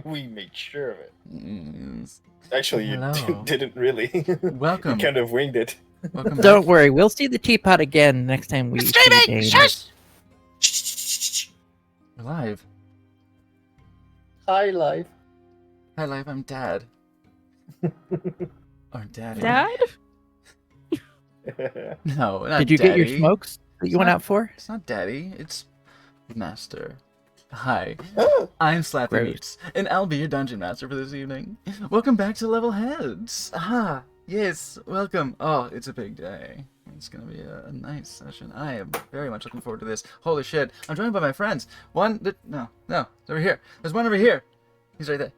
We made sure of it. Yes. Actually, you Hello. didn't really. Welcome. You kind of winged it. Welcome back. Don't worry, we'll see the teapot again next time we see Streaming! Dane. Shush! We're live. Hi, live. Hi, live. I'm Dad. Or Daddy. Dad? No, not Did you get your Daddy. smokes that you went out for? It's not Daddy. It's Master. Hi, Oh, I'm Slappy Gross. Meats, and I'll be your dungeon master for this evening. Welcome back to Level Heads. Ah, yes, welcome. Oh, it's a big day. It's gonna be a nice session. I am very much looking forward to this. Holy shit! I'm joined by my friends. No, it's over here. There's one over here. He's right there,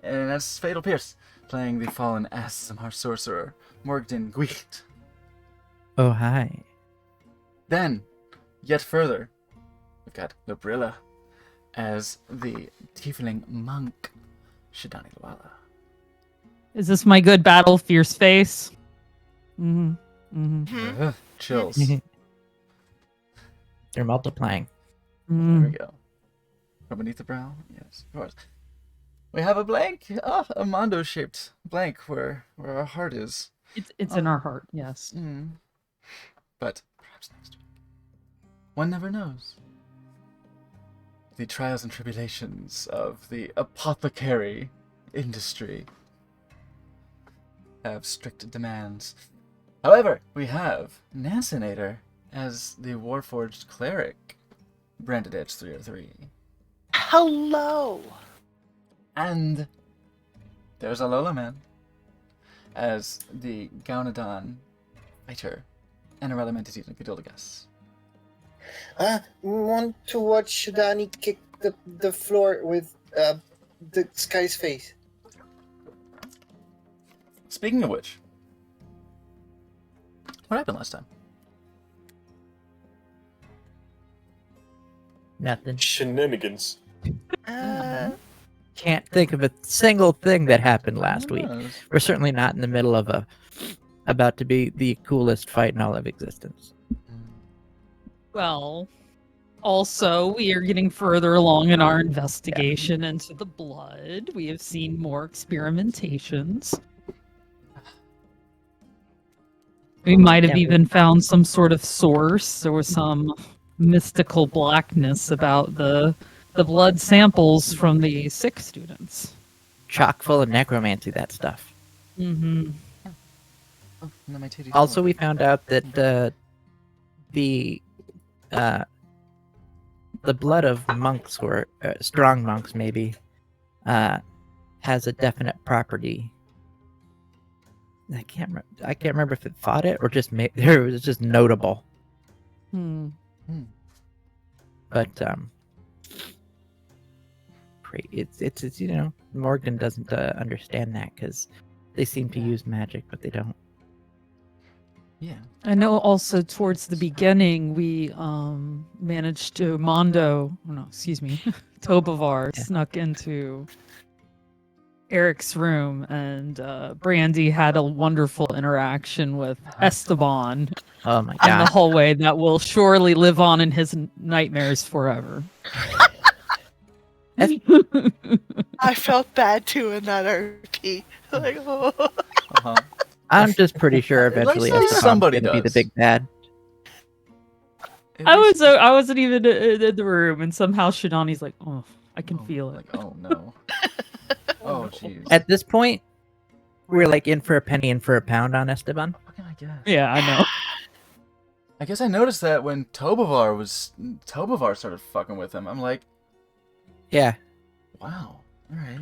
and that's Fatal Pierce playing the fallen ASMR sorcerer Morgden Gwicht. Oh, hi. Then, yet further, we've got Labrilla as the tiefling monk Shidani Luala. Is this my good battle fierce face? Mm-hmm. Mm-hmm. Chills. They're multiplying. There Mm. we go. From beneath the brow? Yes, of course. We have a blank, a Mondo-shaped blank where our heart is. It's in our heart, yes. But perhaps next week. One never knows. The trials and tribulations of the apothecary industry have strict demands. However, we have Nasinator as the Warforged cleric, Branded Edge 303. Hello! And there's Alola Man as the Gaunodon fighter, Anorella Mantis and Cadildagus. Want to watch Shidani kick the floor with the Sky's face. Speaking of which, what happened last time? Nothing. Shenanigans. Can't think of a single thing that happened last week. Oh, We're certainly not in the middle of about to be the coolest fight in all of existence. Well, also, we are getting further along in our investigation into the blood. We have seen more experimentations. We might have Yeah. even found some sort of source or some mystical blackness about the blood samples from the sick students. Chock full of necromancy, that stuff. Mm-hmm. Oh, no, my titties Also, don't we work. found out that the blood of monks or strong monks maybe has a definite property. I can't remember if it fought it or just it was just notable. Hmm. But it's Morgan doesn't understand that because they seem to use magic, but they don't. Yeah. I know also towards the beginning we managed to Tobovar Yeah. snuck into Eric's room and Brandy had a wonderful interaction with Esteban Oh my in the god! hallway that will surely live on in his nightmares forever. I felt bad too in that RP. Like, oh. Uh-huh. I'm just pretty sure eventually Let's say Esteban's somebody gonna be the does. big bad. At I least- wasn't even in the room and somehow Shidani's like, oh, I can Oh, feel it. Like, oh no. Oh jeez. At this point, we're like in for a penny, in for a pound on Esteban. What can I guess? Yeah, I know. I guess I noticed that when Tobovar started fucking with him. I'm like, Yeah, wow, all right.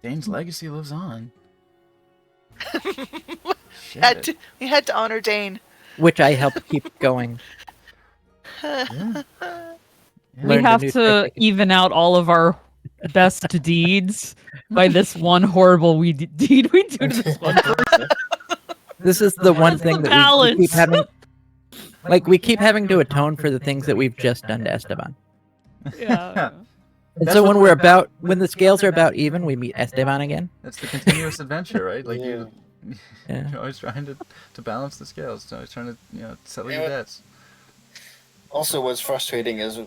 Dane's legacy lives on. Shit. We had to honor Dane. which I helped keep going. Yeah. We Learned a have new to technique. even out all of our best deeds by this one horrible deed we do to this one person. This is the one thing the that we keep balance? having. We keep having to atone for the things that we've just done to Esteban. Yeah. And That's so what- when the scales are about even, we meet Esteban again. That's the continuous adventure, right? Like Yeah. Yeah. you're always trying to balance the scales. Always trying to settle your Yeah. debts. Also, what's frustrating is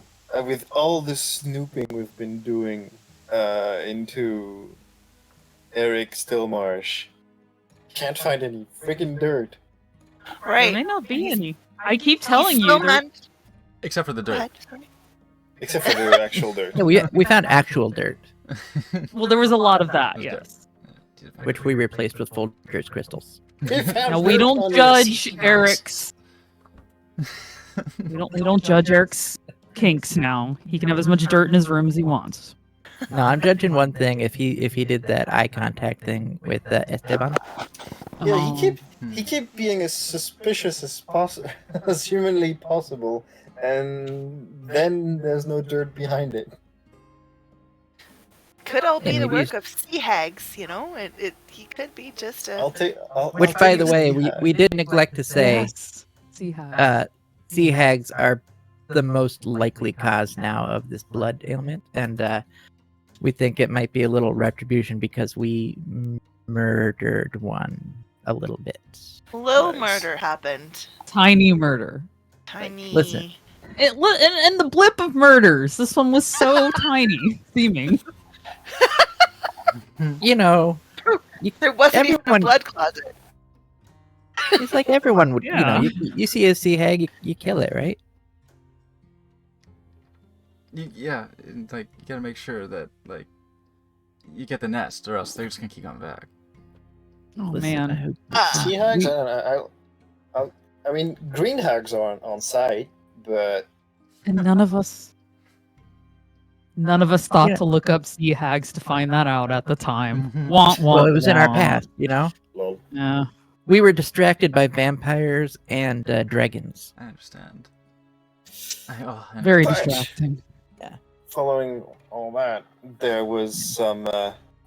with all this snooping we've been doing, into Eric Stillmarsh. Can't find any freaking dirt. There Right. may not be He's- any. I keep telling He's you. still there- meant- Except for the Go dirt. ahead, sorry. Except for the actual dirt. Yeah, we found actual dirt, Well, there was a lot of that. There's Yes. which we replaced with Folgers crystals. Now we don't judge Eric's. We don't judge Eric's kinks now. He can have as much dirt in his room as he wants. No, I'm judging one thing. If he did that eye contact thing with Esteban, Yeah, Oh. he kept being as suspicious as as humanly possible, and then there's no dirt behind it. Could all be Yeah, the maybe work of sea hags, you know? He could be just a. which by the way, we did neglect to say, Yes. See how. sea hags are the most likely cause now of this blood ailment, and we think it might be a little retribution because we murdered one a little bit. Low Nice. murder happened. Tiny murder. Tiny. Listen. And the blip of murders. This one was so tiny seeming. You know, There wasn't even a everyone- blood closet. it's like everyone would. Yeah. You know, you see a sea hag, you kill it, right? Yeah, and, like you gotta make sure that like you get the nest, or else they're just gonna keep coming back. Oh Listen, man. I hope- Sea hags? I mean, green hags are on site, but And none of us thought Yeah. to look up sea hags to find that out at the time. Mhm. Wah, wah, Well, it was in our wah. past, you know. lol. Yeah. We were distracted by vampires and dragons. I understand. I Very But- distracting. Following all that, there was some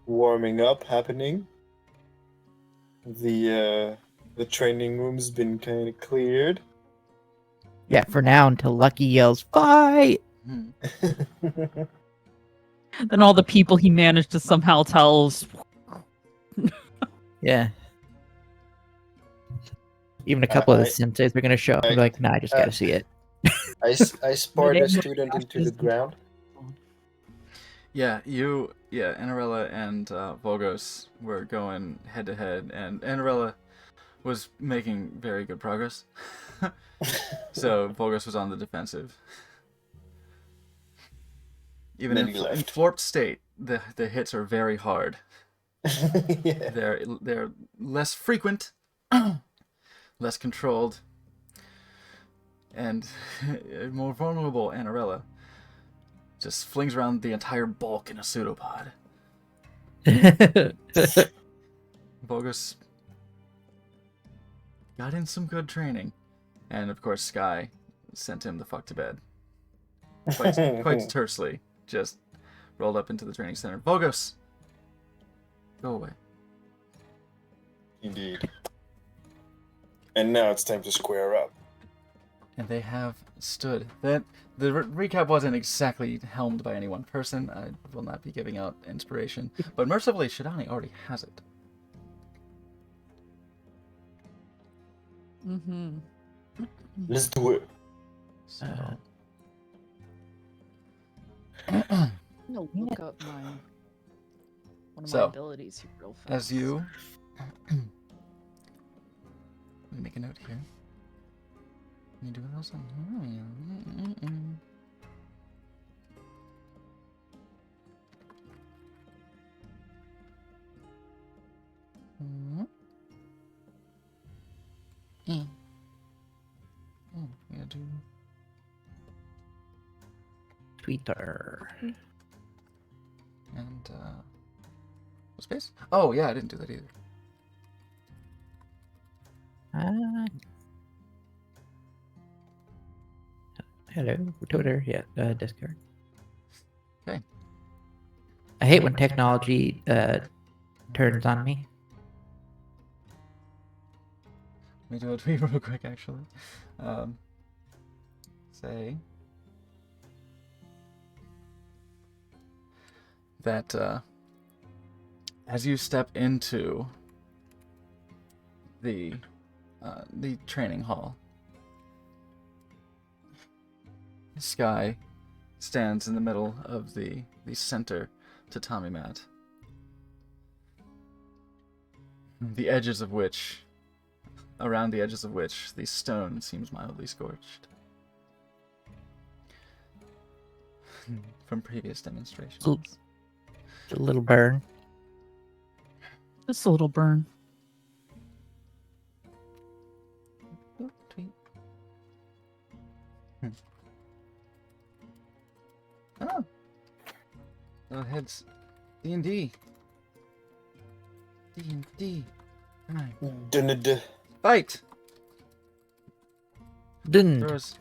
warming up happening. The training room's been kind of cleared. Yeah, for now until Lucky yells "fight." Hmm. Then all the people he managed to somehow tell. Yeah. Even a couple of the I- senseis are gonna show up and be like, "Nah, I just gotta see it." I sport a They- student into the ground. Yeah, Anarella and Volgos were going head to head, and Anarella was making very good progress. So Volgos was on the defensive. Even Then in he left. Florp State, the hits are very hard. Yeah. They're less frequent, less controlled, and a more vulnerable Anarella just flings around the entire bulk in a pseudopod. Bogus got in some good training, and of course Sky sent him the fuck to bed. Quite tersely, just rolled up into the training center. Vogos, go away. Indeed. And now it's time to square up. And they have stood. That the recap wasn't exactly helmed by any one person. I will not be giving out inspiration, but mercifully, Shidani already has it. Mm-hmm. Let's do it. So, I'm gonna look up my one of So, my abilities here real fast. as you, let me make a note here. You do else? Oh, yeah, do. Twitter. And, space? Oh, yeah, I didn't do that either. Hello, Twitter. Yeah, Discord. Okay. I hate when technology turns on me. Let me do a tweet real quick, actually. Say that as you step into the training hall, Sky stands in the middle of the center tatami mat, around the edges of which the stone seems mildly scorched from previous demonstrations. A little burn. Just a little burn. Oop, tweet. Oh. Little heads. D&D. D&D. Right. Dun-dun-dun. Fight! Didn't. Throws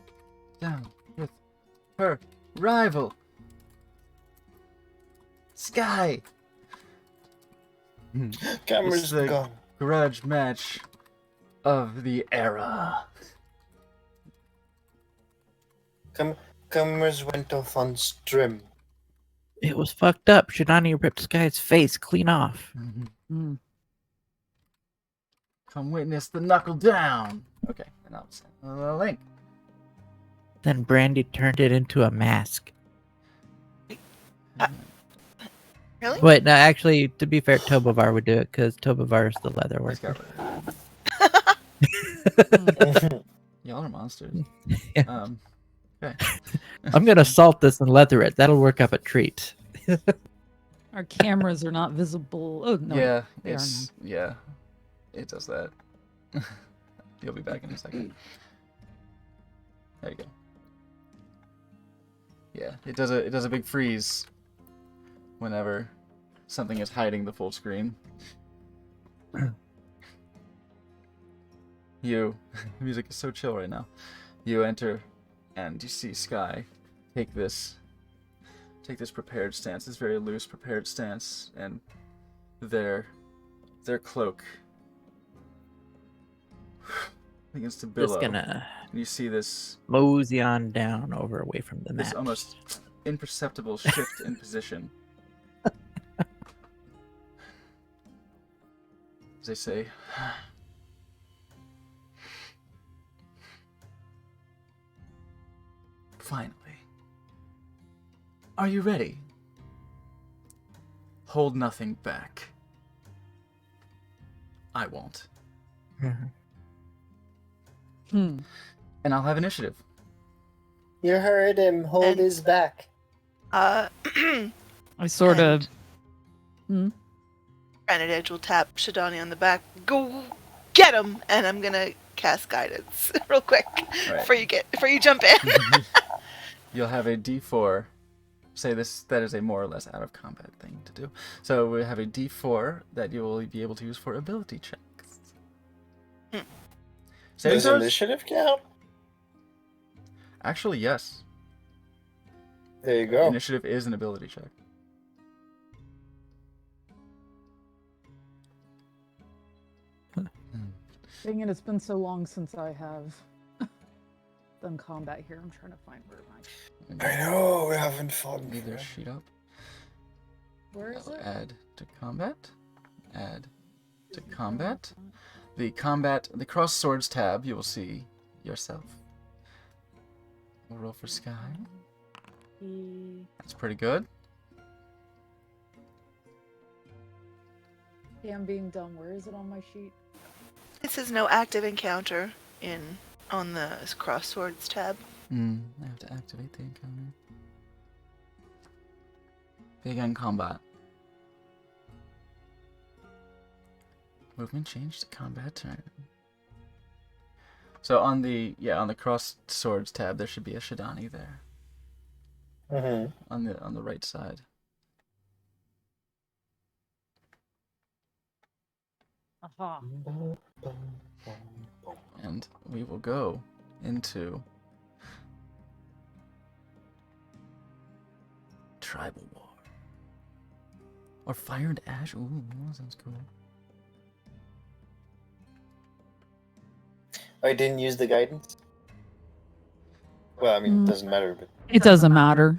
down with her rival. Sky! Camera's It's the gone. grudge match of the era. Cameras went off on stream. It was fucked up. Shidani ripped Sky's face clean off. Mm. Come witness the knuckle down. Okay, and I'll send a link. Then Brandy turned it into a mask. Really? Wait, no, actually, to be fair, Tobovar would do it because Tobovar's the leather Let's worker. go. Y'all are monsters. Yeah. Okay. I'm gonna salt this and leather it. That'll work up a treat. Our cameras are not visible. Oh no. Yeah, they are it does that. You'll be back in a second. There you go. Yeah, it does a big freeze whenever something is hiding the full screen. Music is so chill right now. You enter and you see Sky take this prepared stance, this very loose prepared stance, and their cloak begins to billow. Just gonna And you see this mosey on down over away from the this map. almost imperceptible shift in position. As they say, finally. Are you ready? Hold nothing back. I won't. Mhm. Hmm. And I'll have initiative. You heard him. Hold And- his back. I sort of. Granite Edge will tap Shidani on the back. Go get him! And I'm gonna cast guidance real quick Right. before you jump in. You'll have a D4. That is a more or less out of combat thing to do. So we have a D4 that you will be able to use for ability checks. Saving Does throws? initiative count? Actually, yes. There you go. Initiative is an ability check. Dang it! It's been so long since I have done combat here. I'm trying to find where my. I know, we haven't fought Leave their before. sheet up. Where is I'll it? add to combat. Add to combat. The cross swords tab, you will see yourself. We'll roll for Sky. That's pretty good. Yeah, I'm being dumb. Where is it on my sheet? It says no active encounter on the crosswords tab. I have to activate the encounter. Begin combat. Movement change to combat turn. So on the cross swords tab, there should be a Shidani there Mm-hmm. on the right side. Aha. And we will go into Tribal War. Or Fire and Ash. Ooh, that sounds cool. I didn't use the guidance. Well, I mean, it doesn't matter, but It doesn't matter.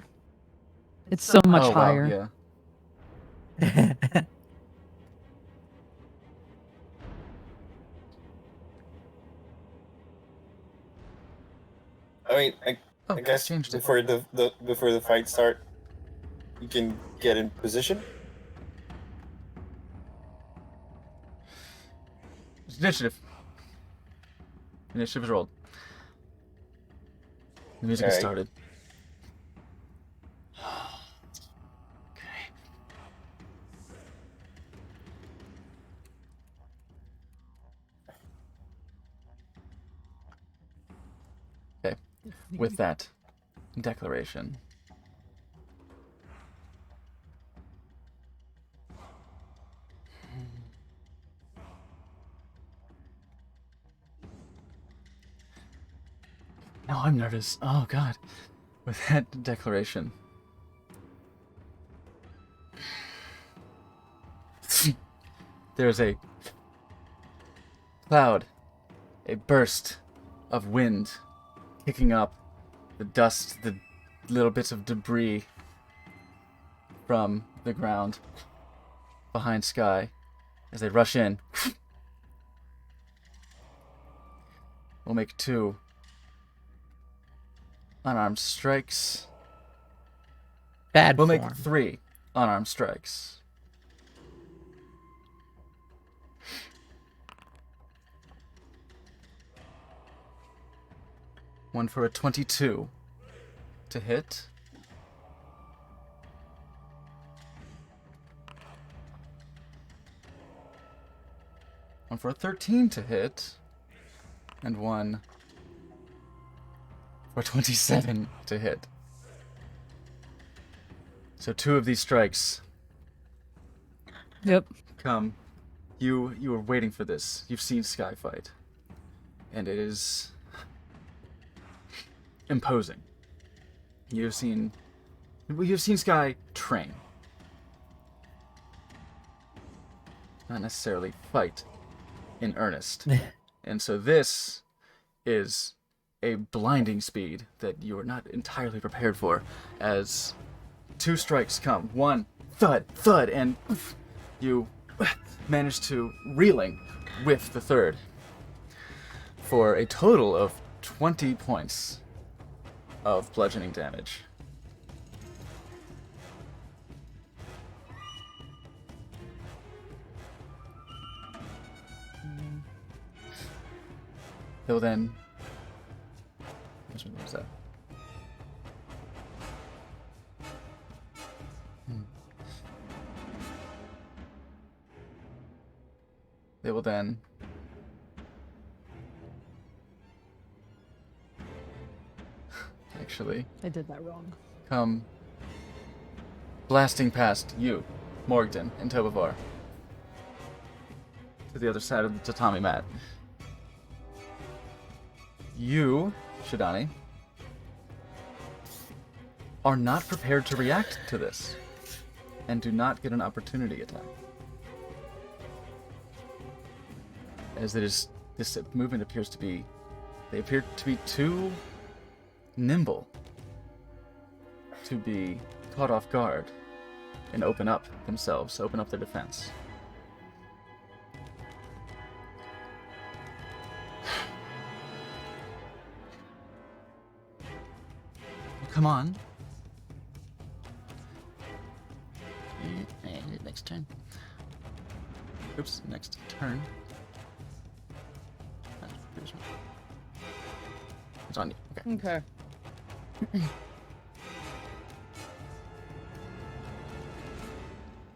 It's so much Oh, wow, higher. yeah. I mean, Oh, I guess changed it. before the fight start, You can get in position. Initiative. Initiative is rolled. The music has Alright. started. Okay. With that declaration, now I'm nervous. Oh god. With that declaration, there's a cloud, a burst of wind kicking up the dust, the little bits of debris from the ground behind Sky as they rush in. We'll make 2 unarmed strikes. Bad We'll form. make 3 unarmed strikes. One for a 22 to hit. One for a 13 to hit. And one for 27 to hit. So 2 of these strikes Yep. come. You were waiting for this. You've seen Sky fight. And it is imposing. You've seen Sky train. Not necessarily fight in earnest. And so this is a blinding speed that you are not entirely prepared for, as 2 strikes come. One, thud, thud, and you manage to reeling with the third for a total of 20 points of bludgeoning damage. He'll then... Which one was that? They will then... Actually... I did that wrong. come blasting past you, Morgden, and Tobavar. To the other side of the tatami mat. You, Shidani, are not prepared to react to this, and do not get an opportunity attack. As it is, this movement appears to be, they appear to be too nimble to be caught off guard and open up themselves, open up their defense. Come on. And next turn. Oops, next turn. It's on you. Okay. Okay.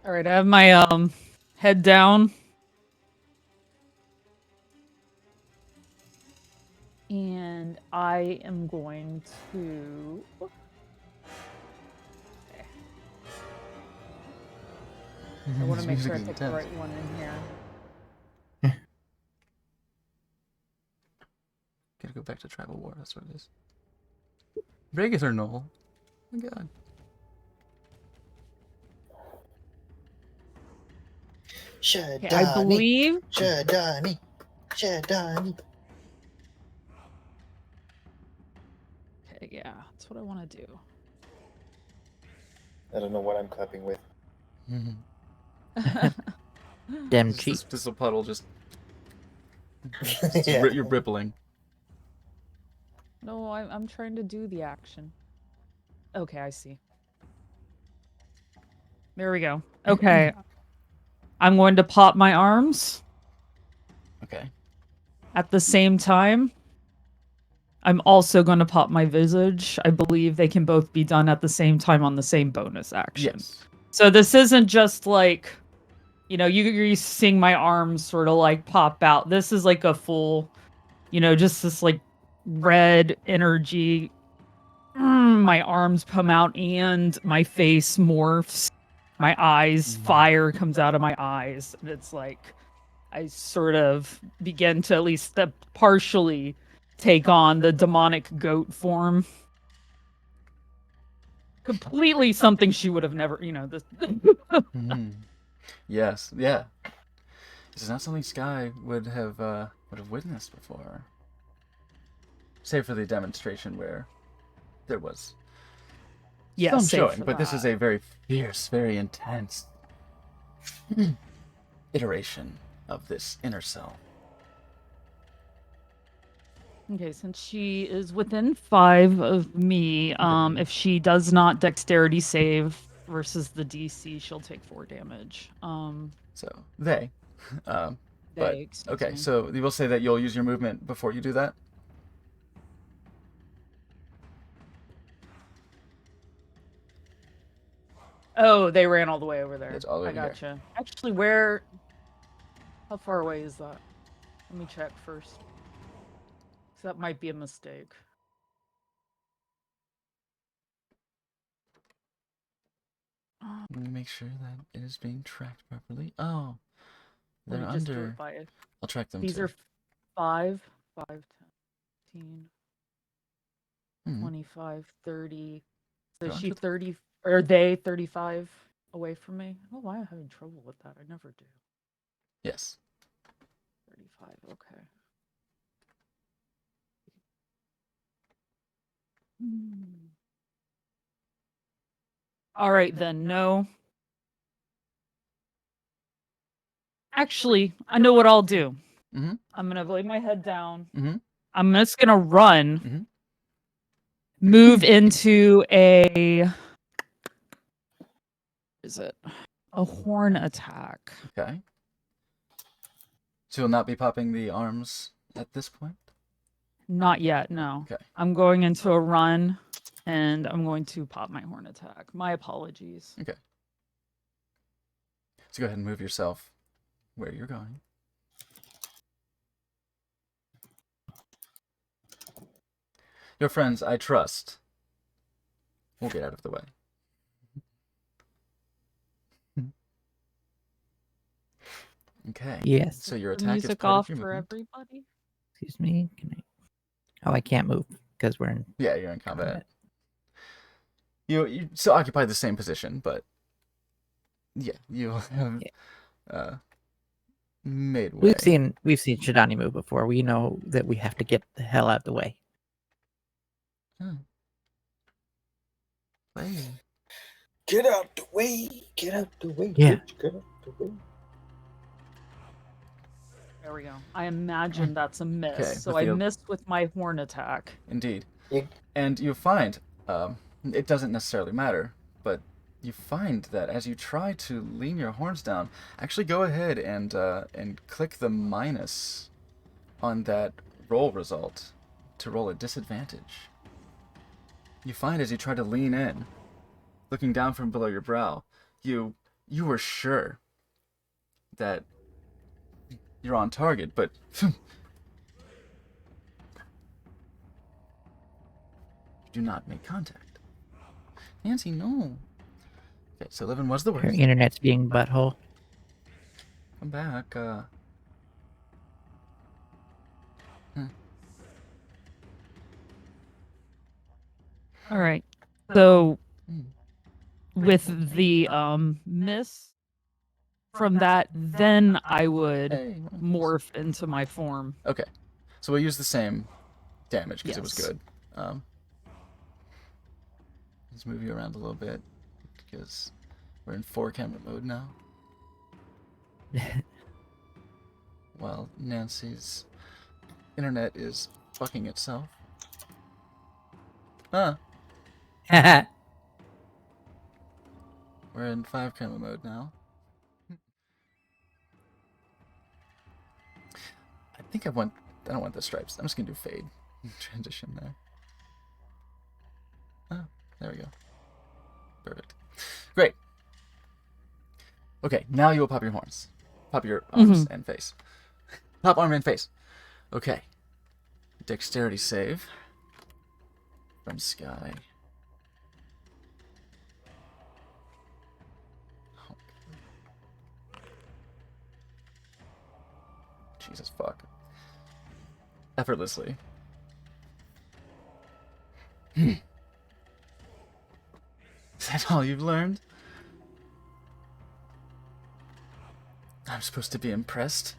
All right, I have my head down. And I am going to... Okay. I want to make sure I pick the right one in here. Gotta go back to Tribal War, that's what it is. Vegas or Noel? Oh my god. Shadani. Okay, I believe... Shadani. Shadani. Okay, yeah, that's what I want to do. I don't know what I'm clapping with. Damn cheap. This pistol puddle just... Yeah. You're rippling. No, I'm trying to do the action. Okay, I see. There we go. Okay. I'm going to pop my arms Okay. at the same time. I'm also going to pop my visage. I believe they can both be done at the same time on the same bonus action. Yes. So this isn't just like, you're used to seeing my arms sort of like pop out. This is like a full, just this like red energy. My arms come out and my face morphs. My eyes, fire comes out of my eyes. And it's like I sort of begin to at least partially take on the demonic goat form. Completely something she would have never, this. Mhm. Yes. Yeah. This is not something Sky would have witnessed before. Save for the demonstration where there was Yeah, some save showing, for but this is that. a very fierce, very intense iteration of this inner self. Okay, since she is within 5 of me, if she does not dexterity save versus the DC, she'll take 4 damage. So they, but Excuse okay. me. So you will say that you'll use your movement before you do that. Oh, they ran all the way over there. It's all the way I here. gotcha. Actually, how far away is that? Let me check first. 'Cause that might be a mistake. Let me make sure that it is being tracked properly. Oh, Let they're me just do under. it by. I'll track them These too. are 5, 5, 10, 15, Mhm. 25, 30. So They're is she under 30, or are they 35 away from me? I don't know why I'm having trouble with that. I never do. Yes. 35, okay. All right, then, no. Actually, I know what I'll do. Mhm. I'm going to lay my head down. Mhm. I'm just going to run, Mhm. move into a horn attack. Okay. So you'll not be popping the arms at this point? Not yet, no. Okay. I'm going into a run, and I'm going to pop my horn attack. My apologies. Okay. So go ahead and move yourself where you're going. Your friends, I trust, will get out of the way. Okay. Yes. So your The attack is music part off of your for movement. everybody. Excuse me. Can I? Oh, I can't move because we're in Yeah, you're in combat. combat. You still occupy the same position, but yeah, you have made way. We've seen Shidani move before. We know that we have to get the hell out of the way. Oh. Hey. Get out the way! Get out the way! Yeah. Bitch, get out the way! There we go. I imagine that's a miss. Okay, So with I the- missed with my horn attack. Indeed. Yeah. And you find, it doesn't necessarily matter, but you find that as you try to lean your horns down, actually go ahead and click the minus on that roll result to roll a disadvantage. You find as you try to lean in, looking down from below your brow, you were sure that you're on target, but you do not make contact. Nancy, no. Okay, so 11 was the Her worst. internet's being butthole. Come back. All right. So Hmm. with the miss from that, then I would Hey, morph into my form. okay, so we'll use the same damage because it was Yes. good. Let's move you around a little bit because we're in 4-camera mode now. While Nancy's internet is fucking itself. Or We're in 5 camo mode now. I think I don't want the stripes. I'm just gonna do fade. Transition there. Oh, there we go. Perfect. Great. Okay, now you will pop your horns. Pop your arms and face. Pop arm and face. Okay. Dexterity save. From Sky. Oh. Jesus fuck. Effortlessly. Is that all you've learned? I'm supposed to be impressed.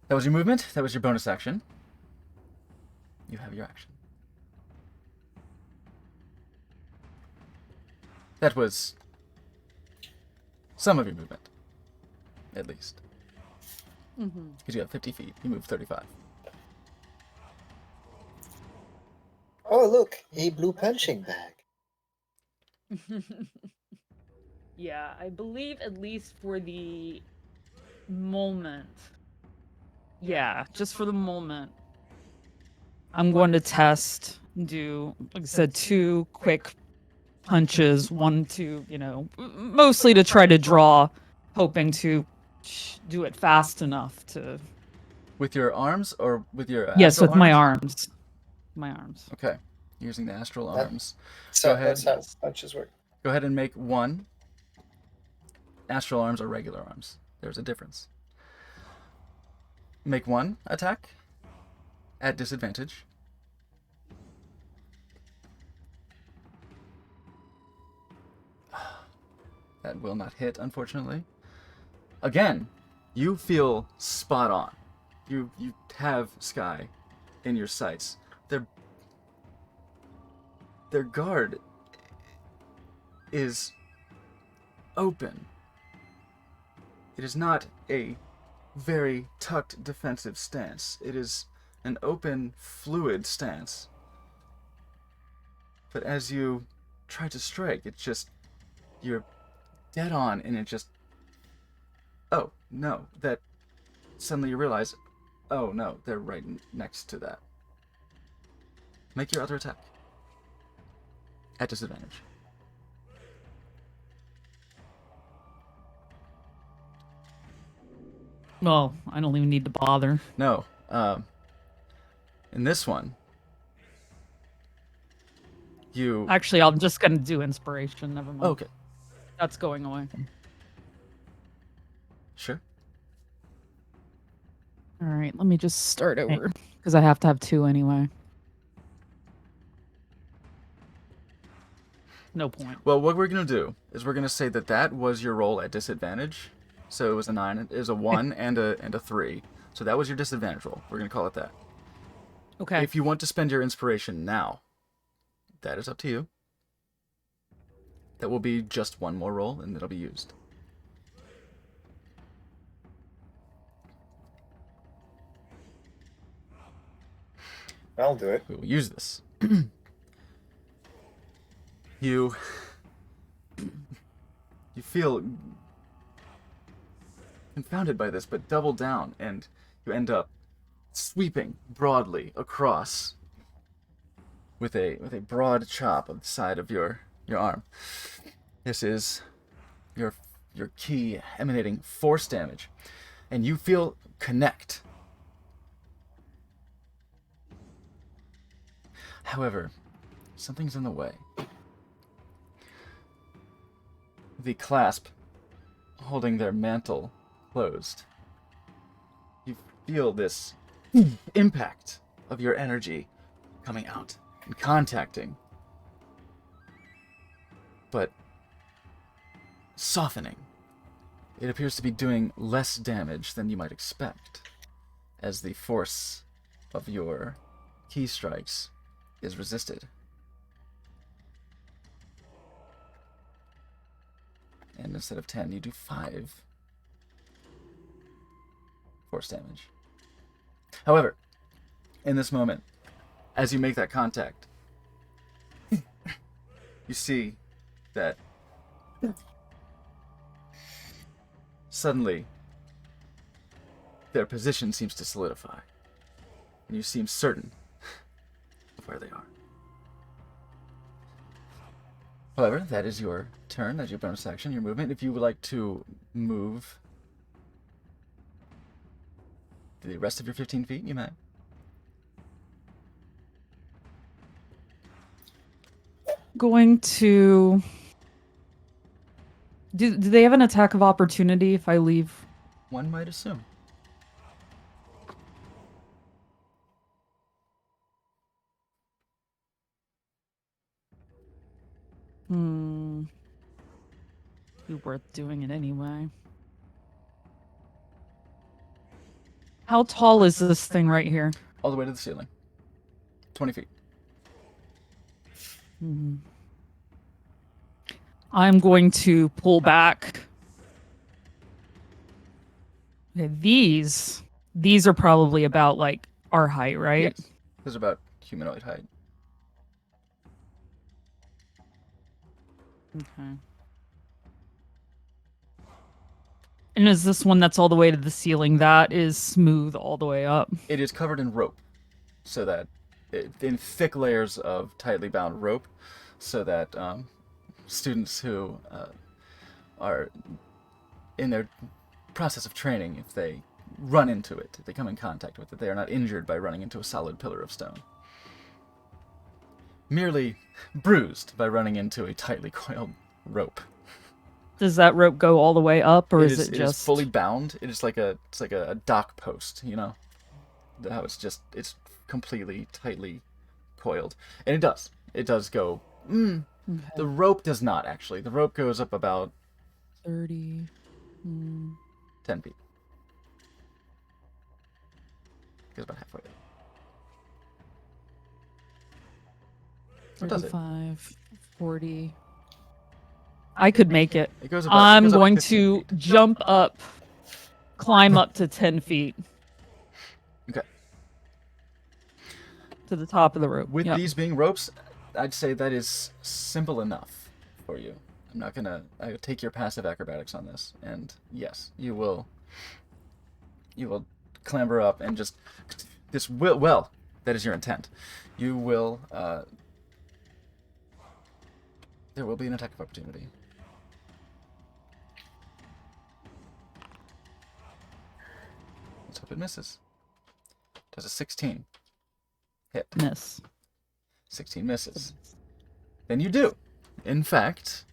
That was your movement. That was your bonus action. You have your action. That was some of your movement, at least. Because you have 50 feet. You move 35. Oh, look, a blue punching bag. Yeah, I believe at least for the moment. Yeah, just for the moment. I'm going to test, do, like I said, 2 quick punches, 1 to, mostly to try to draw, hoping to do it fast enough to... With your arms or with your Yes, astral with my arms? arms. My arms. Okay. Using the astral That- arms. So Go ahead. that's how punches work. Go ahead and make 1 astral arms or regular arms. There's a difference. Make 1 attack at disadvantage. That will not hit, unfortunately. Again, you feel spot on. You have Sky in your sights. Their guard is open. It is not a very tucked defensive stance. It is an open, fluid stance. But as you try to strike, you're dead on, and it just... Oh, no. That... Suddenly you realize, oh, no, they're right next to that. Make your other attack. At disadvantage. Well, I don't even need to bother. No. In this one, you... Actually, I'm just going to do inspiration. Never mind. Okay. That's going away. Sure. All right, let me just start over because I have to have 2 anyway. No point. Well, what we're going to do is we're going to say that was your roll at disadvantage. So it was a 9, it was a 1 and a 3. So that was your disadvantage roll. We're going to call it that. Okay. If you want to spend your inspiration now, that is up to you. That will be just 1 more roll, and it'll be used. I'll do it. We will use this. You feel confounded by this, but double down, and you end up sweeping broadly across with a broad chop of the side of your arm. This is your key emanating force damage, and you feel connect. However, something's in the way. The clasp holding their mantle closed. You feel this impact of your energy coming out and contacting, but softening. It appears to be doing less damage than you might expect, as the force of your key strikes is resisted. And instead of 10, you do 5 force damage. However, in this moment, as you make that contact, you see that suddenly their position seems to solidify, and you seem certain of where they are. However, that is your turn. That's your bonus action, your movement. If you would like to move the rest of your 15 feet, you may. Going to. Do they have an attack of opportunity if I leave? One might assume. Be worth doing it anyway. How tall is this thing right here? All the way to the ceiling. 20 feet. I'm going to pull back. Okay, these are probably about like our height, right? Yes. Those are about humanoid height. Okay. And is this one that's all the way to the ceiling? That is smooth all the way up. It is covered in rope, so that in thick layers of tightly bound rope, so that students who are in their process of training, if they run into it, if they come in contact with it, they are not injured by running into a solid pillar of stone. Merely bruised by running into a tightly coiled rope. Does that rope go all the way up, or is it It just is fully bound. It is like a dock post, you know. How it's completely tightly coiled, and it does go. Okay. The rope does not actually. The rope goes up about 30? 10 feet. Goes about halfway there. What does it? 35, 40. I could make it. It goes about. I'm it goes up going 15 to feet. jump up, climb up to 10 feet Okay. to the top of the rope. With Yep. these being ropes, I'd say that is simple enough for you. I'm not gonna. I will take your passive acrobatics on this, and yes, you will. You will clamber up and just this will. Well, that is your intent. You will. There will be an attack of opportunity. Let's hope it misses. Does a 16 hit? Miss. 16 misses. Then you do, in fact,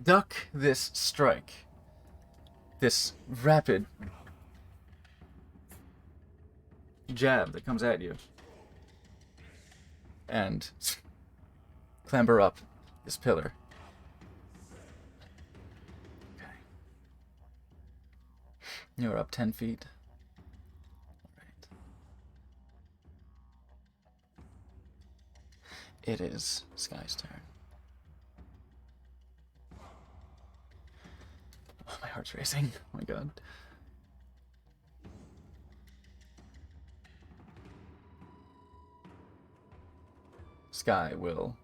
duck this strike. This rapid jab that comes at you. And clamber up this pillar. Okay. You're up 10 feet. Alright. It is Sky's turn. Oh, my heart's racing. Oh my god. Sky will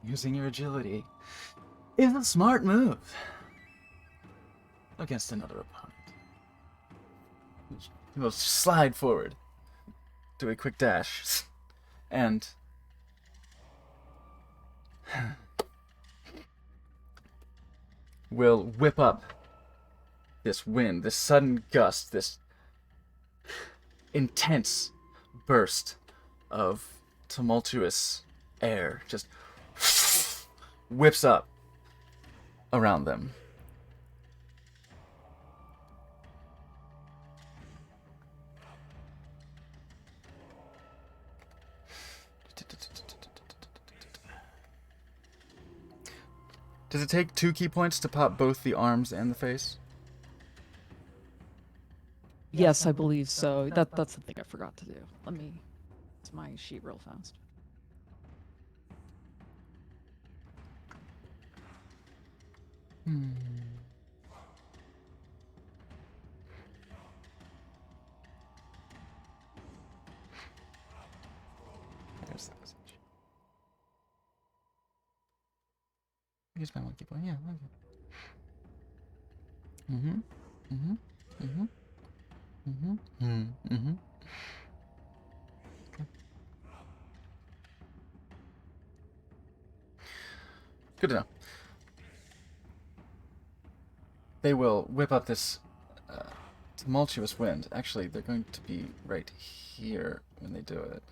using your agility is a smart move against another opponent. He will slide forward, do a quick dash, and will whip up this wind, this sudden gust, this intense burst of tumultuous air just whips up around them. Does it take 2 key points to pop both the arms and the face? Yes, I believe so. That's the thing I forgot to do. Let me. It's my sheet real fast. Use my monkey boy. Yeah. Okay. Mhm. Mhm. Mhm. Mhm. Mhm. Mhm. Okay. Good to know. They will whip up this tumultuous wind. Actually, they're going to be right here when they do it.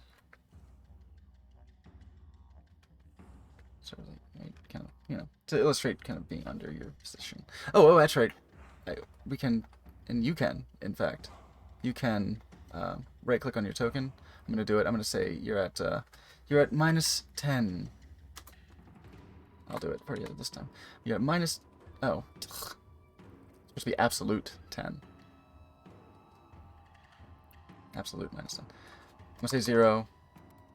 Sort of like, kind of, to illustrate kind of being under your position. Oh, that's right. We can, and you can, in fact, you can right-click on your token. I'm gonna do it. I'm gonna say you're at -10. I'll do it for you this time. You're at minus. Oh, it's supposed to be absolute 10. Absolute -10. I'm gonna say 0,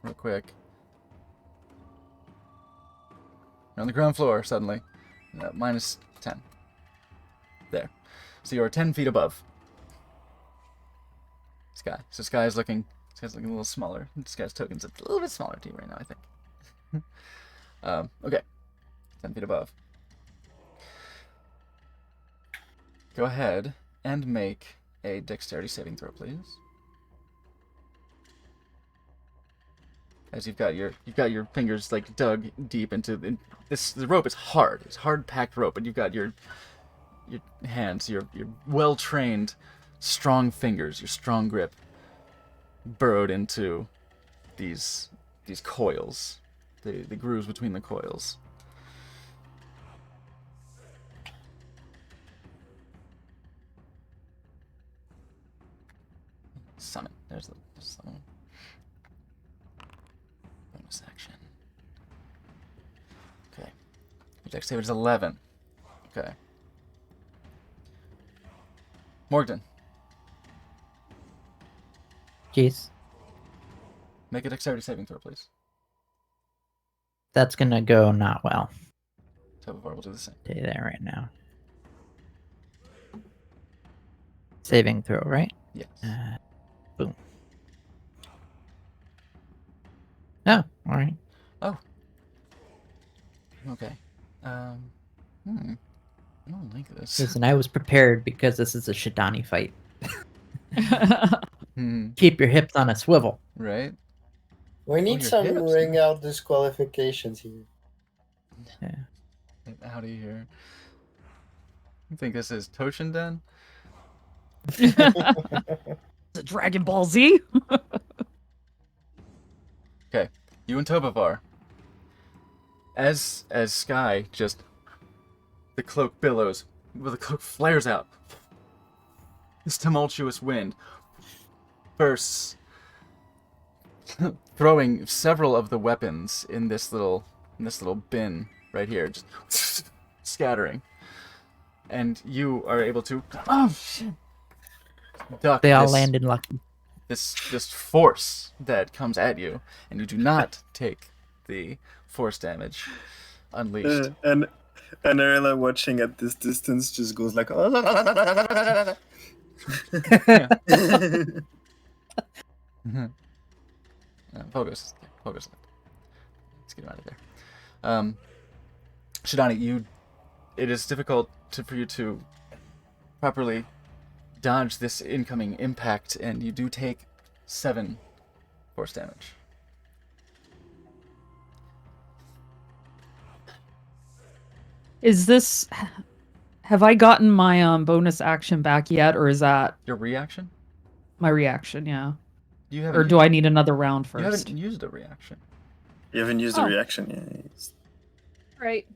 real quick. You're on the ground floor suddenly. -10. There. So you're 10 feet above Sky. So Sky's looking a little smaller. Sky's token's a little bit smaller to you right now, I think. Okay. 10 feet above. Go ahead and make a dexterity saving throw, please. As you've got your fingers like dug deep into this. The rope is hard. It's hard packed rope, and you've got your hands, your well trained, strong fingers, your strong grip, burrowed into these coils, the grooves between the coils. Summon. There's the summon. Bonus action. Okay. Your dex save is 11. Okay. Morgden, Jeez. make a dexterity saving throw, please. That's gonna go not well. Tovar will do the same. Tell you that right now. Saving throw, right? Yes. Boom. Oh, alright. Oh. Okay. I don't like this. Listen, I was prepared because this is a Shidani fight. Hmm. Keep your hips on a swivel. Right? We need your some hips, ring huh? out disqualifications here. Yeah. Out of here. You think this is Toshinden? The Dragon Ball Z. Okay. You and Tobavar. As Sky just the cloak billows, the cloak flares out. This tumultuous wind bursts, throwing several of the weapons in this little bin right here, just scattering. And you are able to duck They all this, landed lucky. this force that comes at you, and you do not take the force damage unleashed. And Arella, watching at this distance, just goes like, Focus. Let's get him out of there. Shidani, it is difficult for you to properly dodge this incoming impact, and you do take 7 force damage. Is this? Have I gotten my bonus action back yet, or is that Your reaction? my reaction? Yeah. You haven't. Or do I need another round You first? haven't used a reaction. you haven't used Oh. the reaction. Yeah, Right.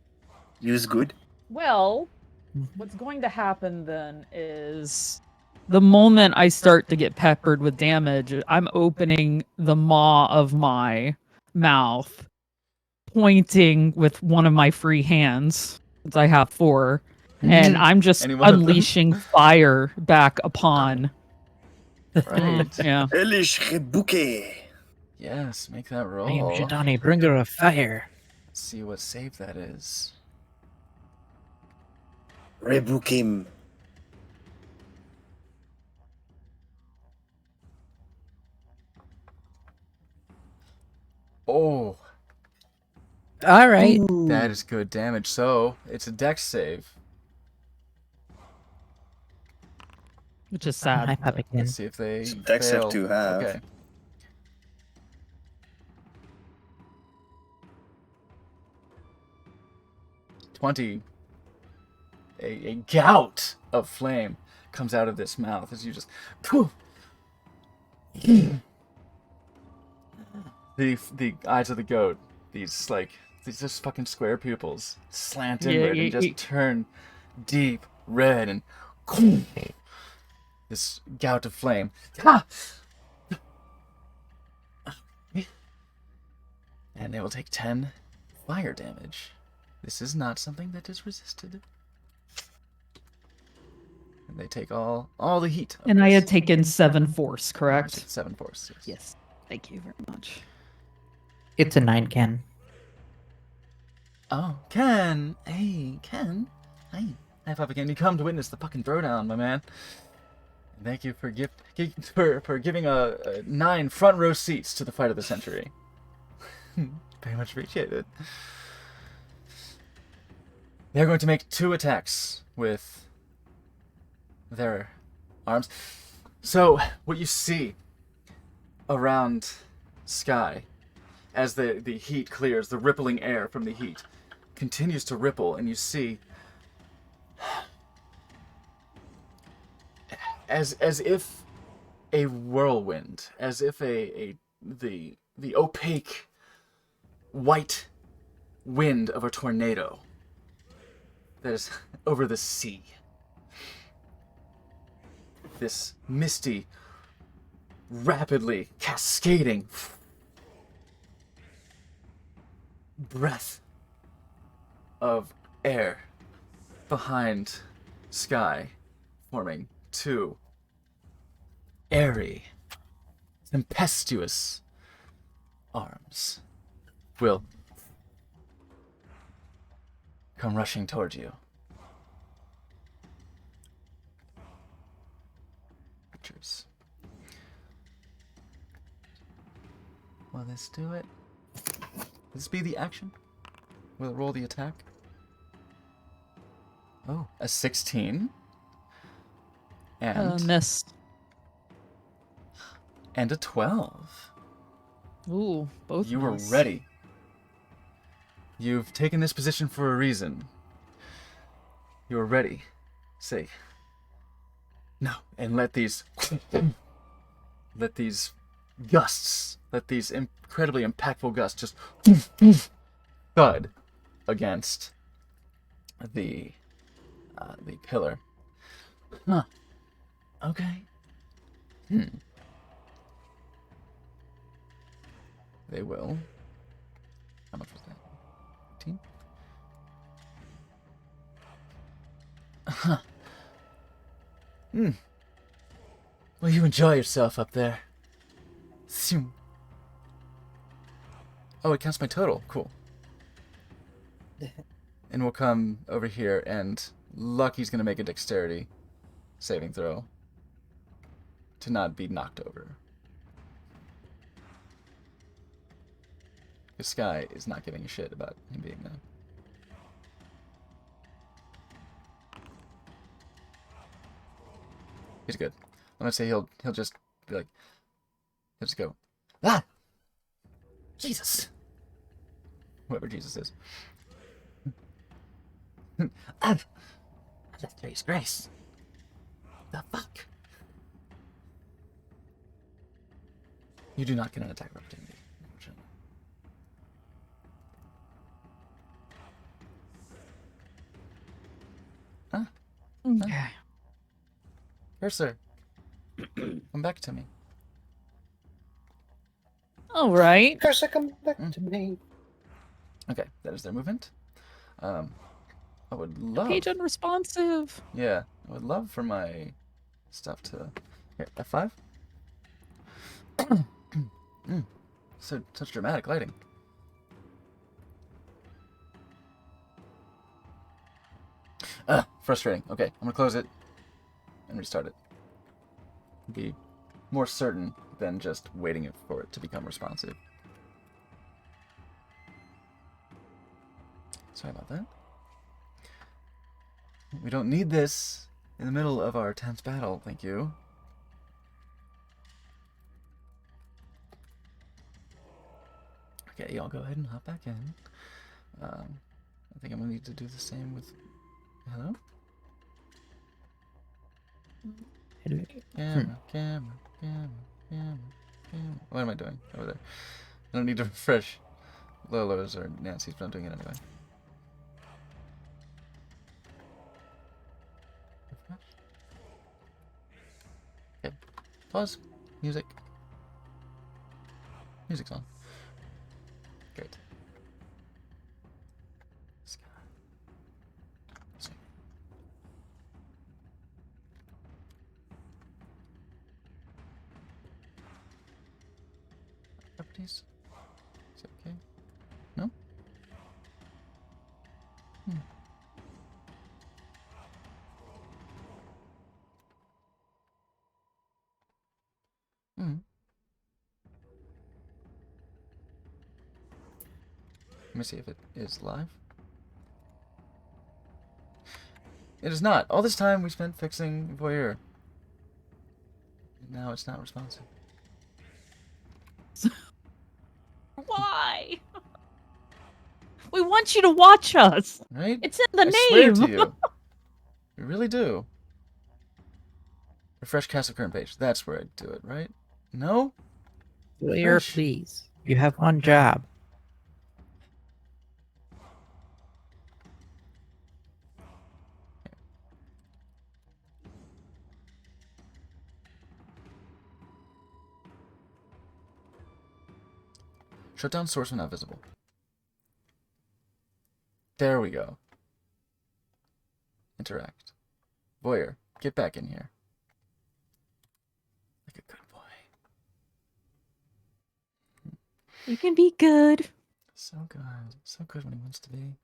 use good. Well, what's going to happen then is the moment I start to get peppered with damage, I'm opening the maw of my mouth, pointing with one of my free hands, since I have 4, and I'm just Any one of them? unleashing fire back upon. Right. Yeah. Elish Rebuke. Yes, make that I am roll. Shidani, bringer of fire. Let's see what save that is. Rebukim. Oh, All right. That is good damage. So it's a dex save. Which is Hi, sad. Puppykin. Let's see if they So dex fail. have to have. Okay. A gout of flame comes out of this mouth as you just poof. The eyes of the goat, these just fucking square pupils slant Yeah, inward and just turn deep red and this gout of flame. And they will take 10 fire damage. This is not something that is resisted. And they take all the heat. of And I had this. taken 7 force, correct? 7 force. Yes. Yes. Thank you very much. It's a 9, Ken. Oh, Ken. Hey, Ken. Hey. Hi, Papa Ken. You come to witness the fucking throwdown, my man. Thank you for giving a 9 front row seats to the fight of the century. Very much appreciated. They're going to make 2 attacks with their arms. So, what you see around Sky, as the heat clears, the rippling air from the heat continues to ripple, and you see as if a whirlwind, as if the opaque white wind of a tornado that is over the sea. This misty, rapidly cascading breath of air behind Sky, forming 2 airy, tempestuous arms will come rushing towards you. Pictures. Will this do it? Will this be the action? Will it roll the attack? Oh, a 16. And Miss. and a 12. Ooh, both You were miss. ready. You've taken this position for a reason. You are ready. Say no, and let these gusts, let these incredibly impactful gusts just thud against the pillar. Huh. Okay. They will. How much was that? 18? Huh. Well, you enjoy yourself up there. Phew. Oh, it counts my total. Cool. And we'll come over here, and Lucky's gonna make a dexterity saving throw to not be knocked over. This guy is not giving a shit about him being there. He's good. I'm gonna say he'll just be like, he'll just go, ah, Jesus, whoever Jesus is. I've left His grace. The fuck? You do not get an attack of opportunity, unfortunately. Okay. Cursor, come back to me. All right. Cursor, come back to me. Okay, that is their movement. I would love. Page unresponsive. Yeah, I would love for my stuff to. Here, F5. Such dramatic lighting. Frustrating. Okay, I'm gonna close it and restart it. Be more certain than just waiting for it to become responsive. Sorry about that. We don't need this in the middle of our tense battle, thank you. Okay, y'all go ahead and hop back in. I think I'm gonna need to do the same with... Hello? Camera, camera, camera, camera, camera. What am I doing over there? I don't need to refresh Lolo's or Nancy's, but I'm doing it anyway. Refresh. Okay. Pause. Music. Music's on. Great. Properties. Is it okay? No? Let me see if it is live. It is not. All this time we spent fixing Voyeur. Now it's not responsive. Why? We want you to watch us. Right? It's in the I swear name. to you. We really do. Refresh cast of current page. That's where I do it, right? No? Clear, Fresh. please. You have one job. Shut down source when not visible. There we go. Interact. Voyeur, get back in here. Like a good boy. You can be good. So good. So good when he wants to be.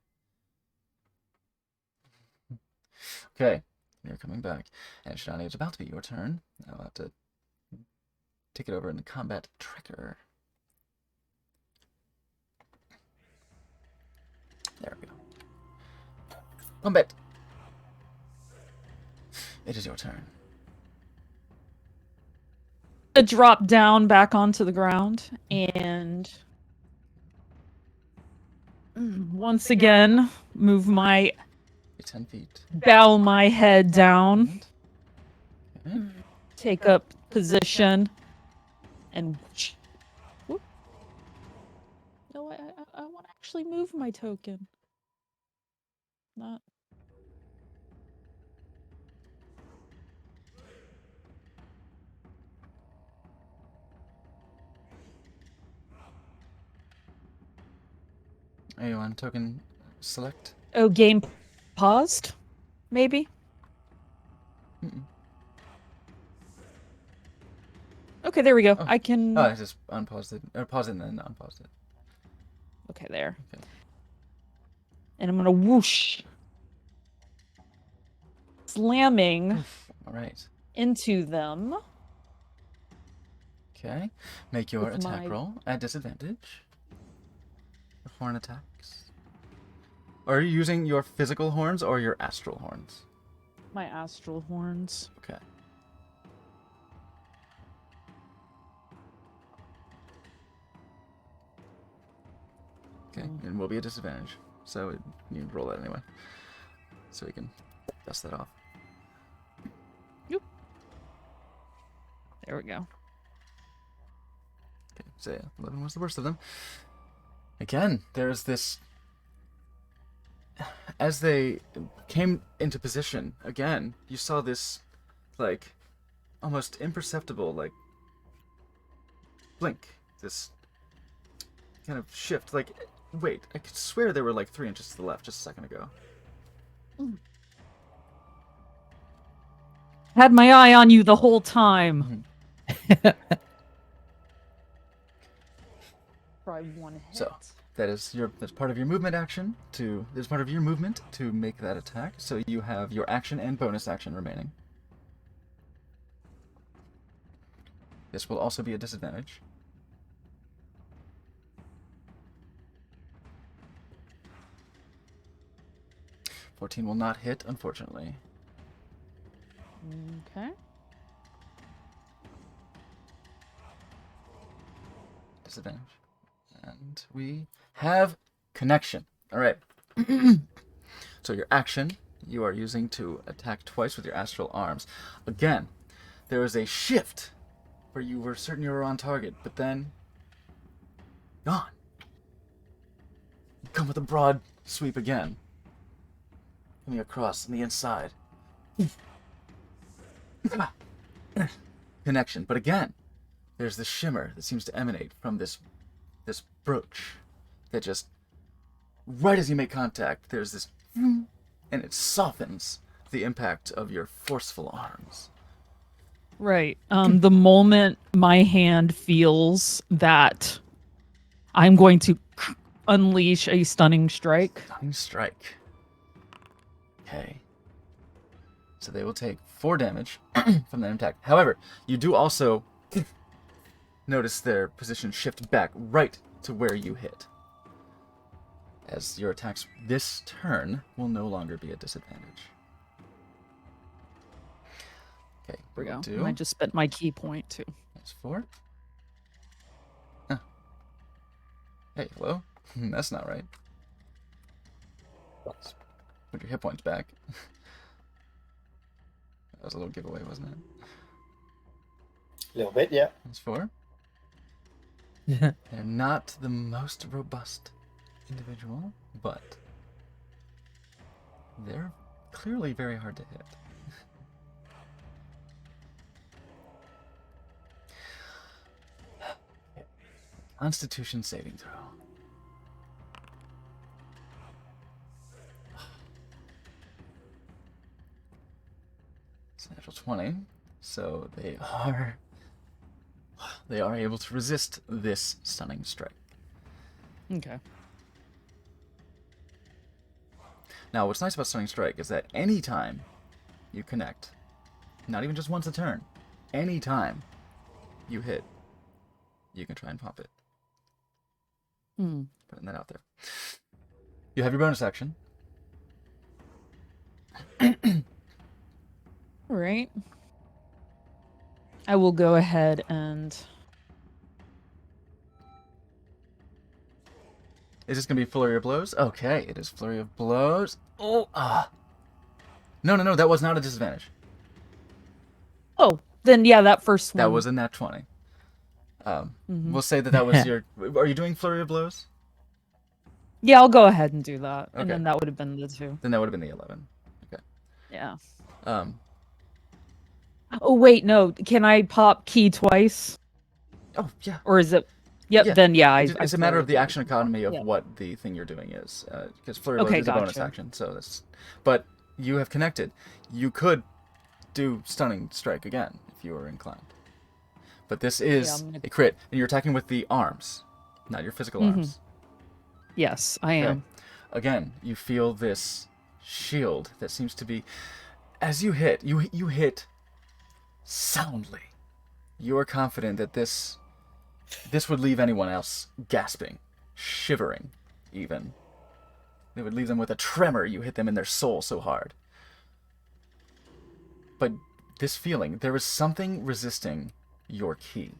Okay, you're coming back. And Shidani, it's about to be your turn. I'll have to take it over in the combat tracker. There we go. Combat! It is your turn. To drop down back onto the ground and once again move my You're 10 feet. bow my head down, Okay. take up position, and whoop. No, I want to actually move my token. Not. Are you on token select? Oh, game paused? Maybe? Mm-mm. Okay, there we go. Oh. I can... Oh, I just unpaused it. Or paused it and then unpaused it. Okay, there. Okay. And I'm gonna whoosh. Slamming Alright. into them. Okay. Make your With attack my- roll at disadvantage. For horn attacks. Are you using your physical horns or your astral horns? My astral horns. Okay. Okay, it will be a disadvantage. So you roll that anyway. So we can dust that off. There we go. Okay, so yeah, 11 was the worst of them. Again, there's this... As they came into position, again, you saw this, like, almost imperceptible, like, blink. This kind of shift. Like, wait, I could swear they were like 3 inches to the left just a second ago. Had my eye on you the whole time. Try one hit. So, that's part of your movement action that's part of your movement to make that attack. So you have your action and bonus action remaining. This will also be a disadvantage. 14 will not hit, unfortunately. Okay. Disadvantage. And we have connection. All right. So your action, you are using to attack twice with your astral arms. Again, there was a shift where you were certain you were on target, but then gone. You come with a broad sweep again, coming across on the inside. Connection, but again, there's this shimmer that seems to emanate from this brooch that just, right as you make contact, there's this, and it softens the impact of your forceful arms. Right. The moment my hand feels that I'm going to unleash a stunning strike. Stunning strike. Okay. So they will take 4 damage from that impact. However, you do also notice their position shift back right to where you hit, as your attacks this turn will no longer be a disadvantage. Okay, we're going And I to just spent my key point too. that's 4. Huh. Hey, hello? That's not right. Let's put your hit points back. That was a little giveaway, wasn't it? A little bit, yeah. That's 4. They're not the most robust individual, but they're clearly very hard to hit. Constitution saving throw. It's a natural 20, so they are able to resist this stunning strike. Okay. Now, what's nice about Stunning Strike is that anytime you connect, not even just once a turn, anytime you hit, you can try and pop it. Putting that out there. You have your bonus action. All right. I will go ahead and Is this going to be Flurry of Blows? Okay, it is Flurry of Blows. Oh, No, that was not a disadvantage. oh, then yeah, that first one. That was a nat 20. We'll say that was your... Are you doing Flurry of Blows? Yeah, I'll go ahead and do that, and Okay. then that would have been the 2. Then that would have been the 11. Okay. Yeah. Um, Oh wait, no. Can I pop key twice, oh, yeah. or is it? Yep. Yeah, Then yeah, It's a matter of the flurry. action economy of Yeah. what the thing you're doing is. Because Flurry of Okay, Blows is a bonus gotcha. action, so that's... But you have connected. You could do Stunning Strike again, if you were inclined. But this is I'm gonna- a crit, and you're attacking with the arms, not your physical arms. Yes, I Okay. am. Again, you feel this shield that seems to be... As you hit, you hit soundly. You are confident that this would leave anyone else gasping, shivering, even. It would leave them with a tremor. You hit them in their soul so hard. But this feeling, there was something resisting your key.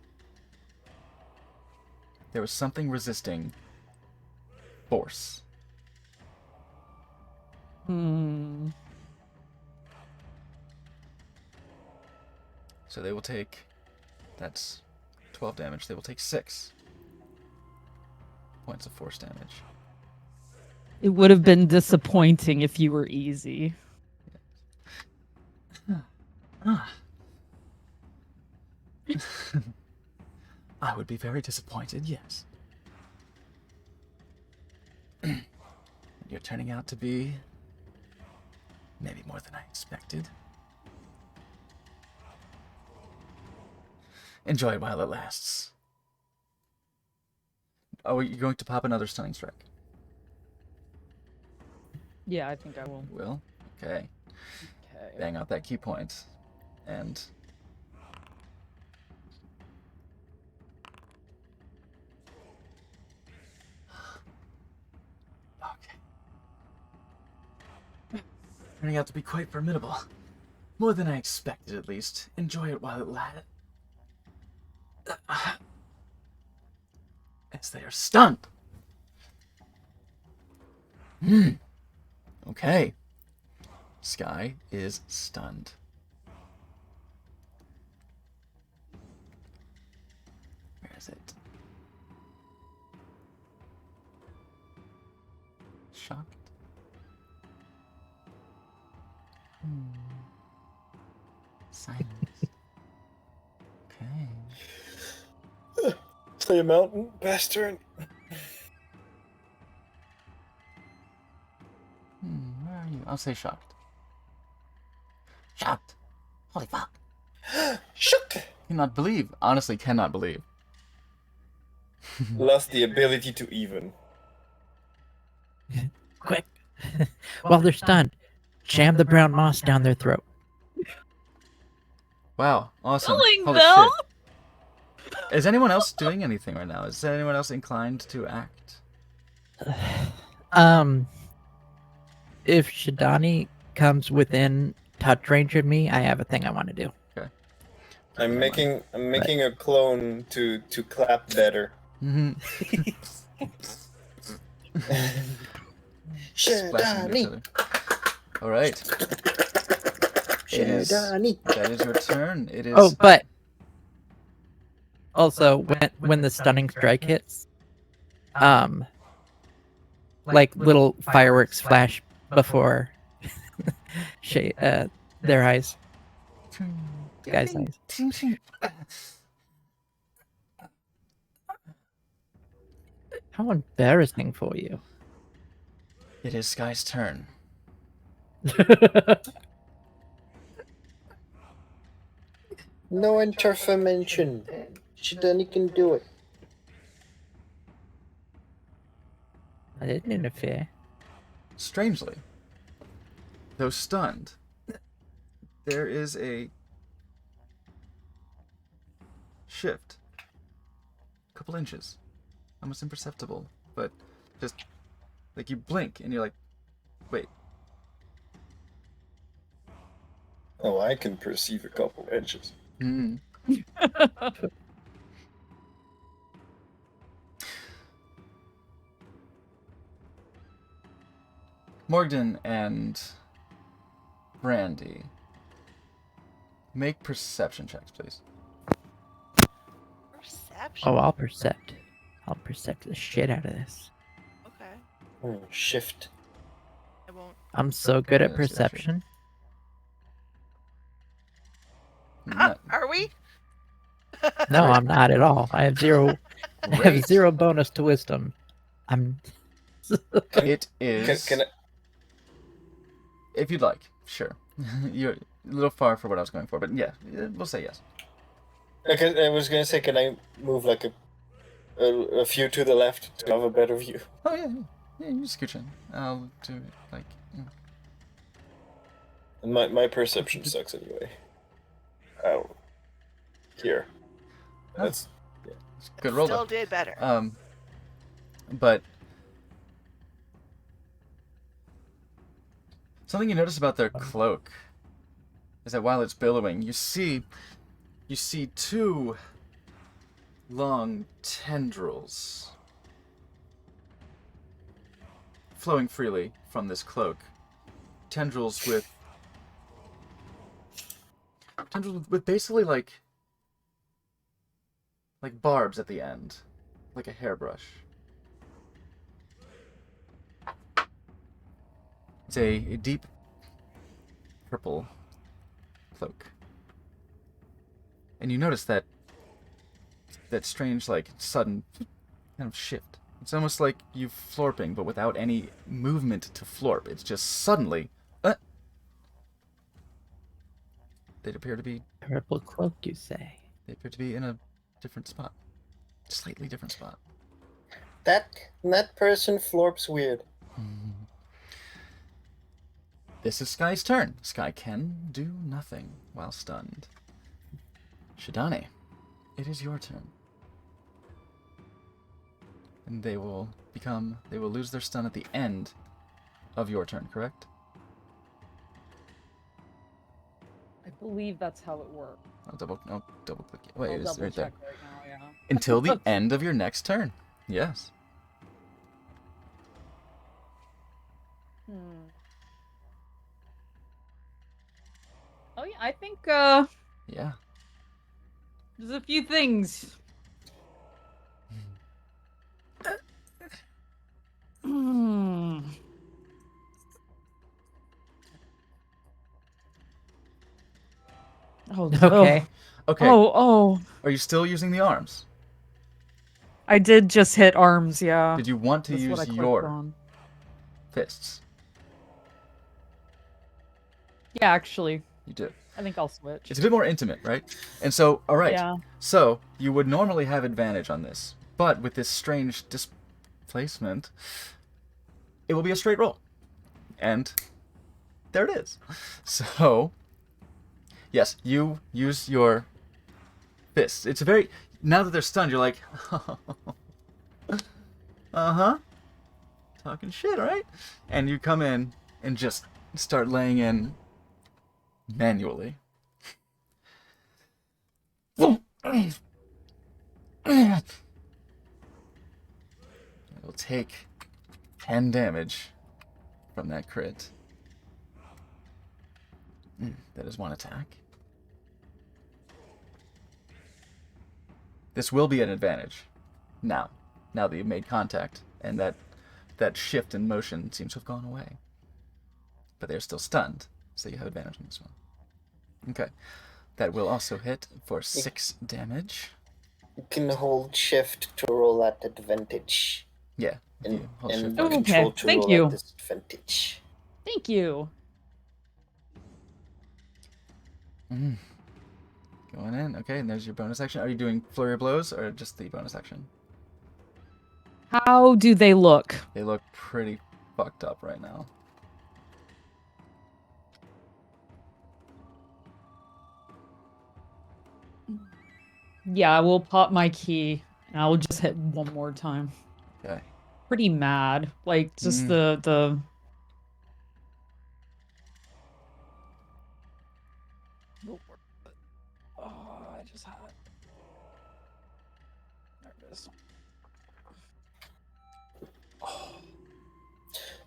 There was something resisting force. So they will take... That's 12 damage. They will take 6 points of force damage. It would have been disappointing if you were easy. I would be very disappointed, yes. You're turning out to be maybe more than I expected. Enjoy it while it lasts. Oh, are you going to pop another Stunning Strike? Yeah, I think I will. You will? Okay. Okay. Bang out that key point. And... Okay. Turning out to be quite formidable. More than I expected, at least. Enjoy it while it lasts. As they are stunned. Okay. Sky is stunned. Where is it? Shocked. Silence. Okay. Say a mountain, bastard. Where are you? I'll say shocked. Shocked. Holy fuck. Shook. Cannot believe. Honestly, cannot believe. Lost the ability to even. Quick. While they're stunned, jam the brown moss down their throat. Wow. Awesome. Killing Holy them? shit. Is anyone else doing anything right now? Is anyone else inclined to act? If Shidani comes within touch range of me, I have a thing I want to do. I'm making a clone to clap better. Splashing each other. All right. That is your turn. It is. Oh, but also when the stunning strike hits, like little fireworks flash before their eyes, guys' eyes. How embarrassing for you. It is Sky's turn. No interference. Shidani can do it. I didn't interfere. Strangely, though stunned, there is a shift. A couple inches. Almost imperceptible, but just like you blink and you're like, wait. Oh, I can perceive a couple inches. Morgden and Brandy, make perception checks, please. Perception. Oh, I'll percept. I'll percept the shit out of this. Okay. Shift. I won't. I'm so good at Yeah, that's actually- perception. Not- Are we? No, I'm not at all. I have zero. I have Great. zero bonus to wisdom. I'm. It is. Can I, If you'd like, sure. You're a little far for what I was going for, but yeah, we'll say yes. okay, I was gonna say, can I move like a few to the left to have a better view? Oh yeah, yeah, you scooch in. I'll do it like. And my perception sucks anyway. Oh. Here. That's Good roll Still though. did better. But something you notice about their cloak is that while it's billowing, you see two long tendrils flowing freely from this cloak. Tendrils with basically like barbs at the end, like a hairbrush. It's a deep purple cloak. And you notice that strange, like, sudden kind of shift. It's almost like you florping, but without any movement to florp. It's just suddenly... They'd appear to be... Purple cloak, you say? They appear to be in a different spot. Slightly different spot. that person florps weird. This is Sky's turn. Sky can do nothing while stunned. Shidani, it is your turn. And they will lose their stun at the end of your turn, correct? believe that's how it works. I'll double click it. Wait, I'll it's double right there. check right now, yeah. Until the end of your next turn. Yes. Oh yeah, I think Yeah. there's a few things. Hmm. Oh, Okay. Okay. Oh. Are you still using the arms? I did just hit arms, yeah. Did you want to That's what I use clicked your on. fists? Yeah, actually, You do. I think I'll switch. It's a bit more intimate, right? And so, all right. Yeah. So you would normally have advantage on this, but with this strange displacement, it will be a straight roll. And there it is. So, yes, you use your fists. It's a very... Now that they're stunned, you're like... uh-huh. Talking shit, all right? And you come in and just start laying in manually. It'll take 10 damage from that crit. That is one attack. This will be an advantage. Now that you've made contact, and that shift in motion seems to have gone away. But they're still stunned, so you have advantage on this one. Okay. That will also hit for 6 damage. You can hold shift to roll at advantage. Yeah. And, you hold and shift. Oh, control okay. to Thank roll you. at disadvantage. Thank you. Going in. Okay, and there's your bonus action. Are you doing flurry of blows or just the bonus action? How do they look? They look pretty fucked up right now. Yeah, I will pop my key and I will just hit one more time. Okay. Pretty mad. Like just Mm. the Oh, I just had it. There it is.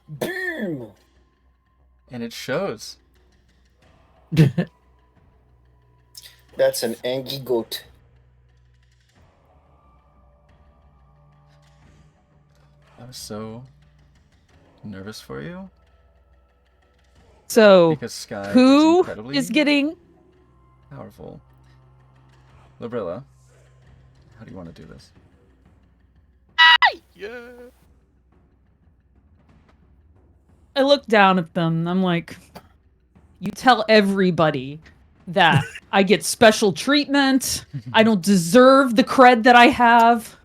Boom! And it shows. That's an angry goat. I was so nervous for you So because Sky is who incredibly is getting powerful. Labrilla, how do you want to do this? Yeah. I look down at them. I'm like, you tell everybody that I get special treatment. I don't deserve the cred that I have.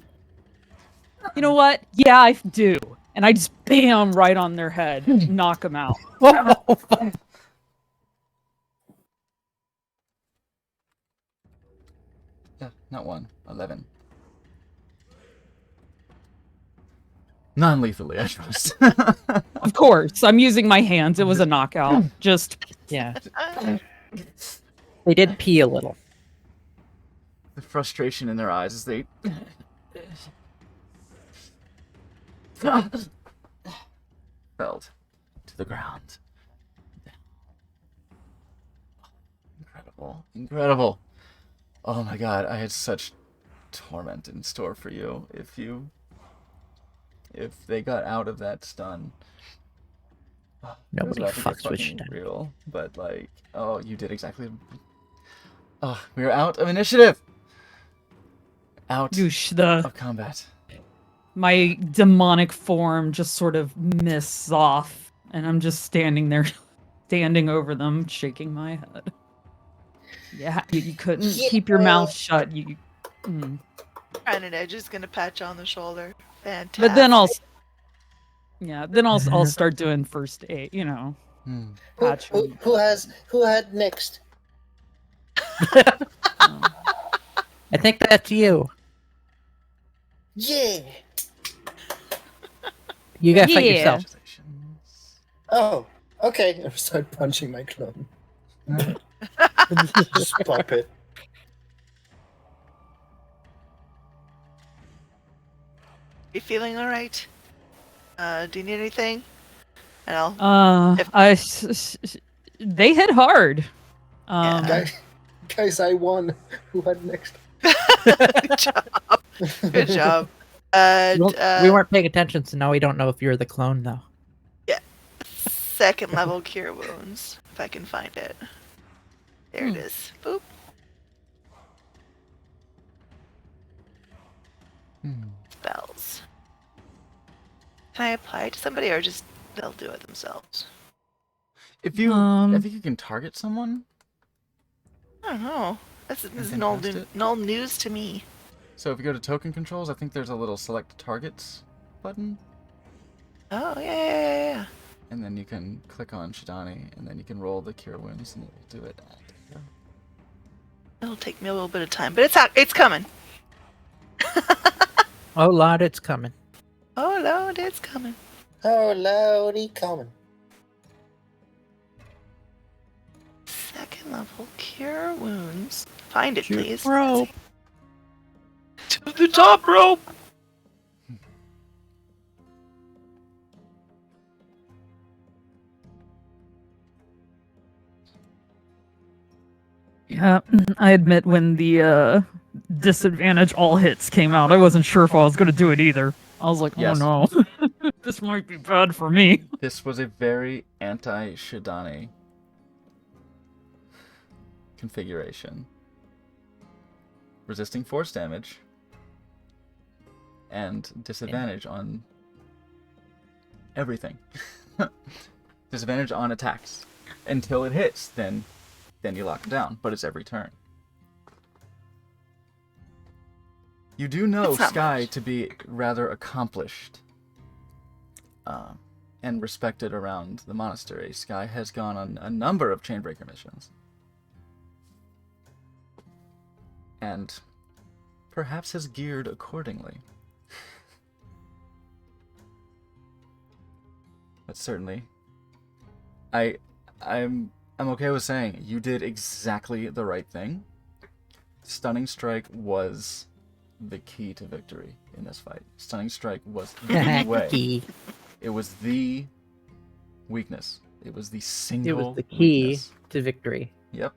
You know what? Yeah, I do. And I just bam right on their head, knock them out. Yeah, not 1. 11. Non-lethally, I trust. Of course, I'm using my hands. It was a knockout. Just Yeah. They did pee a little. The frustration in their eyes as they felled to the ground. Incredible. Incredible. Oh my god, I had such torment in store for you if they got out of that stun. It was Nobody about to get fucks with fucking stun. real, but like, oh, you did exactly. Oh, we are out of initiative. Out Goosh, of combat. my demonic form just sort of mists off, and I'm just standing there, standing over them, shaking my head. Yeah, you couldn't keep your mouth shut. Granite Edge is gonna pat you on the shoulder. Fantastic. But then I'll start doing first aid. You know, patch. Who had next? I think that's you. Yeah. You gotta fight Yeah. yourself. Congratulations. Oh, okay. I start punching my clone. Just pop it. You feeling alright? Do you need anything? And I'll. They hit hard. Guys, I won. Who had next? Good job. Good job. We weren't paying attention, so now we don't know if you're the clone, though. Second level cure wounds, if I can find it. There it is. Boop. Spells. Can I apply it to somebody, or just they'll do it themselves? If you, I think you can target someone. I don't know. This is can null, cast it? null news to me. So if you go to token controls, I think there's a little select targets button, Oh yeah. and then you can click on Shidani, and then you can roll the cure wounds, and it will do it. It'll take me a little bit of time, but it's coming. Oh, Lord, it's coming. Oh Lord, it's coming. Oh, lordy, coming. Second level cure wounds. Find it, please. Rope. To the top rope. Yeah, I admit when the disadvantage all hits came out, I wasn't sure if I was going to do it either. I was like, Yes. oh no, this might be bad for me. This was a very anti-Shidani configuration. Resisting force damage and disadvantage on everything. Disadvantage on attacks until it hits. Then you lock it down, but it's every turn. You do know It's not Sky much. to be rather accomplished and respected around the monastery. Sky has gone on a number of Chainbreaker missions. And perhaps has geared accordingly. But certainly, I'm okay with saying you did exactly the right thing. Stunning Strike was the key to victory in this fight. Stunning Strike was the way. Key. It was the weakness. It was the single It was the key weakness. to victory. Yep.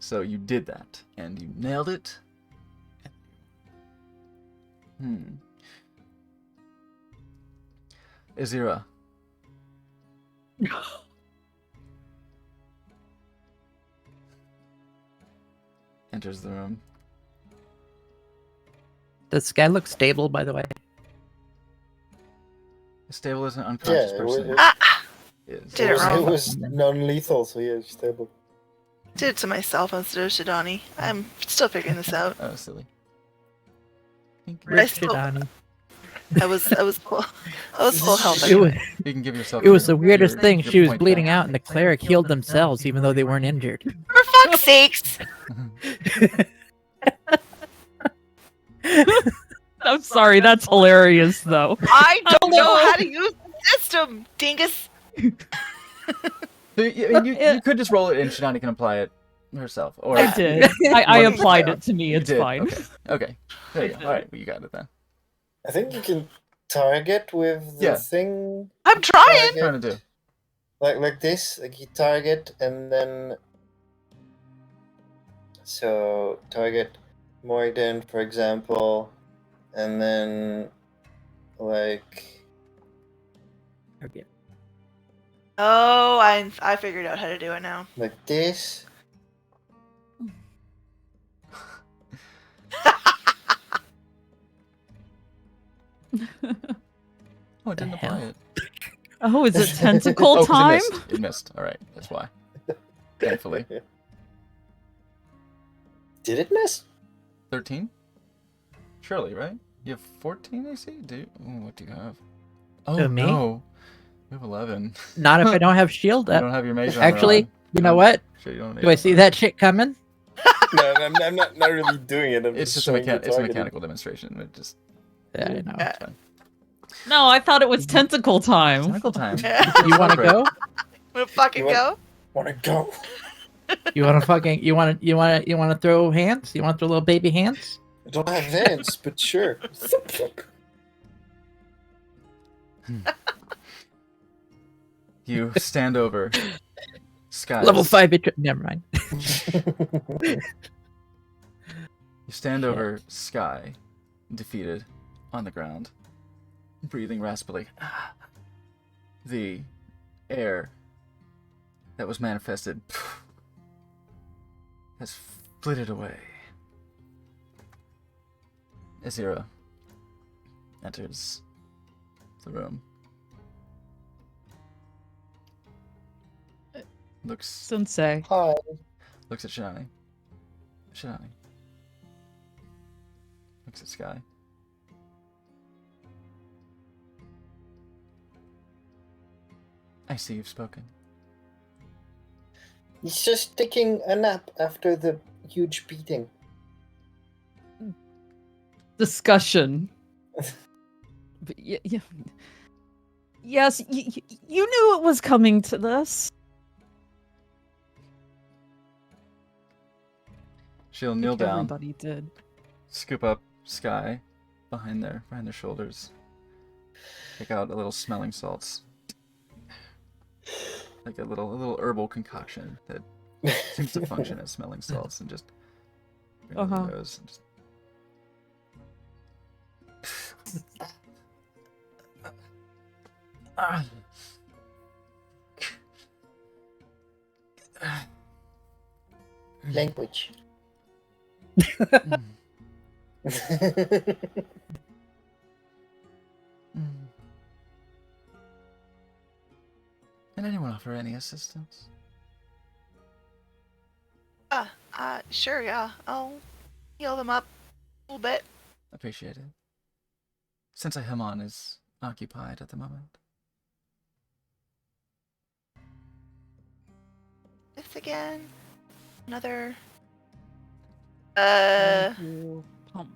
So you did that, and you nailed it. Azira. Enters the room. Does Sky look stable, by the way? Stable as an unconscious Yeah, person it is. Did it wrong. was non-lethal, so yeah, it's stable. Did it to myself instead of Shidani. I'm still figuring this out. Oh, silly. I still- Shidani. I was full health. It was, You can give yourself. it was the weirdest your- thing. your She was point bleeding back. out, and the cleric healed themselves, even though they weren't injured. For fuck's sakes! I'm sorry, that's hilarious though. I don't know how to use the system, dingus. So, you could just roll it, and Shidani can apply it herself. Or I did. I What- applied it to me. You It's did. fine. Okay. There you I go. All right, well, you got it then. I think you can target with the Yeah. thing. I'm trying. What are you Target, trying to do? like this. Like you target and then. So target Moiden, for example, and then like Okay. Oh, I figured out how to do it now. this. Oh, it didn't The apply hell? it. Oh, is it tentacle 'cause time? It missed. It missed. All right, that's why. Thankfully. Did it miss? 13? Surely, right? You have 14 AC? Do you? Ooh, what do you have? Oh, Who, me? no. You have 11. Not if I don't have shield You up. don't have your mage armor Actually, on. you know what? Sure, you don't have Do I see that shit coming? No, I'm not really doing it. I'm It's just a, showing the it's a targeting. mechanical demonstration. It just... Yeah, I know. It's fine. No, I thought it was tentacle time. Tentacle time. You want to go? Wanna fucking You want- go? Wanna go? You want to fucking you want to throw hands? You want to throw little baby hands? I don't have hands, but sure. You stand over Sky. Level 5 never mind. You stand Shit. over Sky, defeated, on the ground, breathing raspily. The air that was manifested has flitted away. Azira enters the room. Looks Sensei. Hi. looks at Shani. Shani. Looks at Sky. I see you've spoken. He's just taking a nap after the huge beating. Discussion. But yes, you knew it was coming to this. She'll I kneel think down, Everybody did. scoop up Sky behind their shoulders, take out a little smelling salts, like a little herbal concoction that seems to function as smelling salts, and just bring it to Uh-huh. the nose and just Language. Mm. Can anyone offer any assistance? Sure, yeah. I'll heal them up a little bit. Appreciated. Sensei Hamon is occupied at the moment. This again. Another. I will pump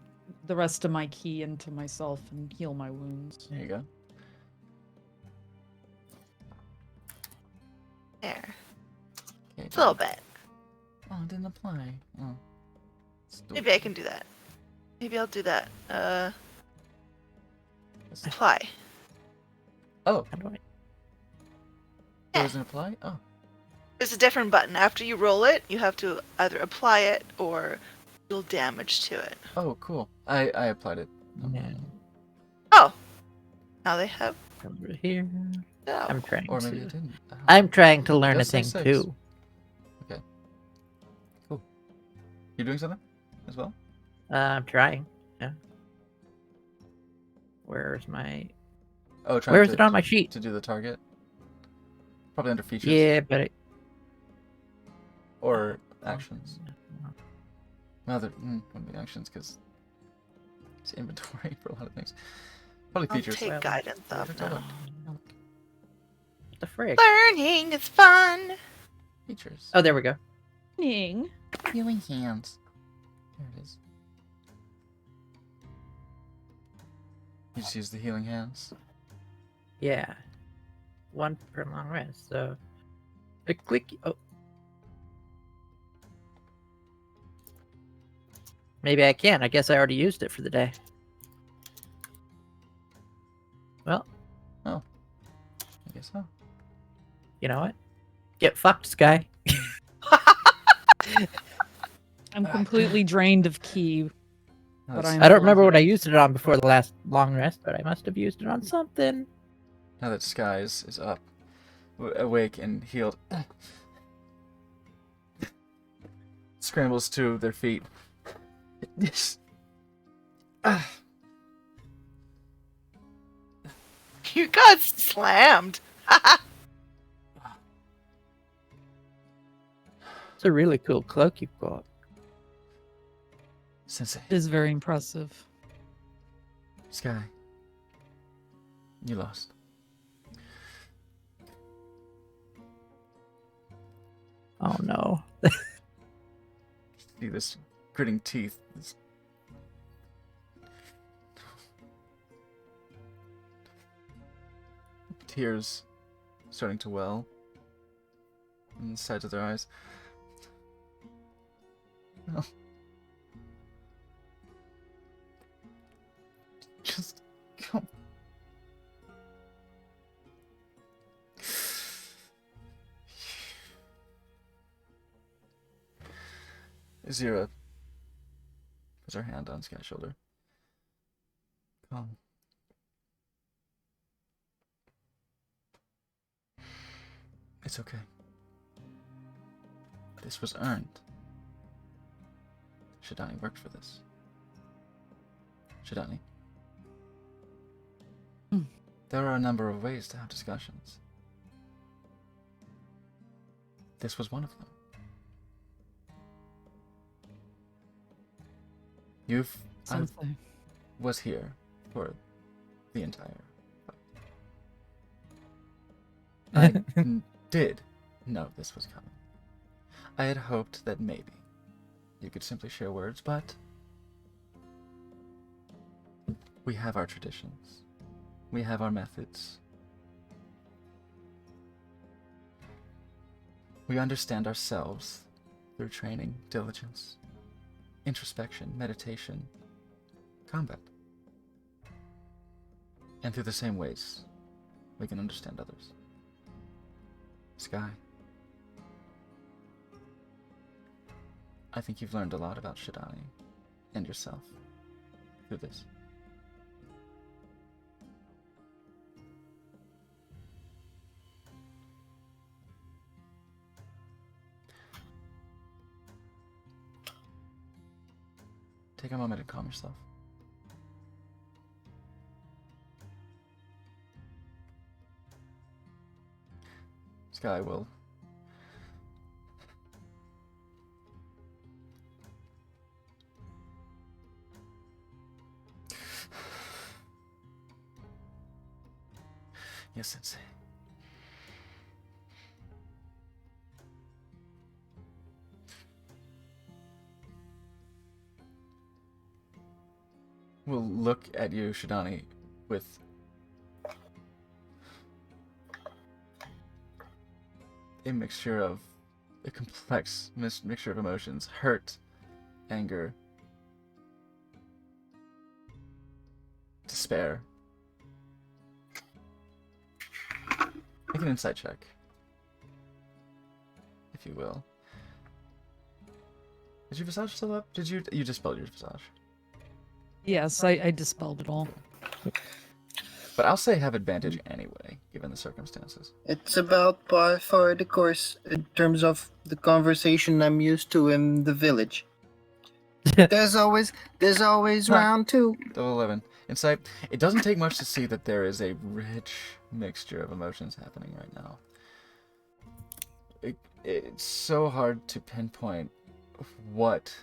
the rest of my key into myself and heal my wounds. There you go. There. Okay. It's a little bit. Oh, it didn't apply. Oh. Stupid. Maybe I can do that. Maybe I'll do that. That's- Apply. Oh, How do I? it Yeah. doesn't apply? Oh. There's a different button. After you roll it, you have to either apply it or deal damage to it. Oh, cool. I applied it. Yeah. Oh. Now they have. Over here. Oh. I'm trying Or maybe to. it didn't. Oh. I'm trying to learn a Does say thing 6. too. You're doing something as well? I'm trying. Yeah. Where's my? Oh, trying Where's to, it on my sheet? to do the target? Probably under features. Yeah, but it. Or actions. Well, wouldn't be actions because it's inventory for a lot of things. Probably I'll features. take Well, guidance off Oh, now. look. What the frick? Learning is fun. Features. Oh, there we go. Ning. Healing hands. There it is. You just use the healing hands. Yeah. One per long rest. So a quick. Oh. Maybe I can. I guess I already used it for the day. Well, I guess so. you know what? Get fucked, Sky. I'm completely drained of key. Now But that- I'm- I don't remember what I used it on before the last long rest, but I must have used it on something. Now that Sky is up, awake and healed, scrambles to their feet. Yes. You got slammed. It's a really cool cloak you've got. Sensei, It is very impressive. Sky, you lost. Oh no. See this gritting teeth. This... Tears starting to well. in the sides of their eyes. No. Just come. Azira puts her hand on Sky's shoulder. Come. It's okay. This was earned. Shidani worked for this. Shidani. There are a number of ways to have discussions. This was one of them. I Sensei. was here for the entire fight. I did know this was coming. I had hoped that maybe you could simply share words, but we have our traditions. We have our methods. We understand ourselves through training, diligence, introspection, meditation, combat. And through the same ways, we can understand others. Sky, I think you've learned a lot about Shidani and yourself through this. Take a moment and calm yourself. Sky will yes, Sensei. We'll look at you, Shidani, with a complex mixture of emotions: hurt, anger, despair. Make an insight check, if you will. Is your visage still up? You dispelled your visage? Yes, I dispelled it all. But I'll say have advantage anyway, given the circumstances. It's about par for the course in terms of the conversation I'm used to in the village. There's always round two. Double 11. Insight. It doesn't take much to see that there is a rich mixture of emotions happening right now. It's so hard to pinpoint what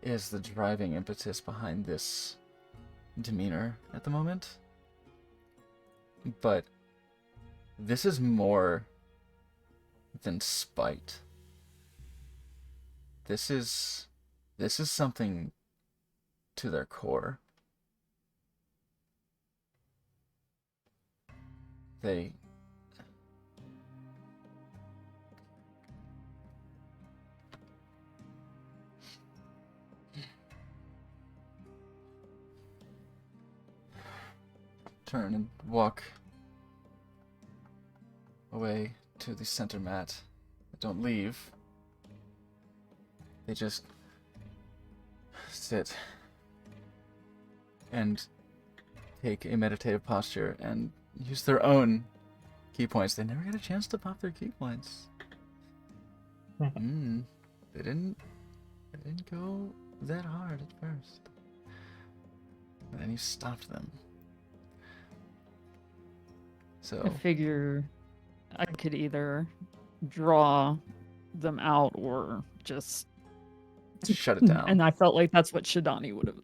is the driving impetus behind this demeanor at the moment. But this is more than spite. This is something to their core. They turn and walk away to the center mat. Don't leave. They just sit and take a meditative posture and use their own key points. They never get a chance to pop their key points. They didn't go that hard at first. And then you stopped them. I So figure I could either draw them out or just shut it down. And I felt like that's what Shidani would have.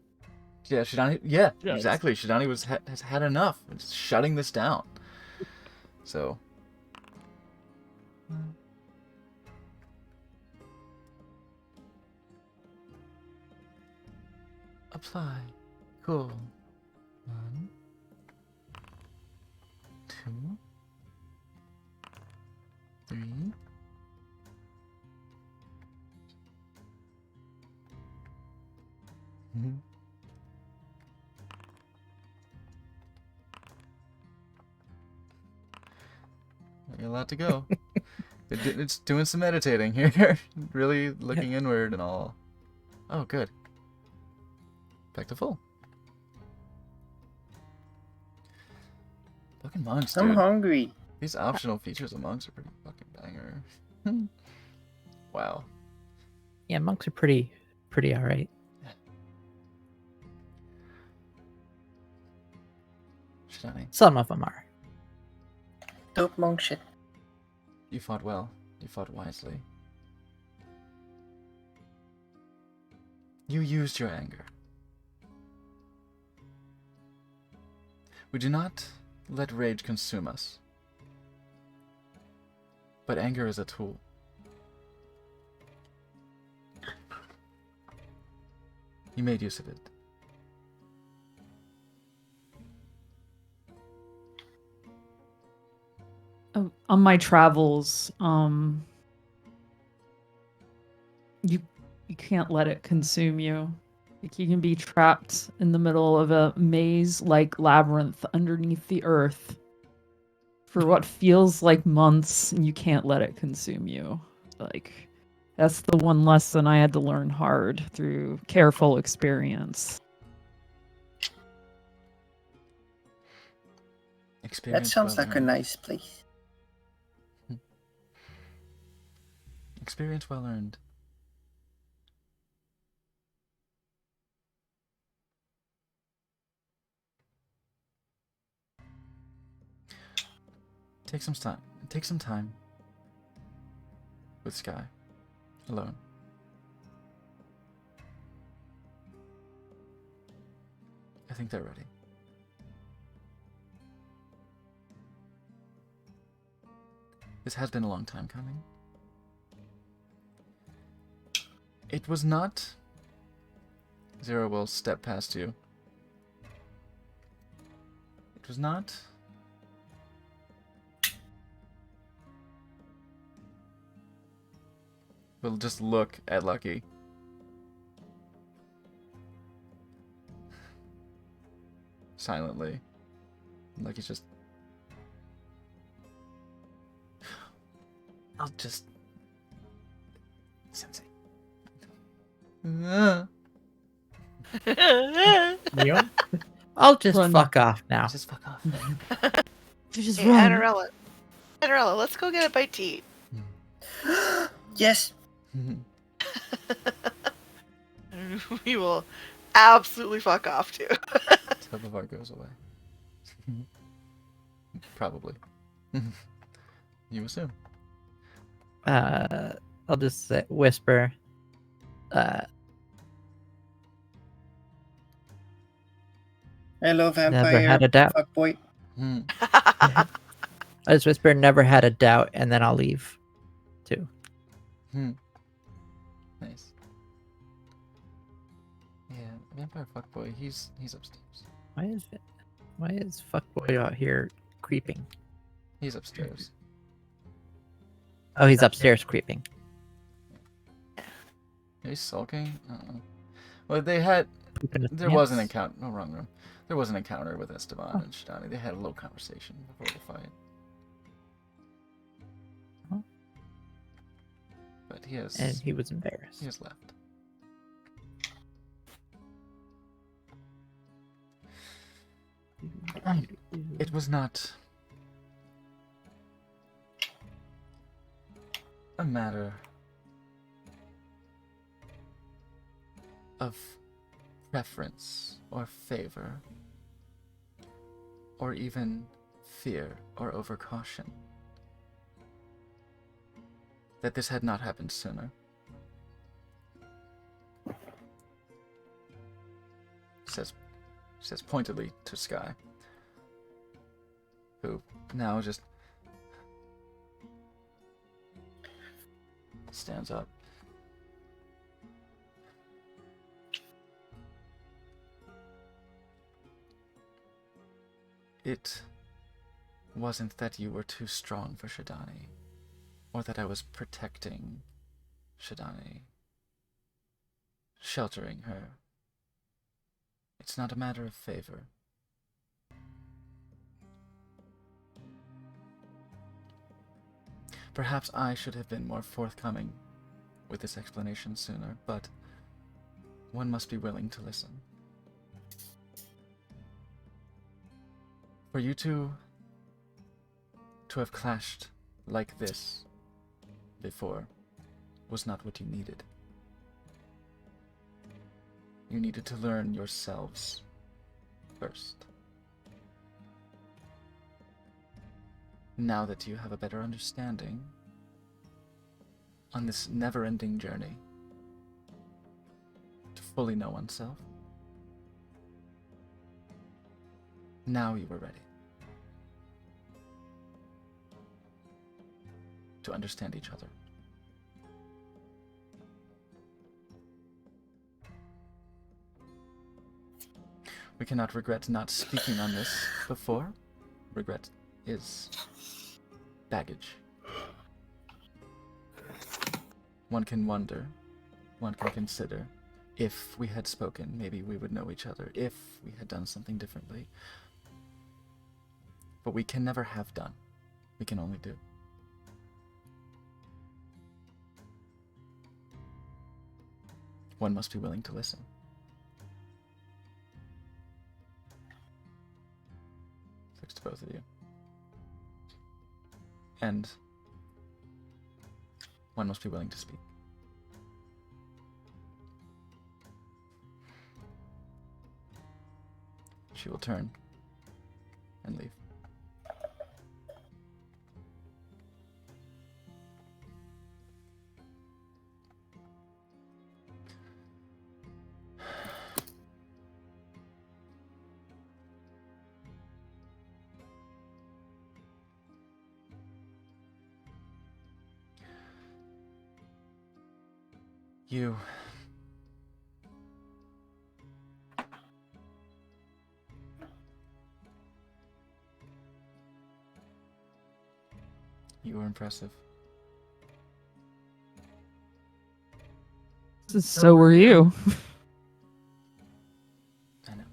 Yeah, Shidani. Yeah, Yes. exactly. Shidani has had enough. It's shutting this down. So. Apply. Cool. 1, 2, 3, Mhm. You're allowed to go. It's doing some meditating here. Really looking inward and all. Oh, good. Back to full. Fucking monks, I'm dude. hungry. These optional features of monks are pretty fucking banger. Wow. Yeah, monks are pretty alright. Shani, Some of them are. Dope monk shit. you fought well. You fought wisely. You used your anger. We do not let rage consume us. But anger is a tool. You made use of it. On my travels, you can't let it consume you. Like, you can be trapped in the middle of a maze-like labyrinth underneath the earth for what feels like months, and you can't let it consume you. Like, that's the one lesson I had to learn hard through careful experience. That Experience sounds well like a earned. nice place. Experience well earned. Take some time. Take some time with Sky alone. I think they're ready. This has been a long time coming. It was not. Zero will step past you. It was not. We'll just look at Lucky. Silently. Lucky's just. I'll just. Sensei. I'll just Run. fuck off now. Just fuck off. Just Hey, Adarella. Adarella, let's go get a bite to eat. Yes. We will absolutely fuck off too. Tobovar goes away. Probably. You assume. I'll just say, whisper. Hello, vampire. Never had a doubt. Fuckboy. I just whisper, never had a doubt, and then I'll leave, too. Nice. Yeah, vampire fuckboy. He's upstairs. Why is fuckboy out here creeping? He's upstairs. Oh, he's upstairs creeping. He's sulking. Well, they had. Pooping his There was an pants. encounter. No, wrong room. There was an encounter with Esteban and Shidani. They had a little conversation before the fight. Huh? But he has. And he was embarrassed. He has left. It was not a matter of preference or favor or even fear or overcaution that this had not happened sooner. Says pointedly to Sky, who now just stands up. It wasn't that you were too strong for Shidani, or that I was protecting Shidani, sheltering her It's not a matter of favor. Perhaps I should have been more forthcoming with this explanation sooner, but one must be willing to listen. For you two to have clashed like this before was not what you needed. You needed to learn yourselves first. Now that you have a better understanding on this never-ending journey to fully know oneself, now you are ready to understand each other. We cannot regret not speaking on this before. Regret is baggage. One can wonder, one can consider, if we had spoken, maybe we would know each other, if we had done something differently. But we can never have done. We can only do. One must be willing to listen. Thanks to both of you. And one must be willing to speak. She will turn and leave. You were impressive. So were you. I know.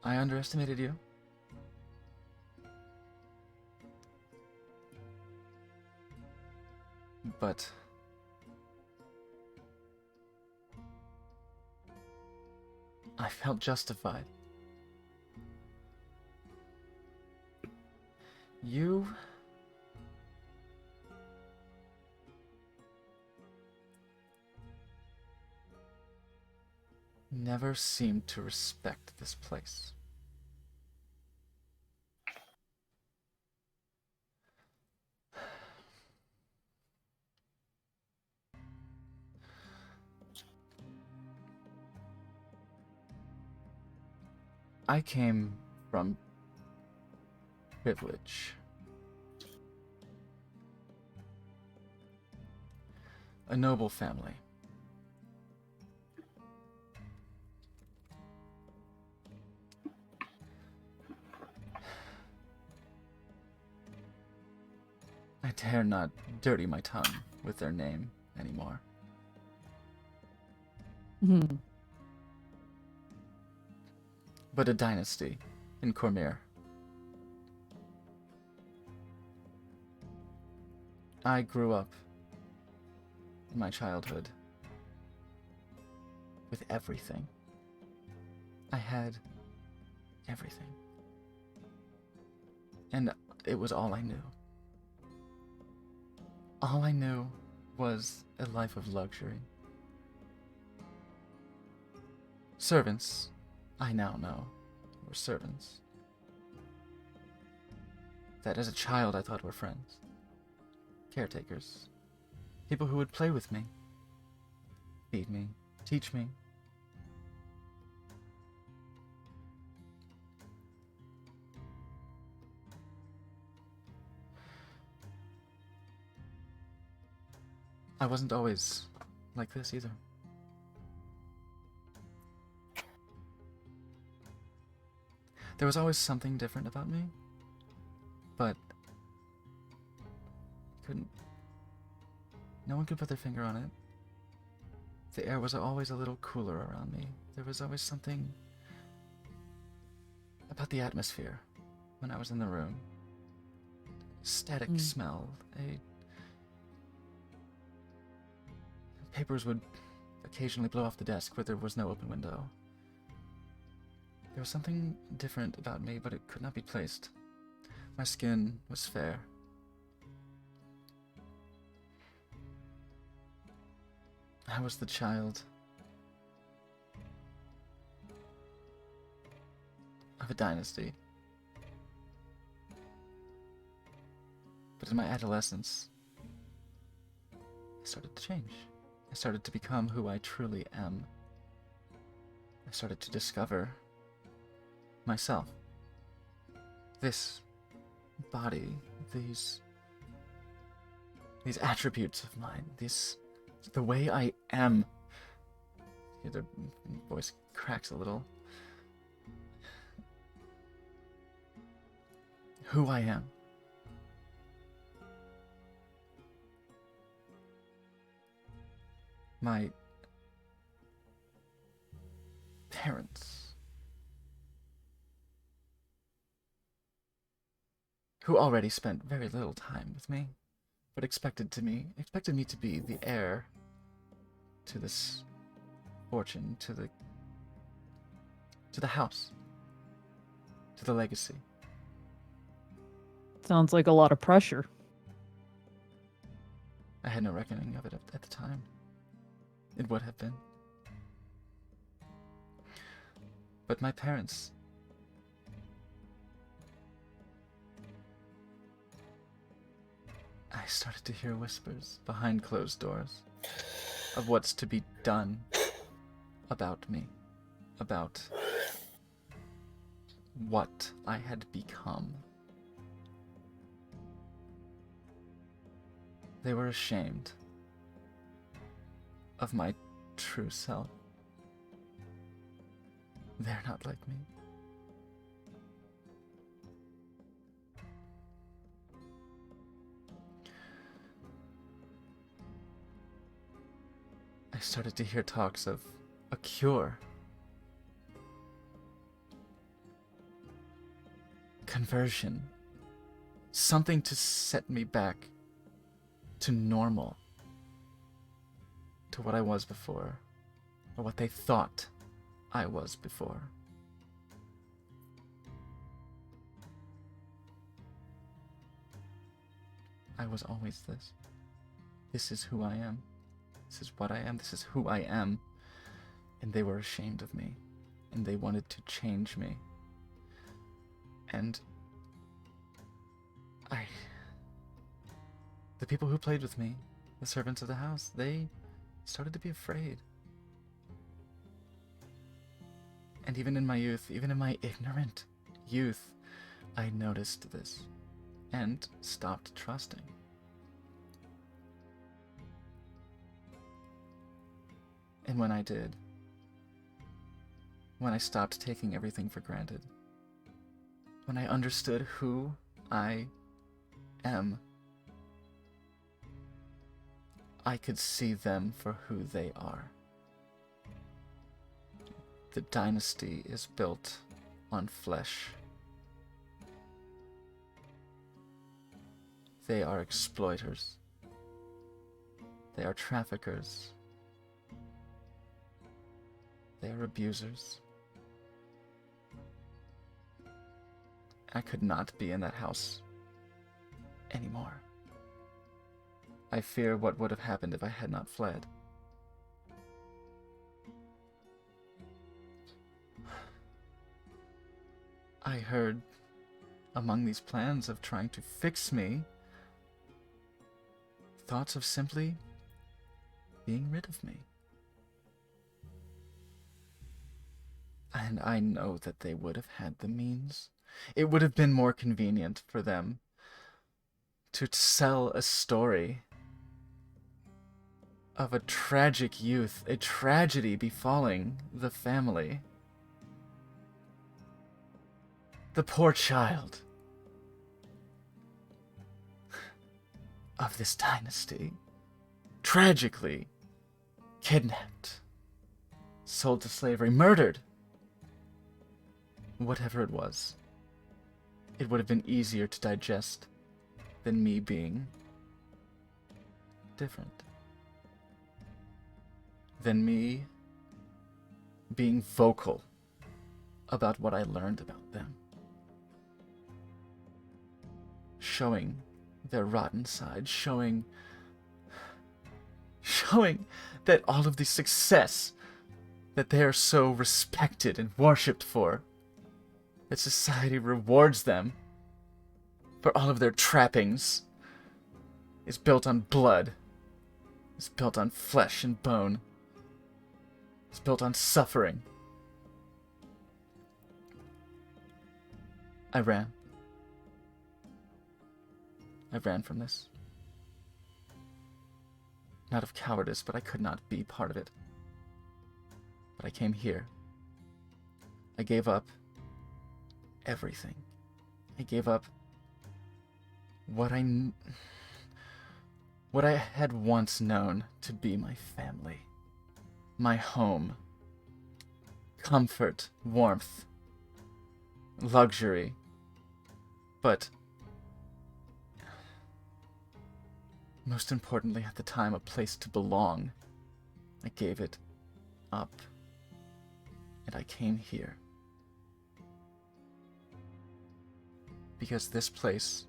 I underestimated you. But I felt justified. You never seemed to respect this place. I came from privilege. A noble family. I dare not dirty my tongue with their name anymore. Hmm. But a dynasty in Cormyr. I grew up in my childhood with everything. I had everything. And it was all I knew. All I knew was a life of luxury. Servants, I now know, were servants. That as a child I thought were friends. Caretakers. People who would play with me. Feed me. Teach me. I wasn't always like this either. There was always something different about me, but couldn't No one could put their finger on it. The air was always a little cooler around me. There was always something about the atmosphere when I was in the room. Static smell. Papers would occasionally blow off the desk where there was no open window. There was something different about me, but it could not be placed. My skin was fair. I was the child of a dynasty. But in my adolescence, I started to change. I started to become who I truly am. I started to discover myself. This body, these attributes of mine, the way I am. The voice cracks a little. Who I am. My parents, who already spent very little time with me, but expected me to be the heir to this fortune, to the house, to the legacy. Sounds like a lot of pressure. I had no reckoning of it at the time. It would have been. But my parents, I started to hear whispers behind closed doors of what's to be done about me, about what I had become. They were ashamed of my true self. They're not like me. I started to hear talks of a cure. Conversion. Something to set me back to normal. To what I was before. Or what they thought I was before. I was always this. This is who I am. This is what I am. This is who I am. And they were ashamed of me. And they wanted to change me. And the people who played with me, the servants of the house, they started to be afraid. And even in my youth, even in my ignorant youth, I noticed this and stopped trusting. And when I did, when I stopped taking everything for granted, when I understood who I am, I could see them for who they are. The dynasty is built on flesh. They are exploiters. They are traffickers. They are abusers. I could not be in that house anymore. I fear what would have happened if I had not fled. I heard among these plans of trying to fix me, thoughts of simply being rid of me. And I know that they would have had the means. It would have been more convenient for them to sell a story of a tragic youth, a tragedy befalling the family. The poor child of this dynasty tragically kidnapped, sold to slavery, murdered. Whatever it was, it would have been easier to digest than me being different. Than me being vocal about what I learned about them. Showing their rotten side, showing that all of the success that they are so respected and worshipped for, that society rewards them for all of their trappings, is built on blood, is built on flesh and bone, is built on suffering. I ran. I ran from this. Not of cowardice, but I could not be part of it. But I came here. I gave up everything. I gave up what I had once known to be my family, my home, comfort, warmth, luxury, but most importantly at the time, a place to belong. I gave it up, and I came here. Because this place,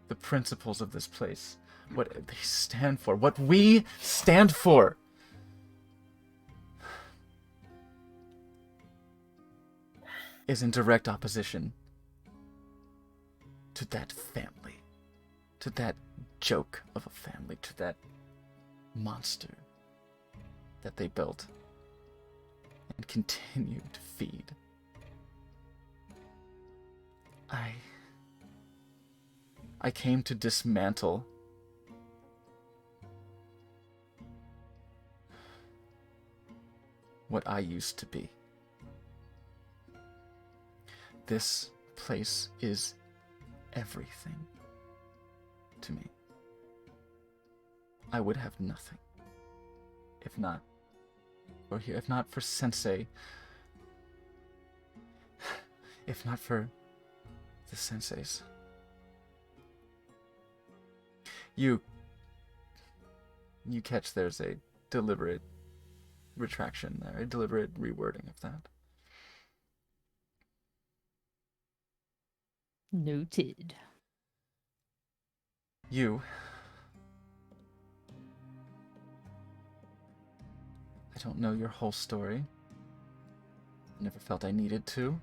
the principles of this place, what they stand for, what we stand for, is in direct opposition to that family, to that joke of a family, to that monster that they built and continue to feed. I came to dismantle what I used to be. This place is everything to me. I would have nothing if not for here, if not for Sensei, if not for the senseis. You catch there's a deliberate retraction there, a deliberate rewording of that. Noted. You. I don't know your whole story. I never felt I needed to.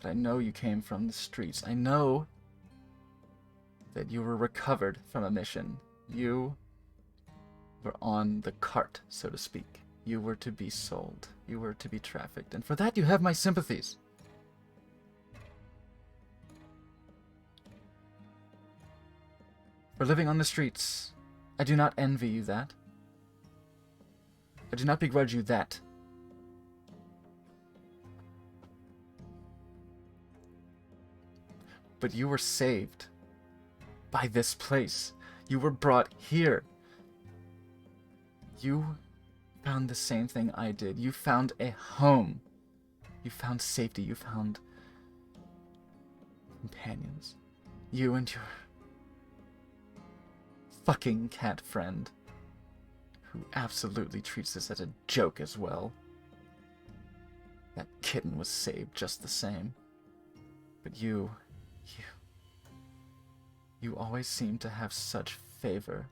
But I know you came from the streets. I know that you were recovered from a mission. You were on the cart, so to speak. You were to be sold. You were to be trafficked. And for that you have my sympathies. For living on the streets, I do not envy you that. I do not begrudge you that. But you were saved by this place. You were brought here. You found the same thing I did. You found a home. You found safety. You found companions. You and your fucking cat friend, who absolutely treats this as a joke as well. That kitten was saved just the same. But you always seem to have such favor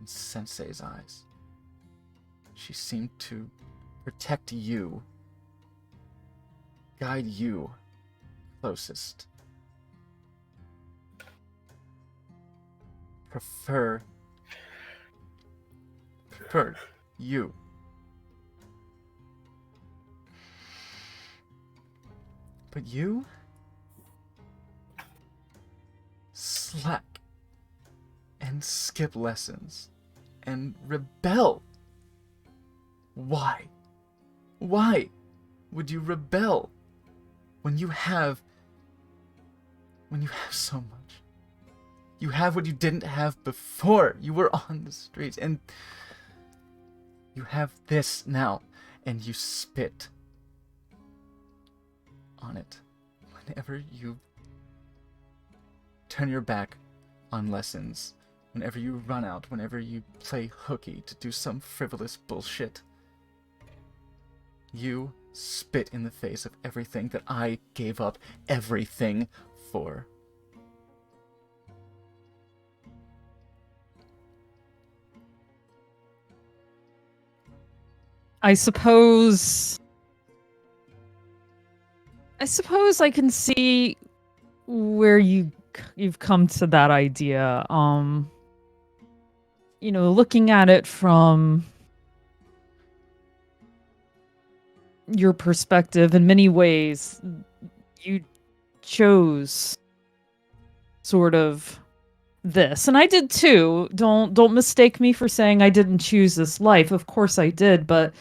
in Sensei's eyes. She seemed to protect you, guide you closest. Preferred you. But you slack and skip lessons and rebel. Why? Why would you rebel when you have so much? You have what you didn't have before. You were on the streets, and you have this now, and you spit on it whenever you turn your back on lessons, whenever you run out, whenever you play hooky to do some frivolous bullshit. You spit in the face of everything that I gave up everything for. I suppose I can see where you've come to that idea. Looking at it from your perspective, in many ways, you chose sort of this, and I did too. Don't mistake me for saying I didn't choose this life. Of course I did, but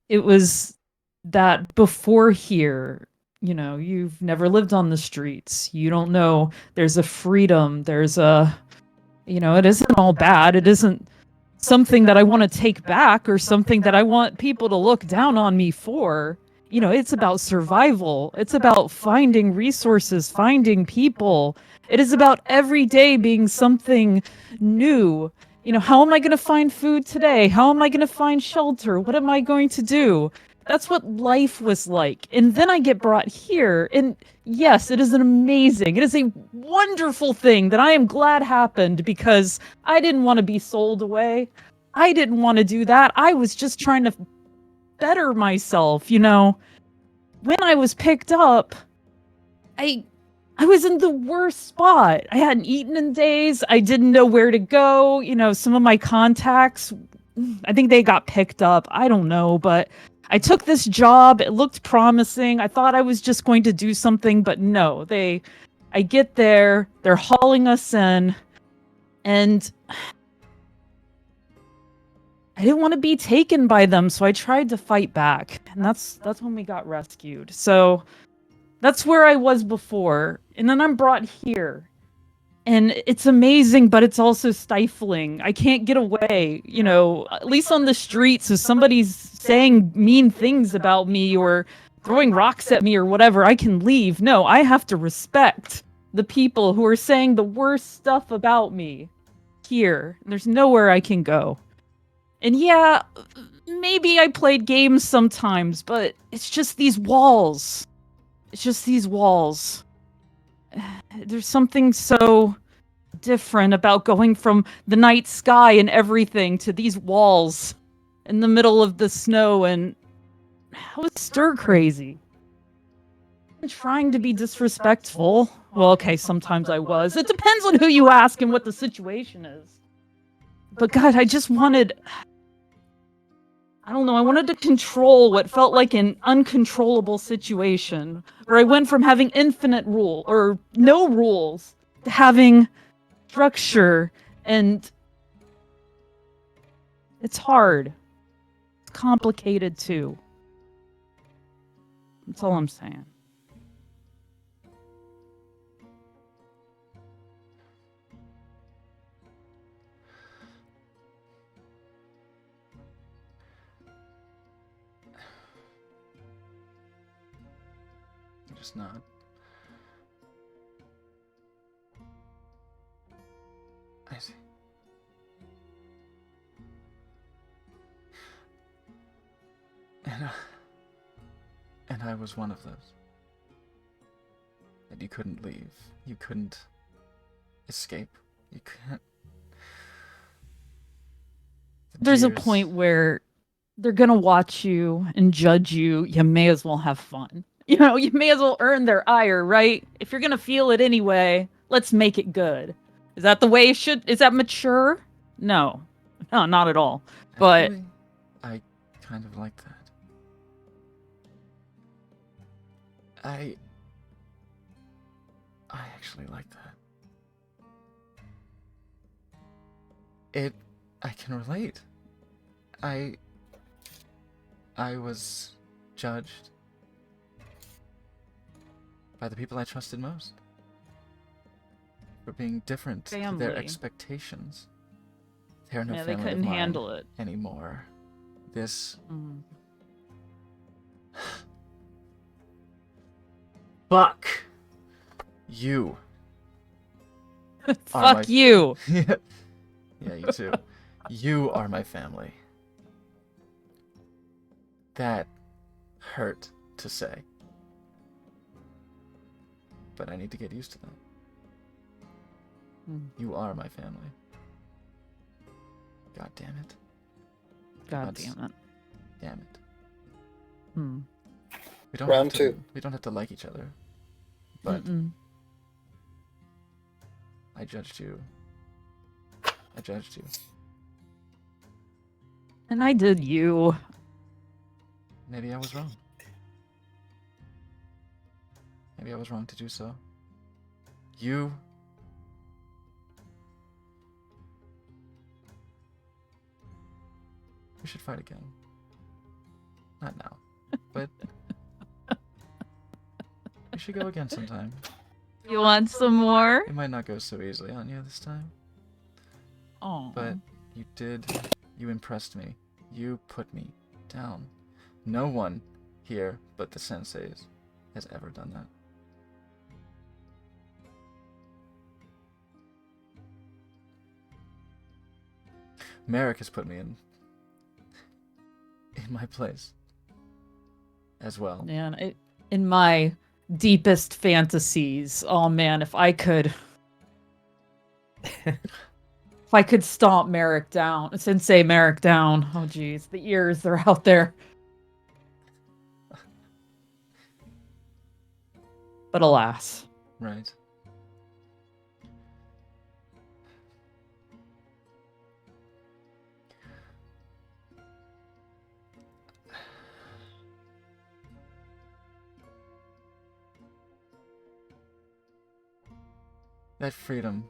it was that before here, you've never lived on the streets. You don't know there's a freedom, there's a, it isn't all bad. It isn't something that I want to take back or something that I want people to look down on me for. It's about survival. It's about finding resources, finding people. It is about every day being something new. How am I going to find food today? How am I going to find shelter? What am I going to do? That's what life was like. And then I get brought here. And yes, it is it is a wonderful thing that I am glad happened, because I didn't want to be sold away. I didn't want to do that. I was just trying to better myself, When I was picked up, I was in the worst spot. I hadn't eaten in days. I didn't know where to go. Some of my contacts, I think they got picked up. I don't know, but I took this job. It looked promising. I thought I was just going to do something, but no. I get there, they're hauling us in, and I didn't want to be taken by them, so I tried to fight back. And that's when we got rescued. So that's where I was before. And then I'm brought here. And it's amazing, but it's also stifling. I can't get away, at least on the streets. If somebody's saying mean things about me or throwing rocks at me or whatever, I can leave. No, I have to respect the people who are saying the worst stuff about me here. There's nowhere I can go. And yeah, maybe I played games sometimes, but it's just these walls. It's just these walls. There's something so different about going from the night sky and everything to these walls in the middle of the snow, and I was stir crazy. I'm trying to be disrespectful. Well, okay, sometimes I was. It depends on who you ask and what the situation is. But God, I just wanted... I don't know, I wanted to control what felt like an uncontrollable situation, where I went from having infinite rule, or no rules, to having structure, and it's hard. It's complicated too. That's all I'm saying. Just not. I see. And I was one of those. And you couldn't leave. You couldn't escape. You can't. There's a point where they're gonna watch you and judge you. You may as well have fun. You may as well earn their ire, right? If you're gonna feel it anyway, let's make it good. Is that the way it should? Is that mature? No, not at all. But actually, I kind of like that. I actually like that. I can relate. I was judged by the people I trusted most. for being different to their Family. expectations. They are no Yeah, they family of couldn't mine handle it. anymore. This Mm. fuck you. are Fuck my- you. Yeah, you too. You are my family. That hurt to say. But I need to get used to that. Hmm. You are my family. God damn it. God That's- damn it. Damn it. Hmm. We don't Round have to, two. We don't have to like each other. But Mm-mm. I judged you. I judged you. And I did you. Maybe I was wrong. Maybe I was wrong to do so. You... We should fight again. Not now, but... we should go again sometime. You want some more? It might not go so easily on you this time, Oh. but you did... You impressed me. You put me down. No one here but the senseis has ever done that. Merrick has put me in my place as well. Man, in my deepest fantasies, oh man, if I could stomp Merrick down, Sensei Merrick down. Oh geez, the ears, they're out there. But alas. Right. That freedom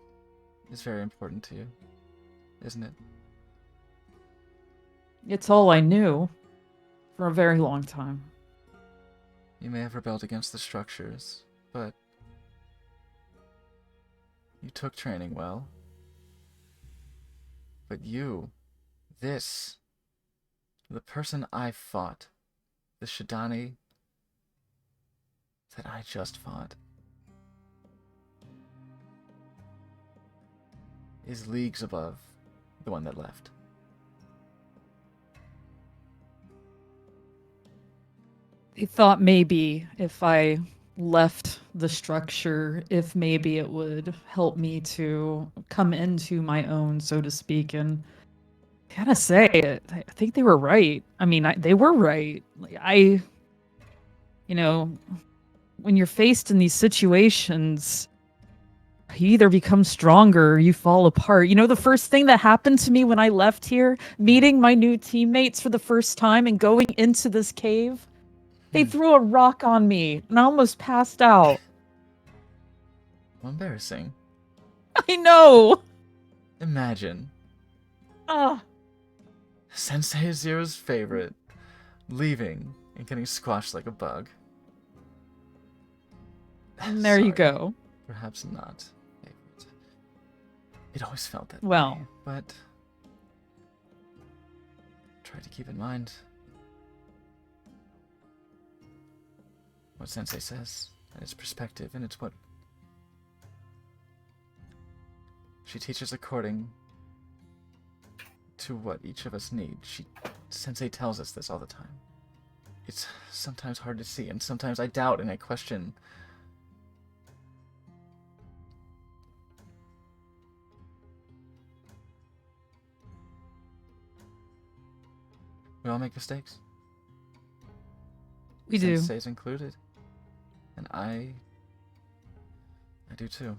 is very important to you, isn't it? It's all I knew for a very long time. You may have rebelled against the structures, but you took training well. But you, the person I fought, the Shidani that I just fought, is leagues above the one that left. I thought maybe if I left the structure, if maybe it would help me to come into my own, so to speak. And I gotta say, I think they were right. I mean, they were right. Like, you know, when you're faced in these situations, you either become stronger or you fall apart. You know, the first thing that happened to me when I left here, meeting my new teammates for the first time and going into this cave, they threw a rock on me and I almost passed out. How embarrassing. I know. Imagine Ah, Sensei Zero's favorite leaving and getting squashed like a bug. and there you Sorry. go. Perhaps not favorite. It always felt that Well. way, but try to keep in mind what Sensei says, and its perspective, and it's what she teaches according to what each of us need. Sensei tells us this all the time. It's sometimes hard to see, and sometimes I doubt and I question. We all make mistakes. We do. Sensei's included. And I do too.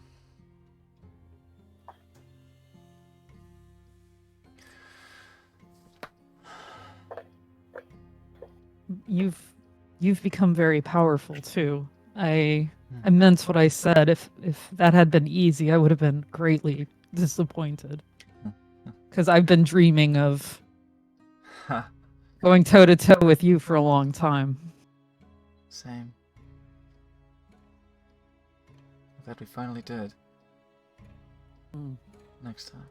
You've become very powerful too. I meant what I said. If that had been easy, I would have been greatly disappointed. Because I've been dreaming of Ha. going toe to toe with you for a long time. Same. I'm glad we finally did. Mm. Next time.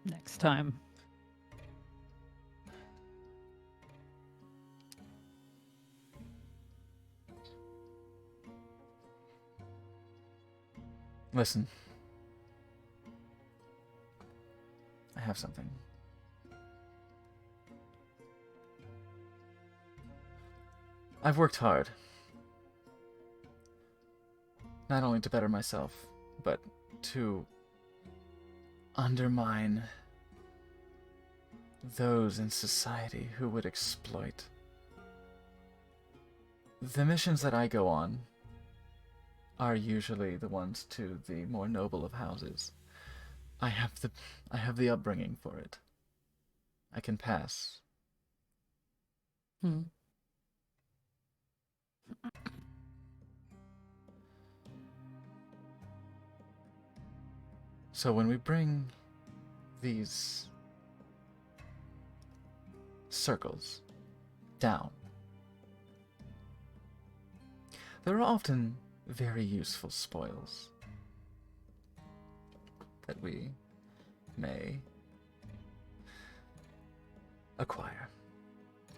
Next time. Listen. I have something. I've worked hard. Not only to better myself, but to undermine those in society who would exploit. The missions that I go on are usually the ones to the more noble of houses. I have the upbringing for it. I can pass. Hmm. So when we bring these circles down, there are often very useful spoils that we may acquire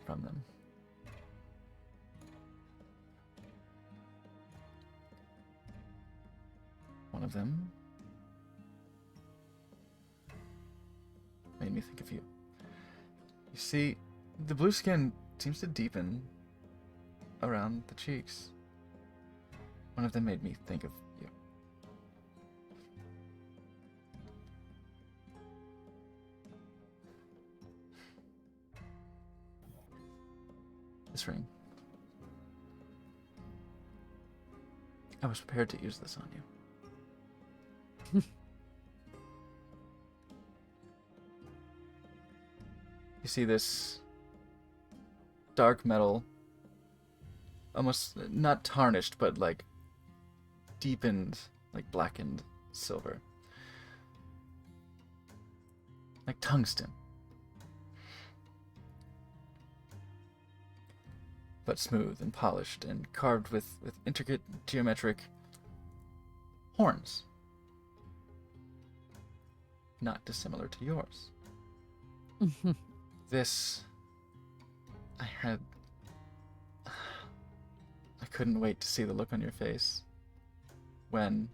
from them. One of them made me think of you. You see, the blue skin seems to deepen around the cheeks. One of them made me think of you. This ring. I was prepared to use this on you. You see this dark metal, almost not tarnished, but like deepened, like blackened silver. Like tungsten. But smooth and polished and carved with intricate geometric horns. Not dissimilar to yours. This, I couldn't wait to see the look on your face when,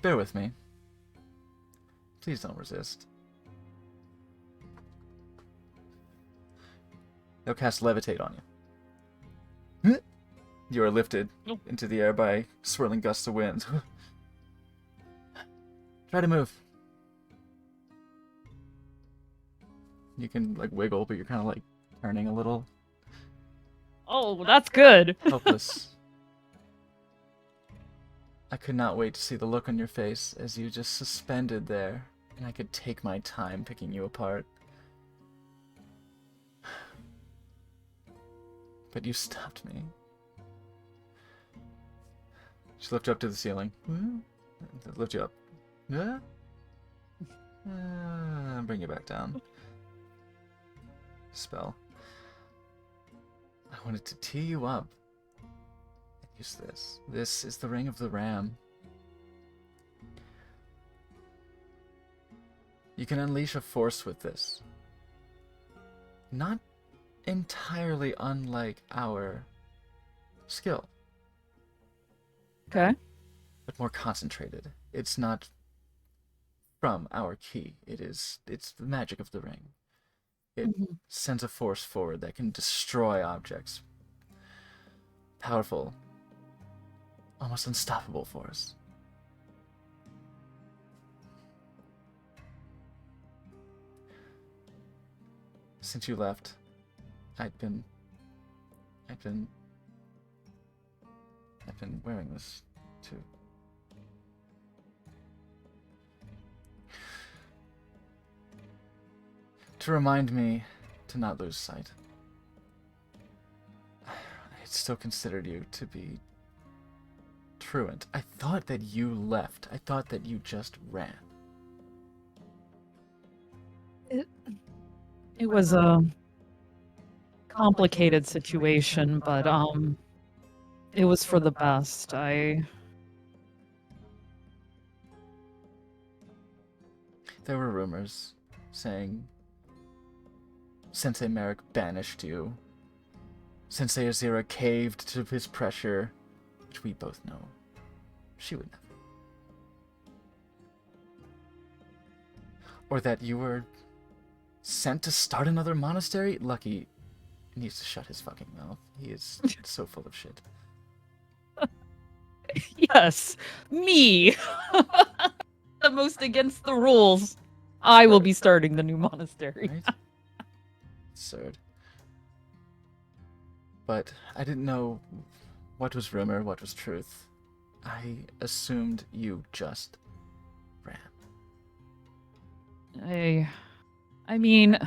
bear with me, please don't resist. They'll cast Levitate on you. You are lifted into the air by swirling gusts of wind. Try to move. You can like wiggle, but you're kind of like turning a little. Oh, that's good. Helpless. I could not wait to see the look on your face as you just suspended there, and I could take my time picking you apart. But you stopped me. Just lift you up to the ceiling. Lift you up. Bring you back down. Spell. I wanted to tee you up. Use this. This is the Ring of the Ram. You can unleash a force with this. Not entirely unlike our skill. Okay. But more concentrated. It's not from our key. It's the magic of the ring. It sends a force forward that can destroy objects. Powerful. Almost unstoppable force. Since you left, I've been wearing this too. To remind me to not lose sight. I still considered you to be truant. I thought that you left. I thought that you just ran. It was a complicated situation, but it was for the best. there were rumors saying Sensei Merrick banished you. Sensei Azira caved to his pressure, which we both know she would never. Or that you were sent to start another monastery? Lucky needs to shut his fucking mouth. He is so full of shit. Yes, me. The most against the rules. I will be starting the new monastery. Right? Absurd. But I didn't know what was rumor, what was truth. I assumed you just ran. I mean,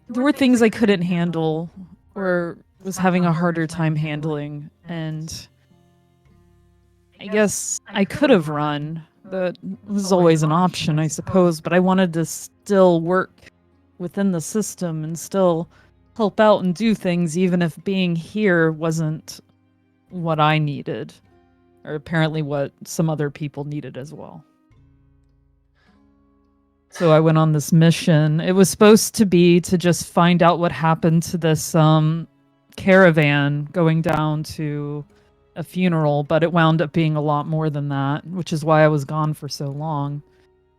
there were things I couldn't handle or was having a harder time handling, and I guess I could have run. That was always an option, I suppose, but I wanted to still work within the system and still help out and do things, even if being here wasn't what I needed, or apparently what some other people needed as well. So I went on this mission. It was supposed to be to just find out what happened to this caravan going down to a funeral, but it wound up being a lot more than that, which is why I was gone for so long.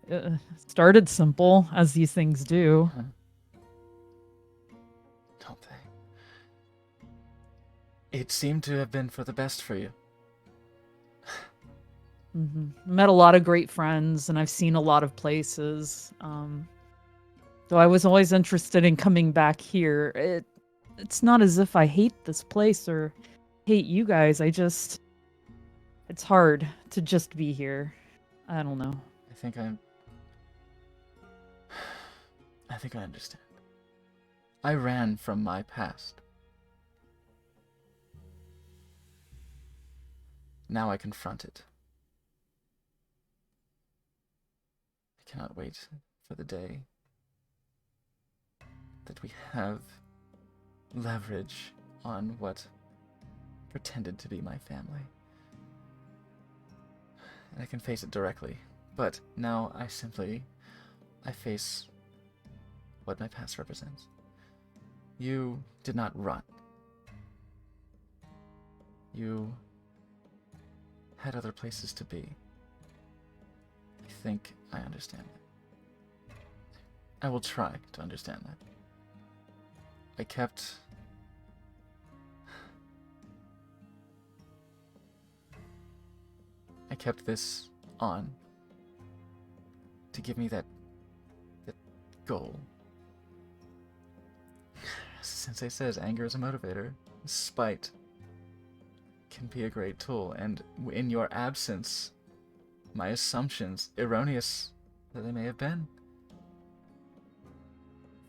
It started simple, as these things do. Don't they? It seemed to have been for the best for you. Met a lot of great friends, and I've seen a lot of places. Though I was always interested in coming back here. It's not as if I hate this place or hate you guys. It's hard to just be here. I don't know. I think I understand. I ran from my past. Now I confront it. I cannot wait for the day that we have leverage on what pretended to be my family. And I can face it directly. But now I face what my past represents. You did not run. You had other places to be. I think I understand that. I will try to understand that. I kept this on to give me that goal. As Sensei says, anger is a motivator. Spite can be a great tool, and in your absence, my assumptions, erroneous that they may have been,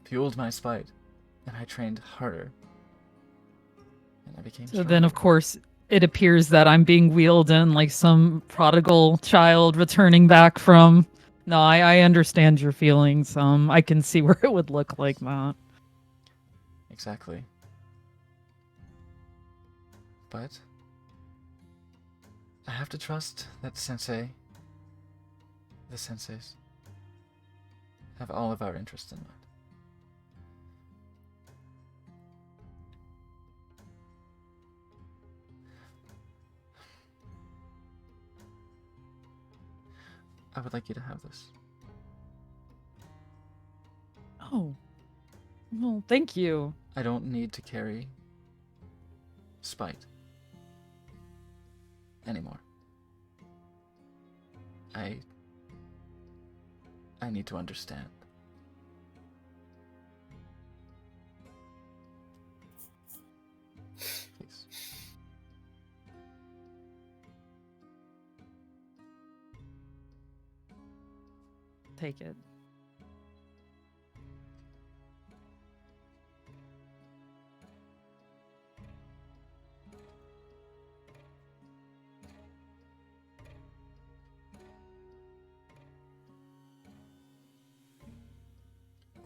fueled my spite, and I trained harder, and I became So stronger. then, of course, it appears that I'm being wheeled in like some prodigal child returning back from... No, I understand your feelings. I can see where it would look like that. Exactly. But I have to trust that the senseis, have all of our interests in mind. I would like you to have this. Oh. Well, thank you. I don't need to carry spite anymore. I need to understand. Please. Take it.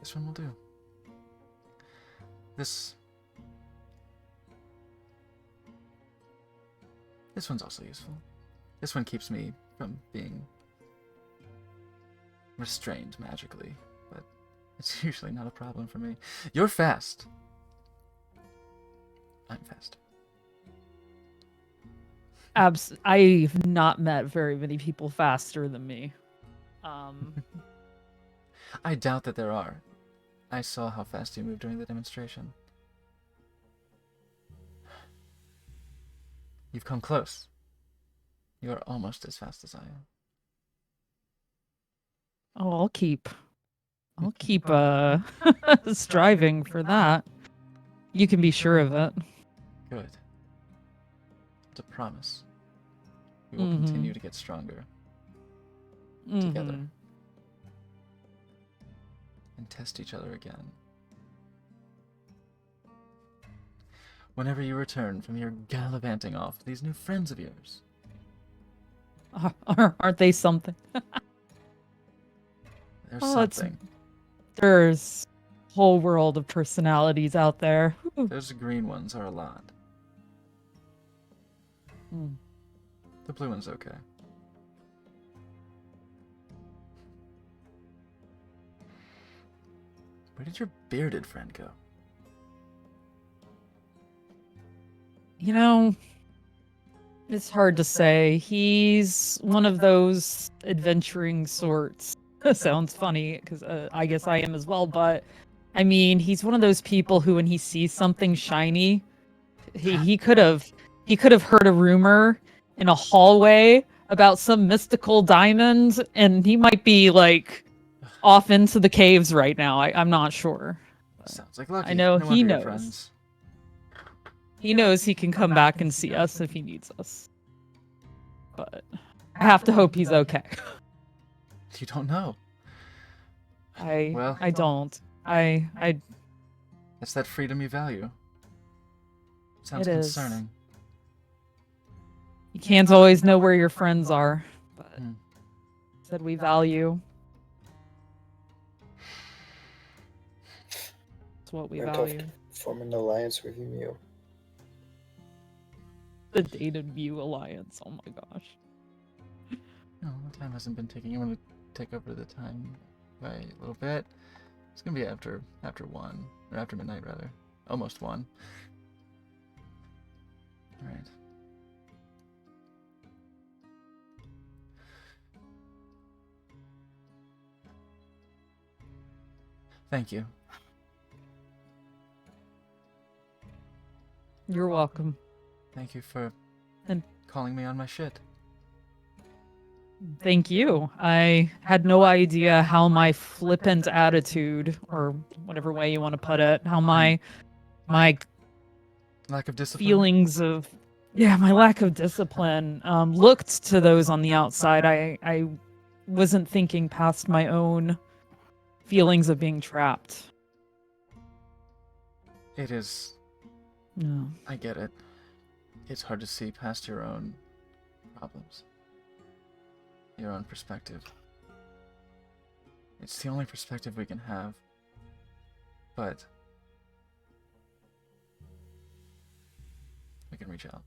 This one will do. This one's also useful. This one keeps me from being restrained magically, but it's usually not a problem for me. You're fast. I'm fast. I've not met very many people faster than me. I doubt that there are. I saw how fast you moved during the demonstration. You've come close. You are almost as fast as I am. Oh, I'll keep striving for that. You can be sure of it. Good. It's a promise. We will continue to get stronger together Mhm. and test each other again. Whenever you return from your gallivanting off with these new friends of yours, Aren't they something? there's Oh, it's- something. There's a whole world of personalities out there. Those green ones are a lot. Mm. The blue one's okay. Where did your bearded friend go? You know, it's hard to say. He's one of those adventuring sorts. Sounds funny because I guess I am as well, but I mean, he's one of those people who, when he sees something shiny, he could have heard a rumor in a hallway about some mystical diamond, and he might be like off into the caves right now. I'm not sure. Sounds like Lucky. I know No he wonder you're knows. friends. He knows he can come back and see us if he needs us. But I have to hope he's okay. You don't know. Well- I don't. I That's that freedom you value. Sounds It is. concerning. you can't always know where your friends are, but Hmm. said we value. It's what we Went off value. to form an alliance with Ymir. The Dated View Alliance. Oh my gosh. No, the time hasn't been ticking. I'm gonna take over the time by a little bit. It's gonna be after 1, or after midnight rather. Almost 1. Alright. Thank you. You're welcome. Thank you for And- calling me on my shit. Thank you. I had no idea how my flippant attitude, or whatever way you want to put it, how my Lack of discipline. feelings of my lack of discipline looked to those on the outside. I wasn't thinking past my own feelings of being trapped. It is. No. I get it. It's hard to see past your own problems. Your own perspective. It's the only perspective we can have. But we can reach out.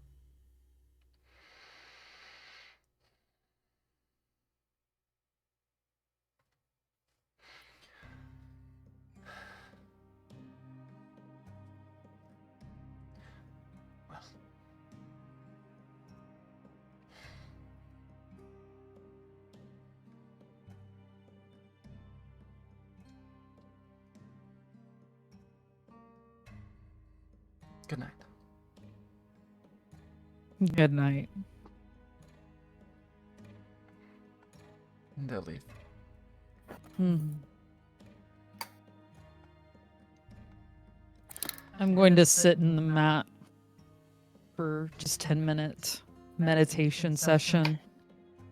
Well. Good night. Good night. And they'll leave. I'm going to sit in the mat for just 10-minute meditation session,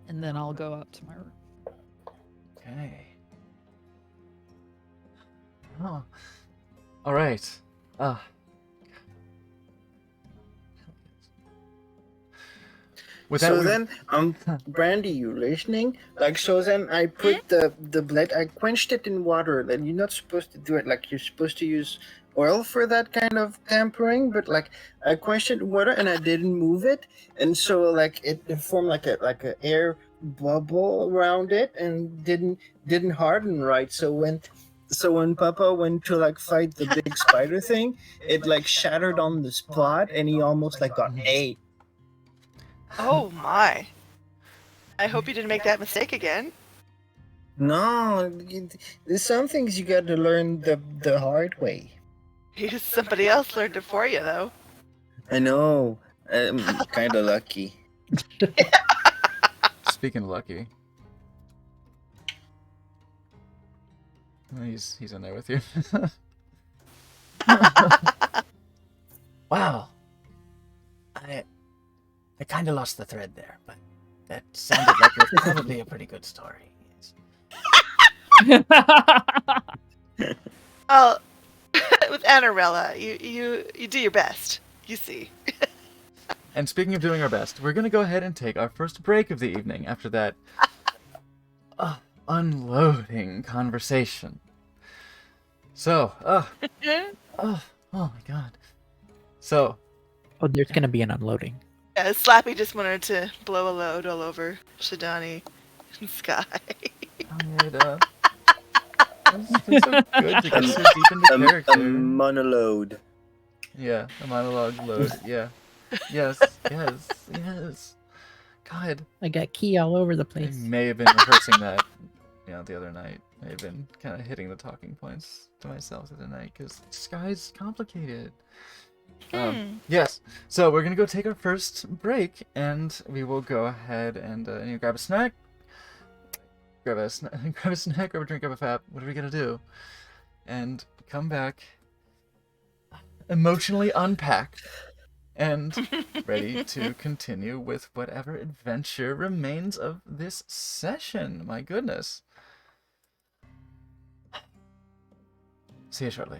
and then I'll go up to my room. Okay. Oh. All right. With that, So we- then, Brandy, you listening? Like, so then I put the blade, I quenched it in water, and you're not supposed to do it. Like, you're supposed to use oil for that kind of tampering, but like, I quenched it in water and I didn't move it, and so like it formed like a air bubble around it and didn't harden right. So when Papa went to like fight the big spider thing, it like shattered on the spot, and he almost like got ate. Oh my. I hope you didn't make that mistake again. No, there's some things you got to learn the hard way. Somebody else learned it for you, though. I know. I'm kind of lucky. Speaking of lucky. He's in there with you. Wow. I kind of lost the thread there, but that sounded like it was probably a pretty good story. Yes. Oh, with Anarella, you do your best. You see. And speaking of doing our best, we're gonna go ahead and take our first break of the evening after that unloading conversation. So, oh my god. So, Oh, there's gonna be an unloading. Yeah, Slappy just wanted to blow a load all over Shidani and Sky. alright, it's so good to get so deep into character. A monologue. Yeah, a monologue load. Yeah. Yes. God, I got key all over the I place. may have been rehearsing that, the other night. I have been kind of hitting the talking points to myself the other night because Sky's complicated. Yes. So we're gonna go take our first break, and we will go ahead and grab a snack. Grab a snack, grab a drink, grab a fap. What are we gonna do? And come back emotionally unpacked and ready to continue with whatever adventure remains of this session. My goodness. See you shortly.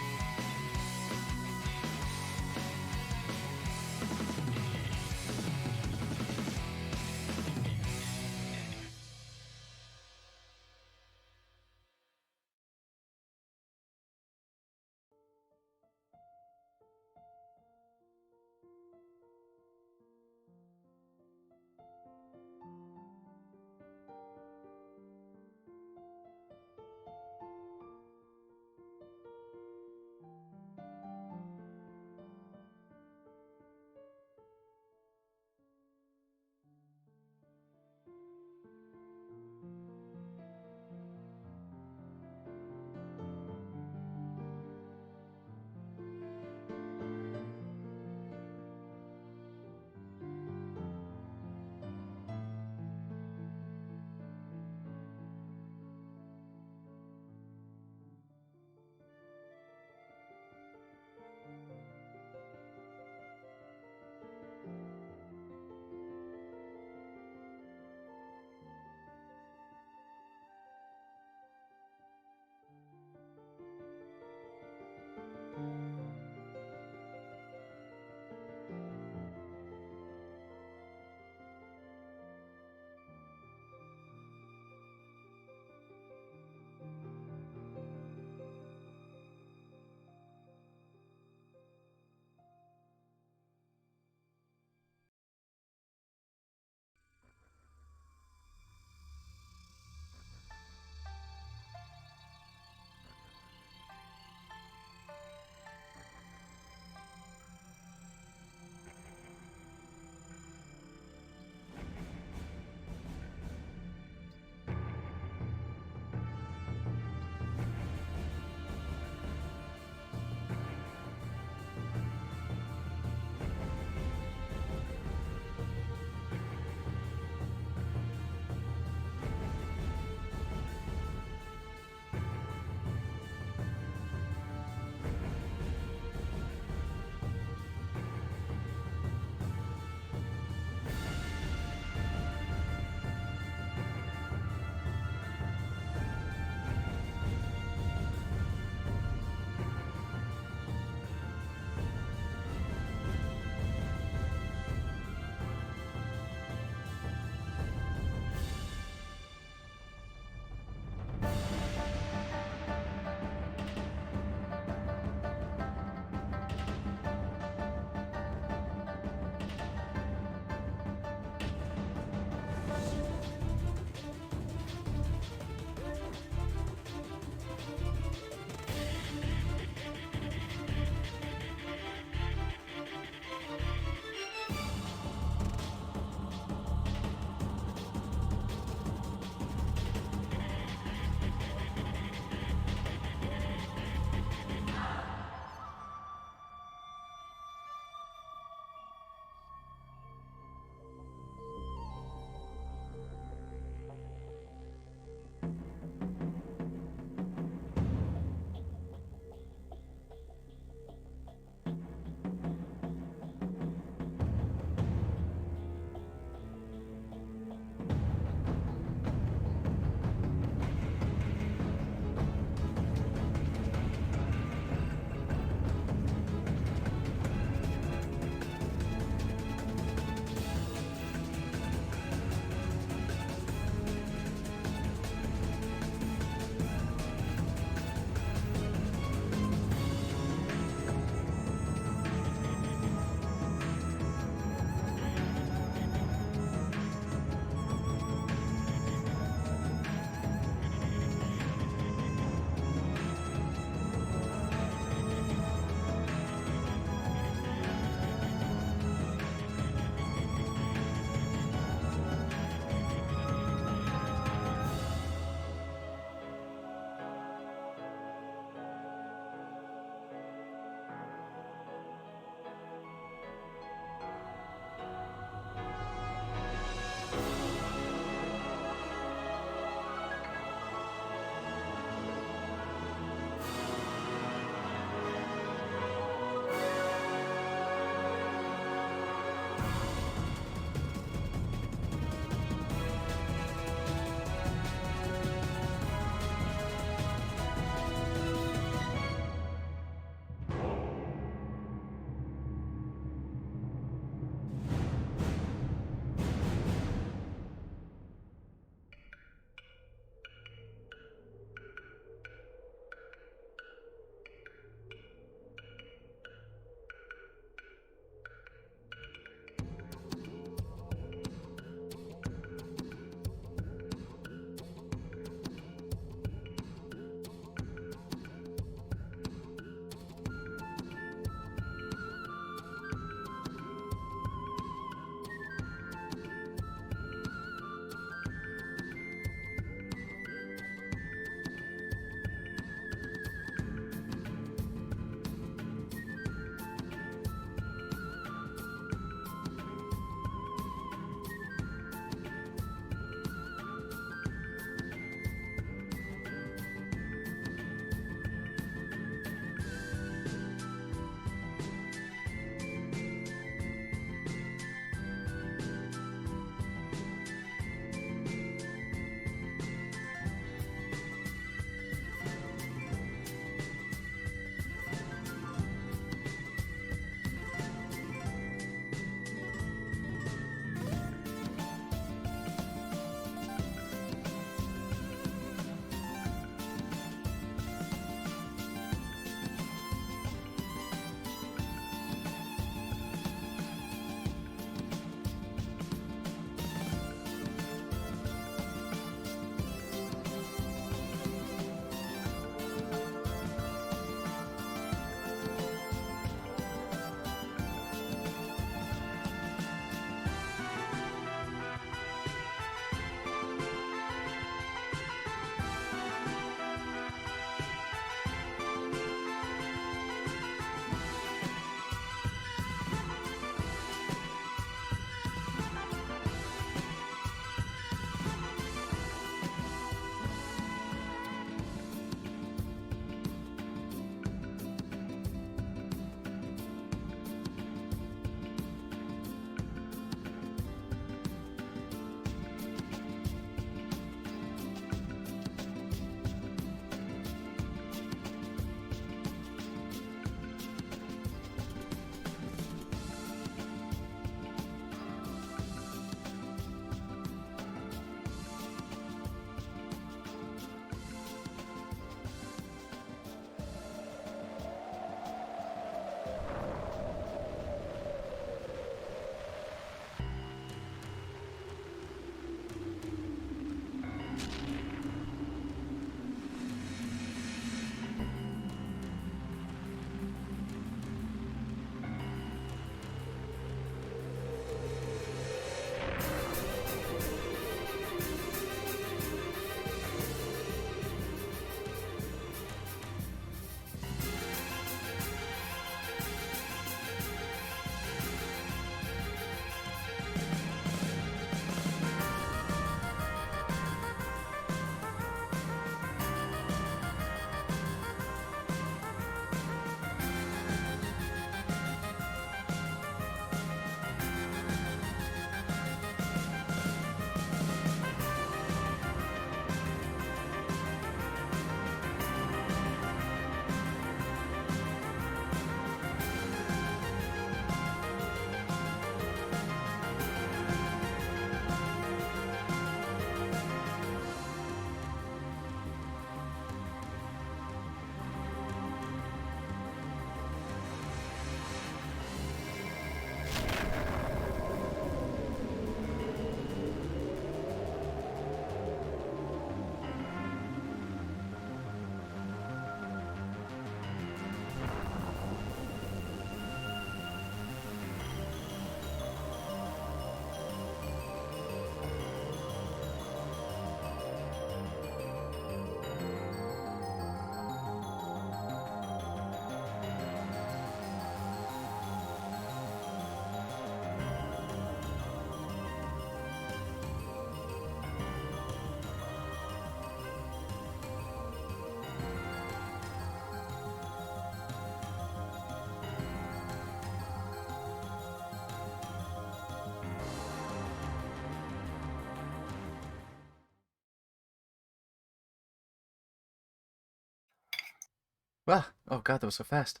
Well, oh god, that was so fast.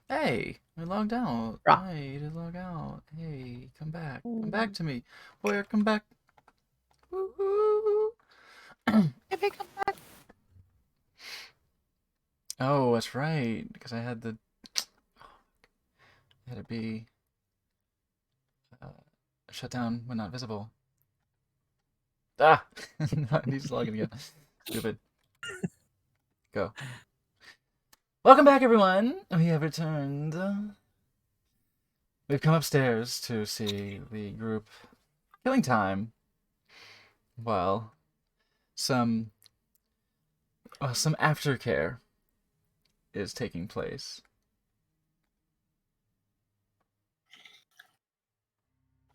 Hey, I logged out. Ah. Hey, you did log out. Hey, come back. Come back to me. Boy, come back. Woo-hoo. If they come back. Oh, that's right. Because I had the. I had to be shut down when not visible. Ah! I need to log in again. Stupid. Go. Welcome back, everyone. We have returned. We've come upstairs to see the group killing time. Well, some aftercare is taking place.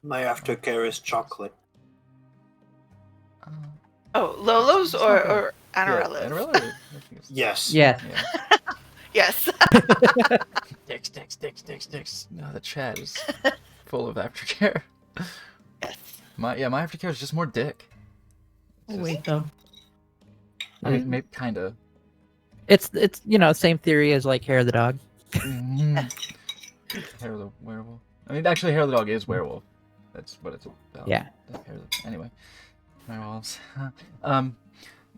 My aftercare is chocolate. Oh, Lolo's It's not bad. or Yeah, Anarella's? Anarella? I think it's- Yes. Yeah. Yeah. Yes. Dicks. No, the chat is full of aftercare. Yes. My aftercare is just more dick. Oh, wait, though. I mean, maybe kinda. It's same theory as like hair of the dog. Hair of the werewolf. I mean, actually, hair of the dog is werewolf. That's what it's about. Yeah. The hair of the... Anyway, werewolves.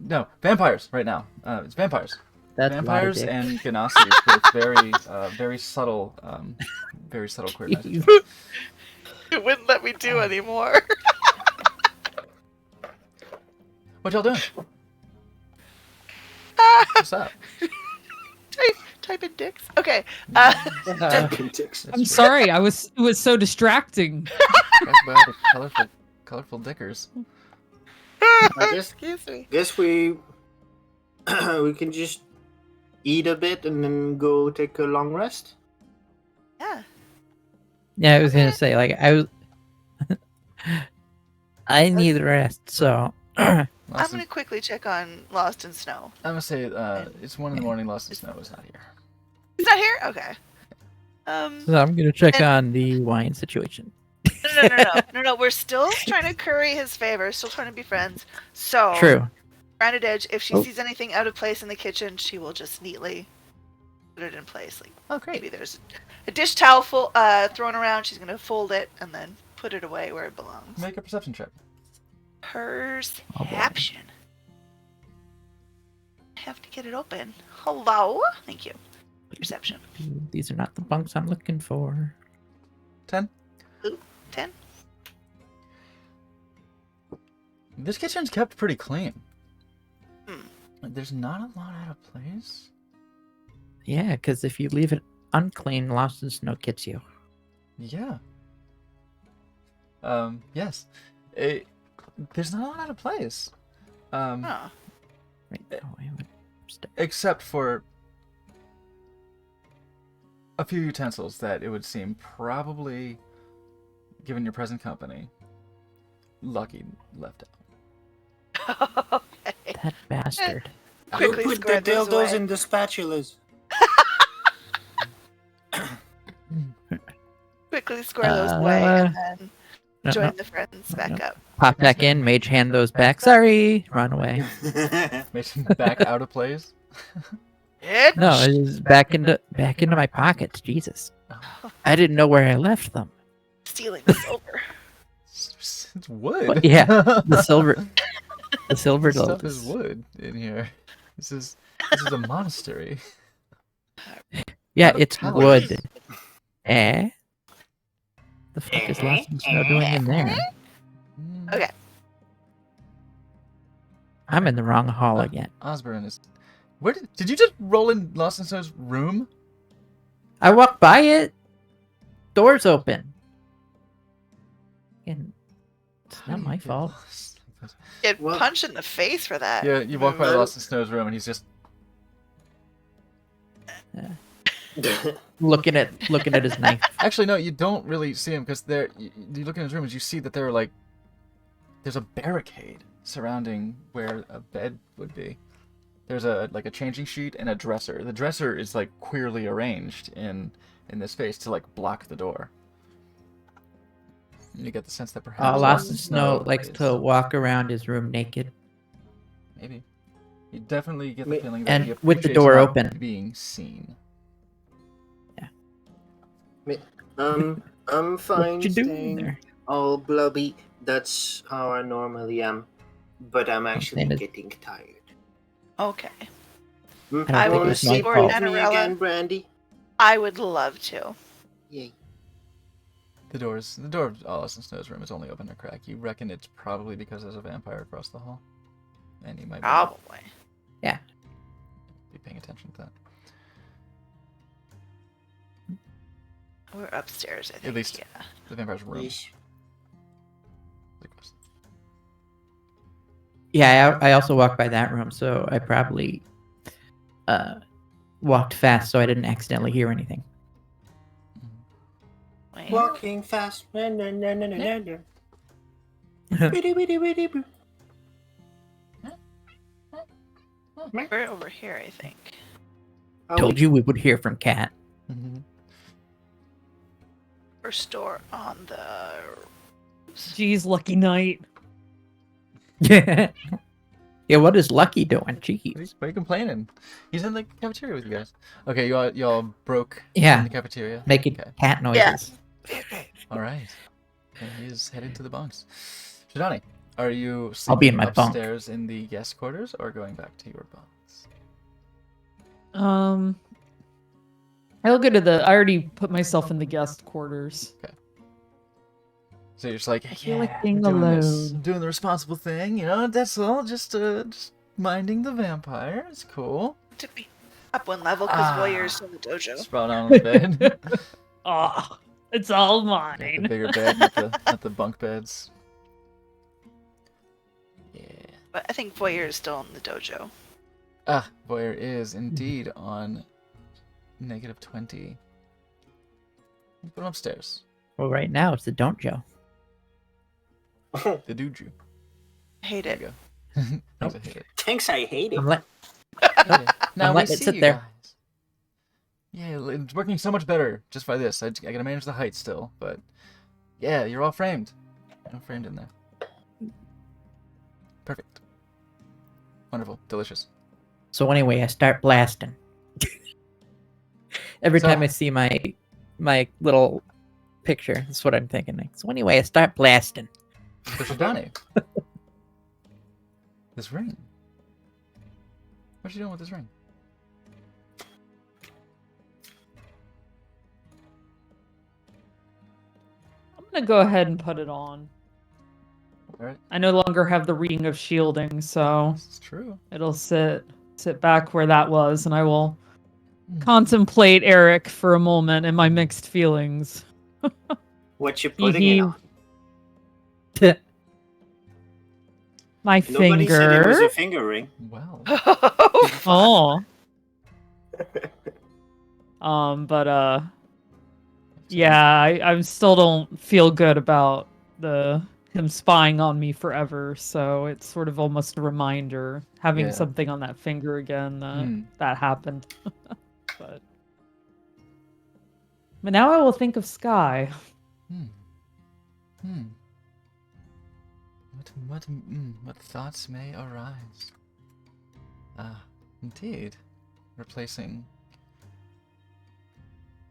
No, vampires right now. It's vampires. That's Vampires a lot of and Ganassi with very subtle queer dick. messages. It wouldn't let me do anymore. What y'all doing? What's up? Type in dicks. Okay. I'm sorry. It was so distracting. Talk about the colorful dickers. I guess Excuse me. we we can just eat a bit and then go take a long rest. Yeah. Yeah, I was gonna say like I need rest, so I'm Lost gonna in, quickly check on Lost in Snow. I'm gonna say it's 1 in the morning. Lost in Snow is not here. He's not here? Okay. I'm gonna check on the wine situation. No. We're still trying to curry his favor. Still trying to be friends. So, True. Granted Edge, if she Oh. sees anything out of place in the kitchen, she will just neatly put it in place. Like Oh, great. maybe there's a dish towel thrown around. She's gonna fold it and then put it away where it belongs. Make a perception check. Perception. Have to get it open. Hello. Thank you. Perception. These are not the bunks I'm looking for. 10. 10. This kitchen's kept pretty clean. Hmm. There's not a lot out of place. Yeah, because if you leave it unclean, Lost in Snow gets you. Yeah. Yes. There's not a lot out of place. Huh. Wait, oh, I haven't Except for a few utensils that it would seem probably, given your present company, Lucky left out. Okay. That bastard. Quickly Go put the square those dildos away. in the spatulas. Quickly square those away and then No, join no. the friends back up. Pop back in, mage hand those back. Sorry, run away. Makes him back out of place. It No, it is back into my pockets. Jesus, I didn't know where I left them. stealing the silver. It's wood. What? Yeah, the silver This stuff lotus. is wood in here. This is a monastery. Yeah, Not a it's palace. wood. Eh? The fuck is Lost in Snow doing in there? Mm. Okay. I'm in the wrong hall again. Osborne is. Where did you just roll in Lost in Snow's room? I walked by it. Doors open. And it's How not do you my get fault. lost like this? Get Well- punched in the face for that. Yeah, you walk by Well- Lost in Snow's room and he's just. Looking at his knife. Actually, no, you don't really see him because there. You look in his room and you see that there are like. There's a barricade surrounding where a bed would be. There's a changing sheet and a dresser. The dresser is like queerly arranged in this space to like block the door. You get the sense that perhaps Lost in Snow likes is- to walk around his room naked. Maybe. You definitely get the Wait, feeling that and he with the appreciates door not open. being seen. I'm fine What you doing staying there? all blubby. That's how I normally am. But I'm actually name is- getting tired. Okay. I don't I think would Want to it's my sleep support fault. with me Anarella. again, Brandy? I would love to. Yay. The door of Allison Snow's room is only open a crack. You reckon it's probably because there's a vampire across the hall, and you might Probably. be paying attention to that. We're upstairs, I think. At least Yeah. the vampire's room. Yes. Yeah, I also walked by that room, so I probably walked fast so I didn't accidentally hear anything. Wait. Walking fast. Na, na, na, na, na, na, na. Bitty, bitty, bitty, boo. We're over here, I think. Oh, Told you we would hear from Cat. Mhm. First door on the. Jeez, lucky night. Yeah, what is Lucky doing? Jeez. Why are you complaining? He's in the cafeteria with you guys. Okay, y'all broke Yeah. in the cafeteria. Making Okay. cat noises. All right. And he is headed to the bunks. Shidani, are you I'll be in sleeping my bunk. upstairs in the guest quarters or going back to your bunks? I'll go to the. I already put myself in the guest quarters. So you're just like, I feel yeah, like being doing this, alone. doing the responsible thing, you know. That's all. Just minding the vampire. It's cool. Took me up one level because Voyeur's in the dojo. Sprawled out on the bed. Ah, it's all Got the mine. bigger bed, not the bunk beds. Yeah. But I think Voyeur is still in the dojo. Ah, Voyeur is indeed on -20. Put him upstairs. Well, right now it's the Don't Joe. The Duju. Hate There it. you go. Thanks, I hate it. Thanks, I hate it. I'm let Okay. Now we letting it see sit you there. guys. Yeah, it's working so much better just by this. I gotta manage the height still, but yeah, you're all framed. You're all framed in there. Perfect. Wonderful. Delicious. So anyway, I start blasting. Every So- time I see my little picture, that's what I'm thinking. Like, so anyway, I start blasting. So Shidani. This ring. What you doing with this ring? I'm gonna go ahead and put it on. Alright. I no longer have the ring of shielding, so This is true. it'll sit back where that was, and I will Hmm. contemplate Eric for a moment and my mixed feelings. What you putting He- it on? My Nobody said it was finger. a finger ring. Well. Oh. But yeah, I still don't feel good about him spying on me forever, so it's sort of almost a reminder having Yeah. something on that finger again that happened. but now I will think of Sky. What thoughts may arise? Ah, indeed. Replacing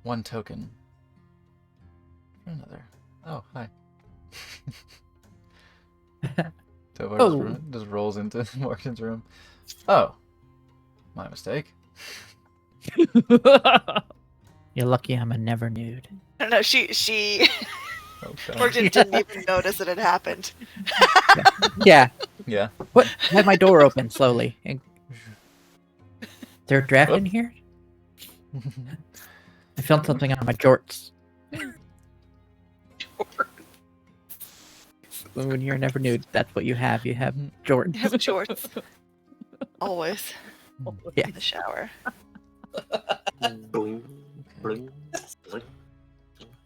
one token for another. Oh, hi. Tovar Oh. just rolls into Morgan's room. Oh, my mistake. You're lucky I'm a never nude. I don't know. She Oh, God. Morgan didn't even notice it had happened. Yeah. Yeah. What? I had my door open slowly. And... Is there a draft in here? I felt something on my jorts. When you're never nude, that's what you have. You have jorts. You have shorts. Always. Yeah. In the shower. Bling, bling, bling.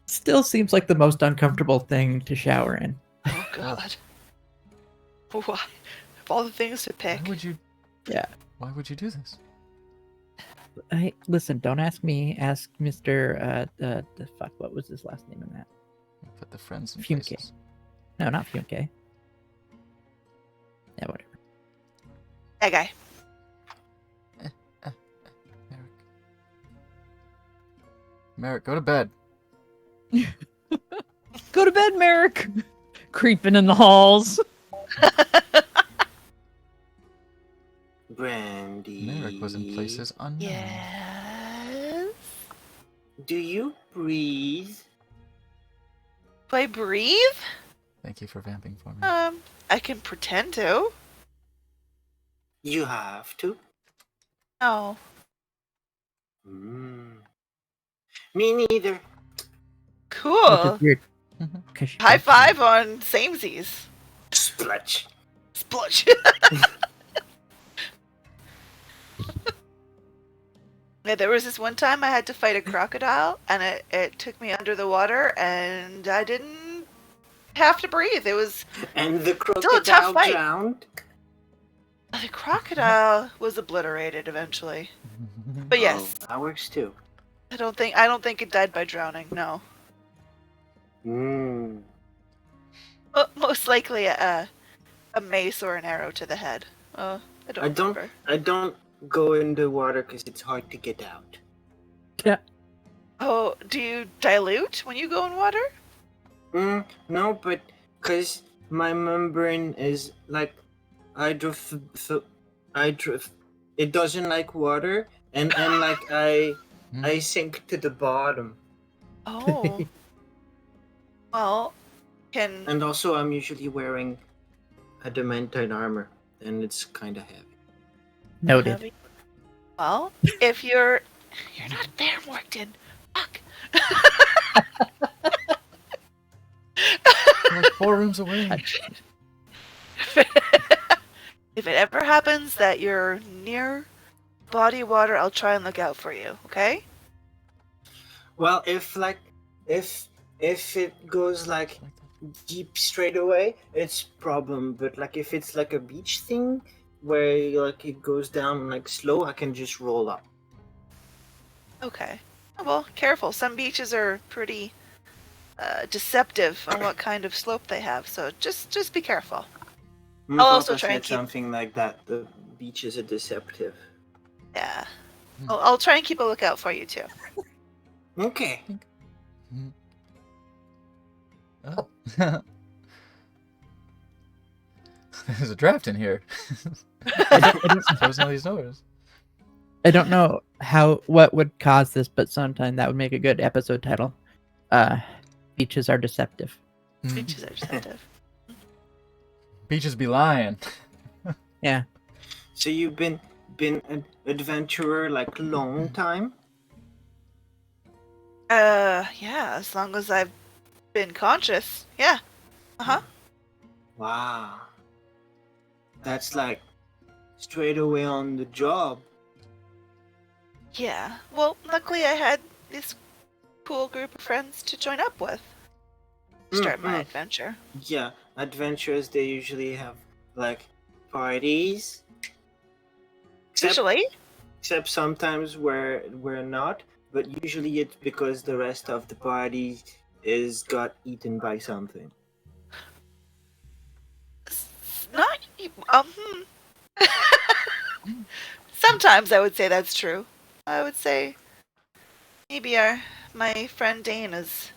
Still seems like the most uncomfortable thing to shower in. Oh god. Why? Of all the things to pick. Why would you? Yeah. Why would you do this? Hey, listen, don't ask me. Ask Mr. The fuck. What was his last name in that? Put the friends in Funke. places. No, not Funke. Yeah, whatever. That guy. Merrick, go to bed. Go to bed, Merrick. Creeping in the halls. Brandy. Merrick was in places unknown. Yes. Do you breathe? Do I breathe? Thank you for vamping for me. I can pretend to. You have to. No. Me neither. Cool. Which is weird. 'Cause she High talks- five on samesies. Splutch. Splutch. Yeah, there was this one time I had to fight a crocodile, and it took me under the water, and I didn't have to breathe. It was And the a tough crocodile fight. drowned? the crocodile was obliterated eventually. But yes, Oh, that works too. I don't think it died by drowning. No, most likely a mace or an arrow to the head. I don't remember. I don't go in the water because it's hard to get out. Yeah. Oh, do you dilute when you go in water? No, but because my membrane is like it doesn't like water, and like I sink to the bottom. Oh. Well, can And also, I'm usually wearing adamantine armor, and it's kind of heavy. Noted. Well, if you're not there, Morton. Fuck. We're like 4 rooms away. If it ever happens that you're near body water, I'll try and look out for you. Okay? Well, if it goes like deep straight away, it's problem. But like if it's like a beach thing where like it goes down like slow, I can just roll up. Okay. Well, careful. Some beaches are pretty deceptive on what kind of slope they have, so just be careful. My I'll also papa try and said keep- something like that. The beaches are deceptive. Yeah. I'll try and keep a lookout for you too. Okay. Oh. There's a draft in here. Closing all these doors. I don't know what would cause this, but sometime that would make a good episode title. Beaches are deceptive. Beaches are deceptive. Beaches be lying. Yeah. So you've been an adventurer like long time? Yeah, as long as I've been conscious. Yeah. Uh-huh. Wow. That's like straight away on the job. Yeah. Well, luckily I had this cool group of friends to join up with. Start my Mhm. adventure. Yeah, adventurers they usually have like parties. Usually. Except sometimes we're not, but usually it's because the rest of the party is got eaten by something. Not Sometimes I would say that's true. I would say maybe my friend Dane is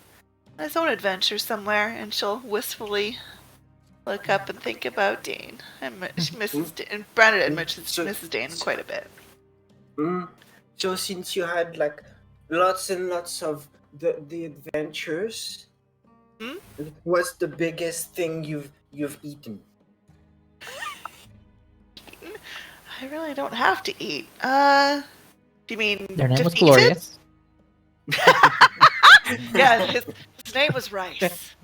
on his own adventure somewhere, and she'll wistfully look up and think about Dane. And Mrs. and Brandon admits So- Mrs. Dane quite a bit. So since you had like lots and lots of the adventures, what's the biggest thing you've eaten? I really don't have to eat. Do you mean Their name was defeated? Glorious. Yeah, his name was Rice.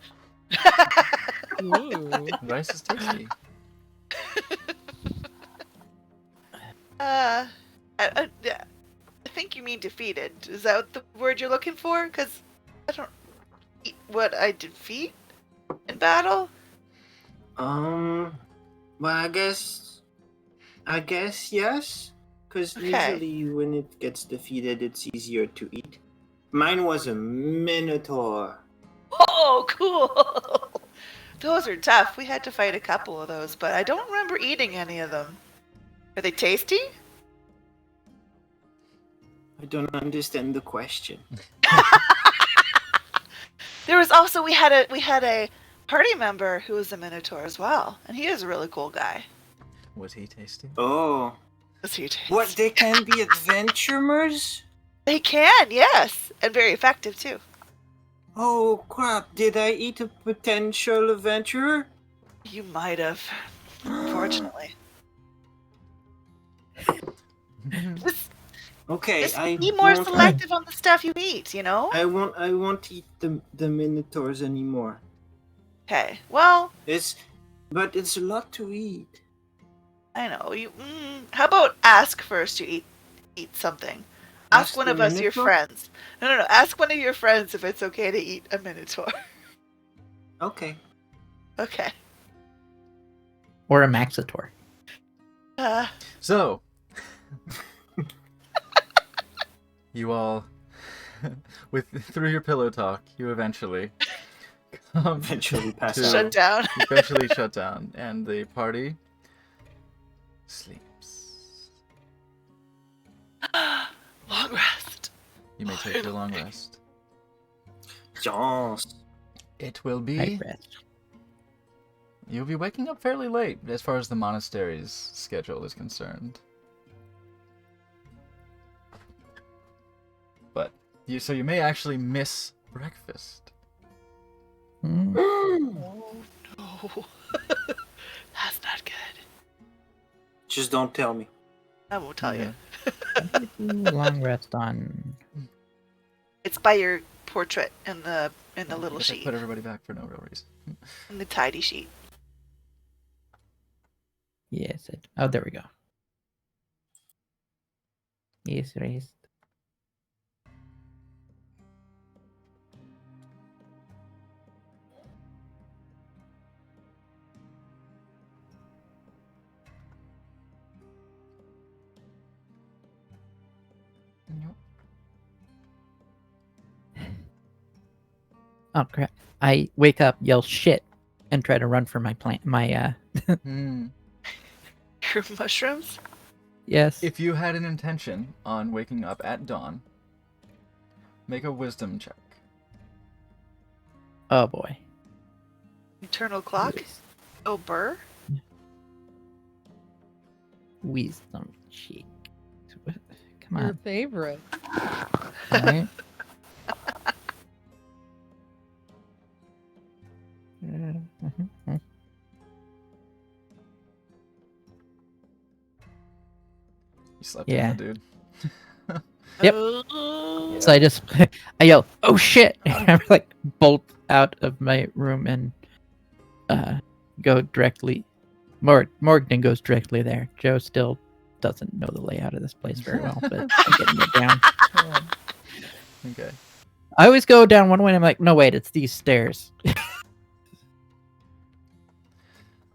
Rice is tasty. I think you mean defeated. Is that the word you're looking for? Because I don't. What I defeat in battle? Well, I guess yes. Because Okay. usually when it gets defeated, it's easier to eat. Mine was a minotaur. Oh, cool! Those are tough. We had to fight a couple of those, but I don't remember eating any of them. Are they tasty? I don't understand the question. There was also we had a party member who was a Minotaur as well, and he is a really cool guy. Was he tasty? Oh. Was he tasty? What, they can be adventurers? They can, yes, and very effective too. Oh crap, did I eat a potential adventurer? You might have, unfortunately. Just Okay, I be more won't- selective on the stuff you eat, you know? I won't eat the minotaurs anymore. Okay, well, But it's a lot to eat. I know. How about ask first you eat something? Ask Ask one the of us, your Minotaur? friends. No. Ask one of your friends if it's okay to eat a Minotaur. Okay. Okay. Or a Maxitor. So, you all, through your pillow talk, you eventually come Eventually pass to- out. Shut down. eventually shut down, and the party sleeps. Long rest. You may take your long rest. Yes. It will be. Night rest. You'll be waking up fairly late as far as the monastery's schedule is concerned. But so you may actually miss breakfast. Hmm. Oh no. That's not good. Just don't tell me. I won't tell you. Long rest on. It's by your portrait in the little Guess I sheet. put everybody back for no real reason. In the tidy sheet. Yes. Oh, there we go. Yes, rest. Oh crap! I wake up, yell shit, and try to run for my plant. Hmm. Your mushrooms? Yes. If you had an intention on waking up at dawn, make a wisdom check. Oh boy. Internal clock? Oh, burr? Wisdom check. Come Your on. favorite. Alright. You slept Yeah. in, dude. Yep. Oh. So I yell, "Oh shit!" And I like bolt out of my room and go directly. Morgan goes directly there. Joe still doesn't know the layout of this place very well, but I'm getting it down. Okay. I always go down one way and I'm like, no wait, it's these stairs.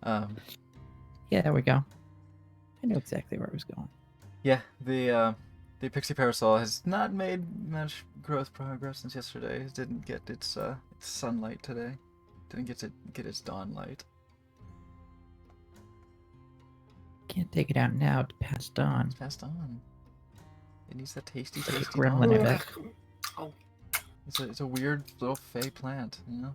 Yeah, there we go. I know exactly where I was going. Yeah, the Pixie Parasol has not made much growth progress since yesterday. It didn't get its sunlight today. Didn't get its dawn light. Can't take it out now to pass dawn. It's passed on. It needs that tasty Gremlin dawn. in it. Oh. It's a weird little fey plant, you know.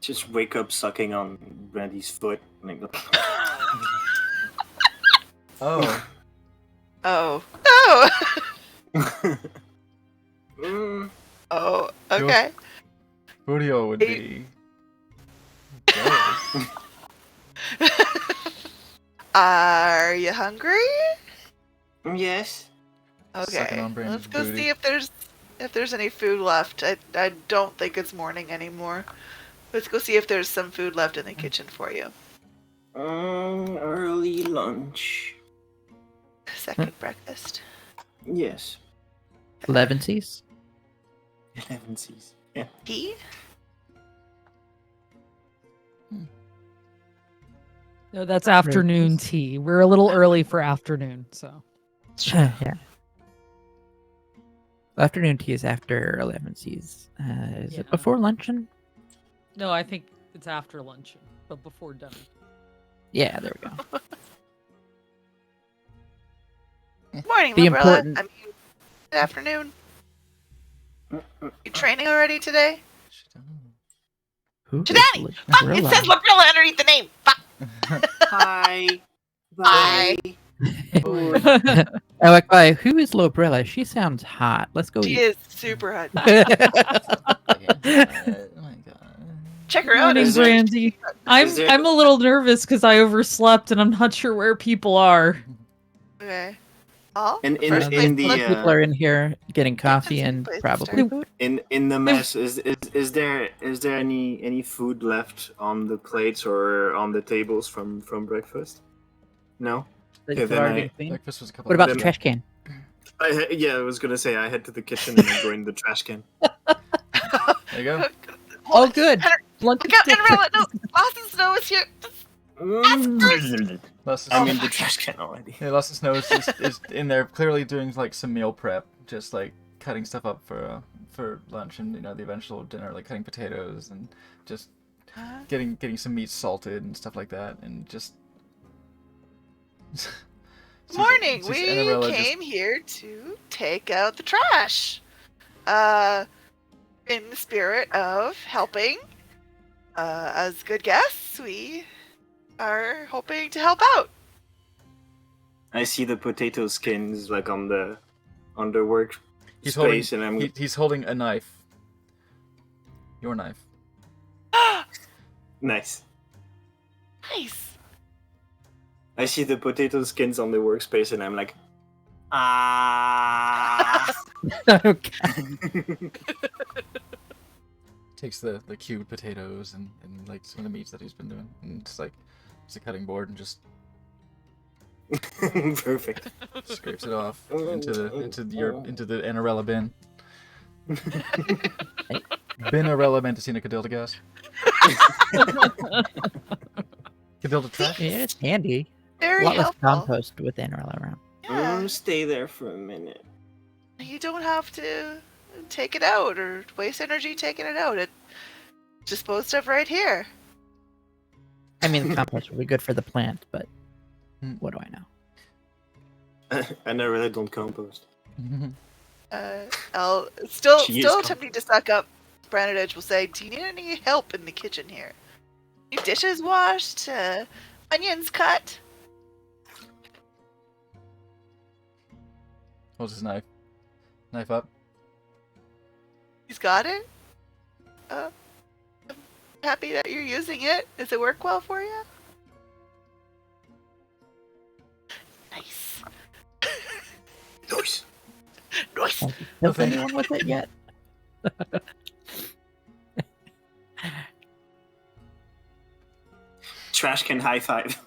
Just wake up sucking on Brandy's foot. Like, Oh, Oh. Oh! mm, Oh, okay. Furio would be. gross. Are you hungry? yes. Okay. Sucking on Brandy's Let's go booty. see if there's any food left. I don't think it's morning anymore. Let's go see if there's some food left in the kitchen for you. Early lunch. Second breakfast. Yes. 11sies? 11Cs. Yeah. Tea? No, that's afternoon tea. We're a little early for afternoon, so. Yeah. Afternoon tea is after 11sies. Is Yeah. it before luncheon? No, I think it's after luncheon, but before dinner. Yeah, there we go. Morning, The Librella. important- I mean, good afternoon. You training already today? Who is Chidani! Fuck! It says Librella? Librella underneath the name. Fuck! Hi. Hi. I like by who is Librella? She sounds hot. Let's go She eat. is super hot. Oh my god. Check her out. Morning, Is there- Brandy. is there- I'm a little nervous because I overslept and I'm not sure where people are. Okay. Oh, In first place in the People are in here getting coffee and Place to probably start. food. in the mess is there any food left on the plates or on the tables from breakfast? No. It's then already I- been cleaned. Breakfast was a couple What about the Then- trash can? Yeah, I was gonna say I head to the kitchen and I go in the trash can. There you go. Oh, good. Lunch Look out, Enrella! No! Boston Snow is here! Lost I'm in the trash can already. Yeah, Lost in Snow is in there, clearly doing like some meal prep, just like cutting stuff up for lunch and the eventual dinner, like cutting potatoes and just getting some meat salted and stuff like that, and just. Morning! Sees We Annabella just- came here to take out the trash. In the spirit of helping, as good guests, we are hoping to help out. I see the potato skins like on the work He's holding. space, and I'm He's holding a knife. Your knife. nice. Nice. I see the potato skins on the workspace, and I'm like, ah. Okay. Takes the cubed potatoes and like some of the meats that he's been doing, and it's like it's a cutting board and just Perfect. scrapes it off into the Anarella bin. Binarella Manticina Cadildagas. Cadilda trash. Yeah, it's handy. A Very lot less helpful. compost with Anarella around. Yeah. Stay there for a minute. You don't have to take it out or waste energy taking it out. It's disposed of right here. I mean, the compost would be good for the plant, but Hmm. what do I know? And I really don't compost. I'll still She is attempting to suck up. Brandon Edge will say, "Do you need any help in the kitchen here? Need dishes washed? Onions cut?" Holds his knife. Knife up. He's got it. I'm happy that you're using it. Does it work well for you? Nice. Nice. Nice. Have you killed Okay. anyone with it yet? Trash can high five.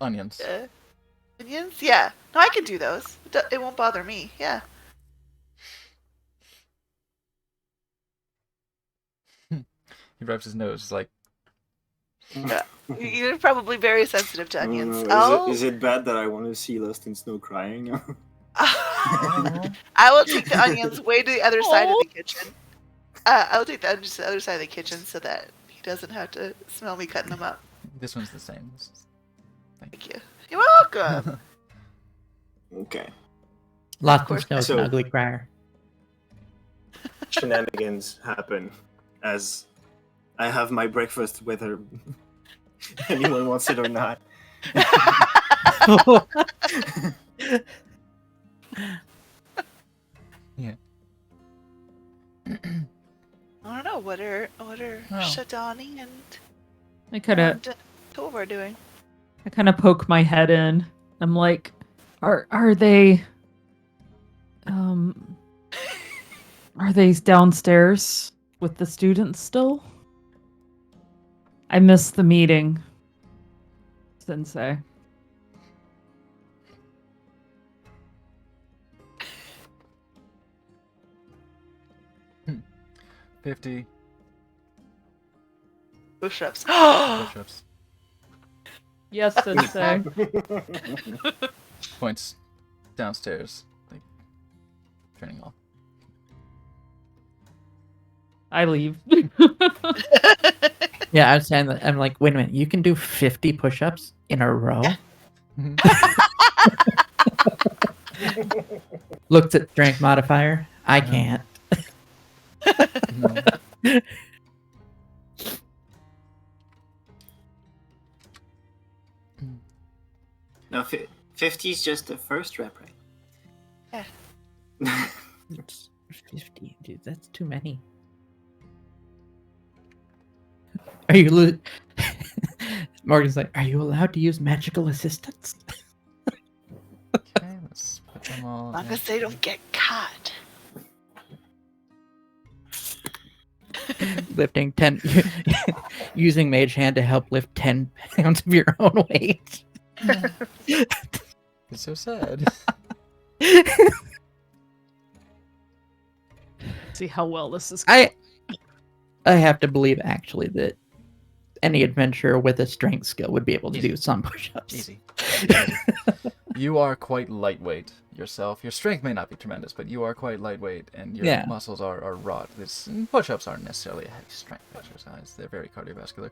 Onions. Onions? Yeah. No, I can do those. It won't bother me. Yeah. He rubs his nose. He's like, You're probably very sensitive to onions. Is it bad that I want to see Lost in Snow crying? I will take the onions way to the other side of the kitchen. I will take the onions to the other side of the kitchen so that he doesn't have to smell me cutting them up. this one's the same. Thank you. You're welcome. Okay. Lost in course. Snow is an So- ugly crier. Shenanigans happen as I have my breakfast, whether anyone wants it or not. I don't know. What are Oh. Shadani and I kind of Tolvar doing? poke my head in. I'm like, are they are they downstairs with the students still? I missed the meeting, Sensei. Hmm. 50 Push-ups. push-ups. Yes, Sensei. Points downstairs. Like, turning off. I leave. Yeah, I was saying that. I'm like, wait a minute, you can do 50 push-ups in a row? Looks at strength modifier. I can't. No. No, 50 is just the first rep, right? Yeah. It's 50, dude. That's too many. Are you? Morgan's like, are you allowed to use magical assistance? Okay, let's put them all. As long in. as they don't get caught. Lifting 10, using mage hand to help lift 10 pounds of your own weight. It's so sad. See how well this is. I have to believe actually that any adventurer with a strength skill would be able to Easy. do some push-ups. Easy. You are quite lightweight yourself. Your strength may not be tremendous, but you are quite lightweight, and your Yeah. muscles are wrought. Push-ups aren't necessarily a heavy strength exercise. They're very cardiovascular.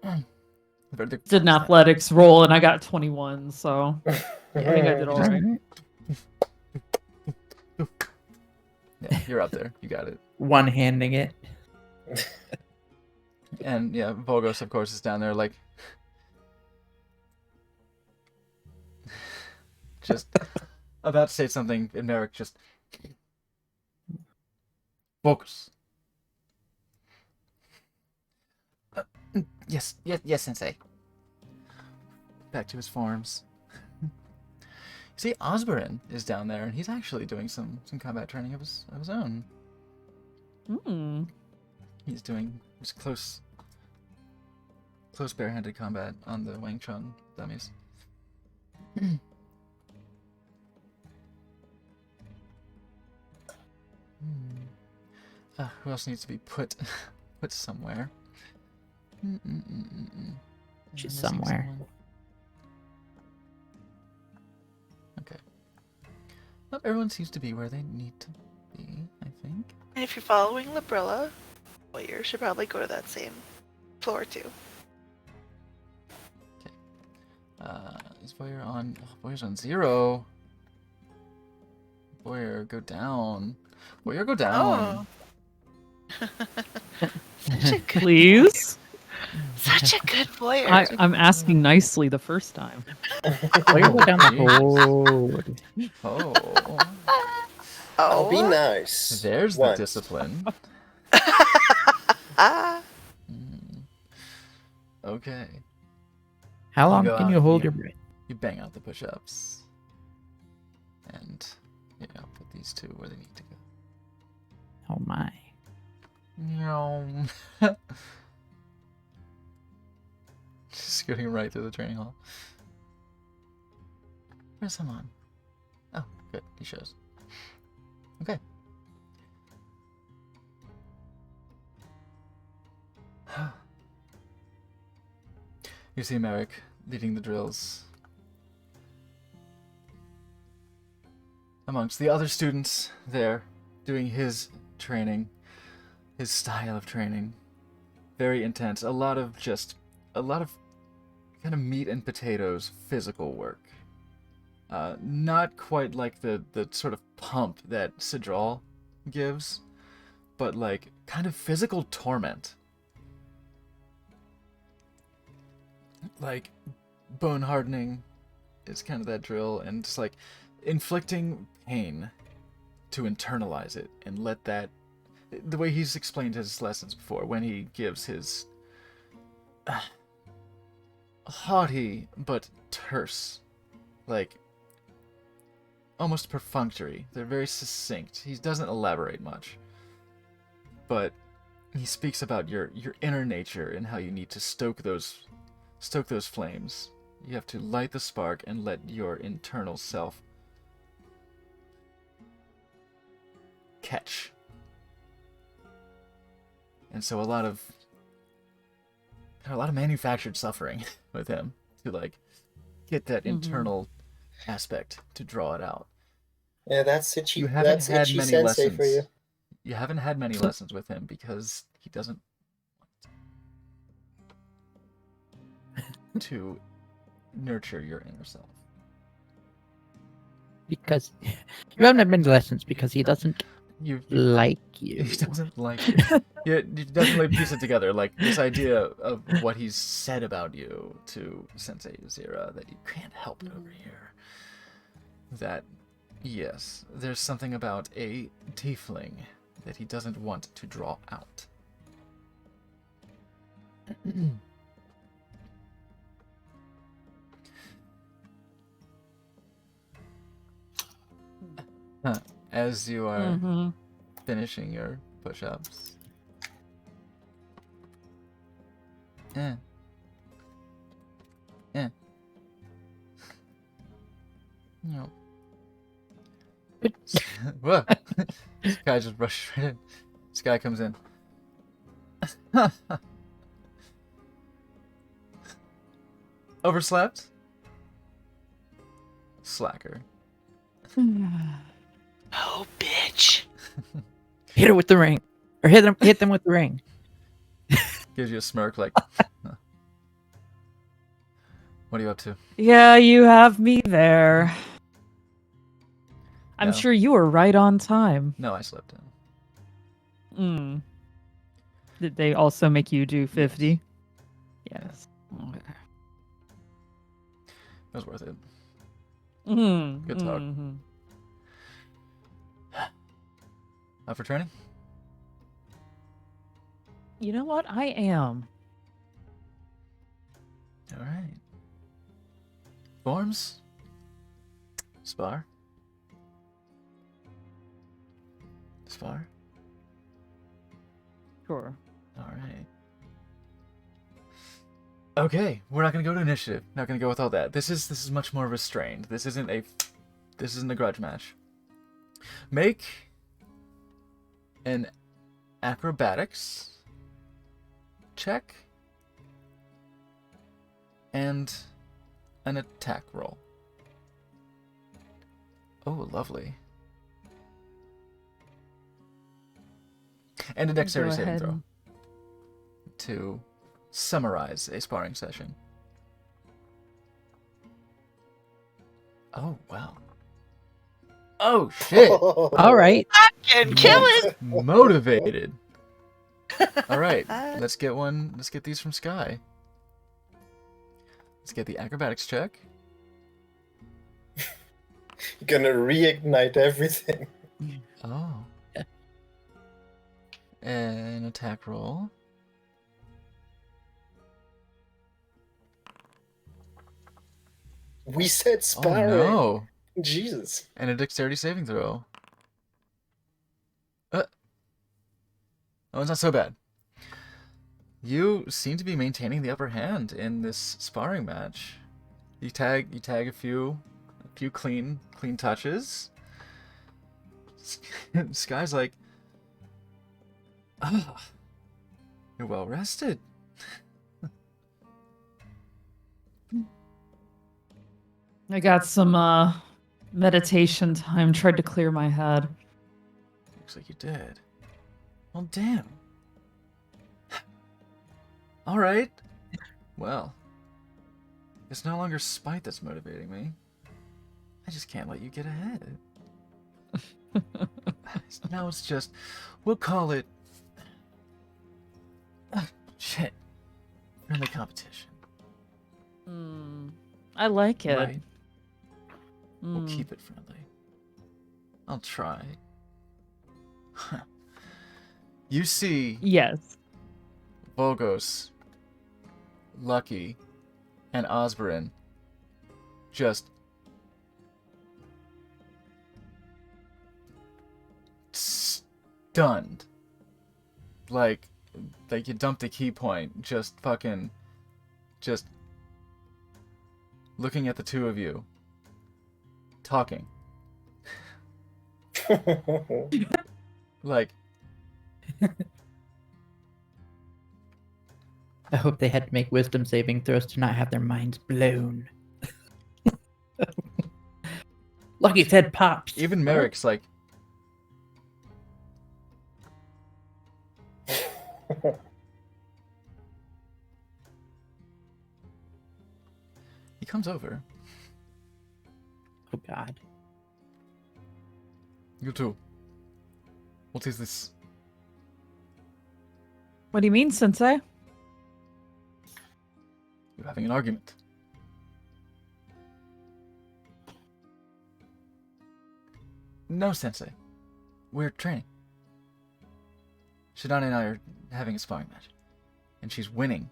They're Did an athletics roll and I got 21, so I think I did all right. Yeah, you're up there. You got it. One-handing it. And yeah, Volgos, of course, is down there, like, just about to say something, and Merrick just focus. Yes, Sensei. Back to his forms. See, Osborne is down there, and he's actually doing some combat training of his own. Hmm. He's doing just close barehanded combat on the Wang Chun dummies. Who else needs to be put somewhere? She's Missing somewhere. someone. Okay. Well, everyone seems to be where they need to be, I think. And if you're following Librilla, Warrior should probably go to that same floor too. Is Boyer on? Oh, Boyer's on 0. Boyer, go down. Boyer, go down. Such a good, Please? such a good Warrior. I'm asking nicely the first time. Boyer, go down the Jeez. road. Oh, I'll be Oh. nice. there's the Once. discipline. Ah. Okay. How long go can out you hold here. your breath? You bang out the push-ups. And, put these two where they need to go. Oh my. No. Scooting right through the training hall. Where's Hamon? Oh, good. He shows. Okay. You see Merrick leading the drills amongst the other students there, doing his training, his style of training. Very intense. A lot of kind of meat and potatoes physical work. Not quite like the sort of pump that Sidral gives, but like kind of physical torment. Like bone hardening is kind of that drill, and just like inflicting pain to internalize it and let that, the way he's explained his lessons before, when he gives his haughty but terse, like almost perfunctory. They're very succinct. He doesn't elaborate much, but he speaks about your inner nature and how you need to stoke those flames. You have to light the spark and let your internal self catch. And so a lot of manufactured suffering with him to like get that internal aspect to draw it out. Yeah, that's itchy. You haven't That's had itchy many sensei lessons. for you. You haven't had many lessons with him because he doesn't want to nurture your inner self. because you haven't been to lessons because he doesn't You like you. He doesn't like you. Yeah, you definitely piece it together. Like this idea of what he's said about you to Sensei Zira that you can't help but overhear. That, yes, there's something about a tiefling that he doesn't want to draw out. As you are Mm-hmm. finishing your push-ups. Yeah. Yeah. No. Whoa. This guy just rushed right in. This guy comes in. Overslept? Slacker. Oh, bitch. Hit her with the ring, or hit them with the ring. Gives you a smirk like, "Huh. What are you up to?" Yeah, you have me there. I'm No. sure you were right on time. No, I slept in. Mm. Did they also make you do 50? Yes. Okay. It was worth it. Mm-hmm. Good talk. Mm-hmm. Up for training? You know what? I am. Alright. Forms? Spar? Spar? Sure. Alright. Okay, we're not gonna go to initiative. Not gonna go with all that. This is much more restrained. This isn't a grudge match. Make an acrobatics check and an attack roll. Oh, lovely. And a dexterity Go saving ahead throw and- to summarize a sparring session. Oh, wow. Oh, shit. All right. And kill it. Motivated. All right, let's get these from Sky. Let's get the acrobatics check. You're gonna reignite everything. Oh. An attack roll. We said Oh sparring. no. Jesus. And a dexterity saving throw. Oh, it's not so bad. You seem to be maintaining the upper hand in this sparring match. You tag a few clean touches. Sky's like, "Ah, you're well rested." I got some meditation time. Tried to clear my head. Looks like you did. Well, damn. All right. Well, it's no longer spite that's motivating me. I just can't let you get ahead. Now it's just, we'll call it, shit, friendly competition. I like it. Right. We'll Mm. keep it friendly. I'll try. You see Yes. Vogos, Lucky, and Osborne just stunned. Like you dumped a key point, just fucking, just looking at the two of you, talking. Like, I hope they had to make wisdom saving throws to not have their minds blown. Lucky's head pops. even Merrick's like, he comes over. Oh God. You too. What is this? What do you mean, Sensei? You're having an argument. No, Sensei. We're training. Shidane and I are having a sparring match. And she's winning.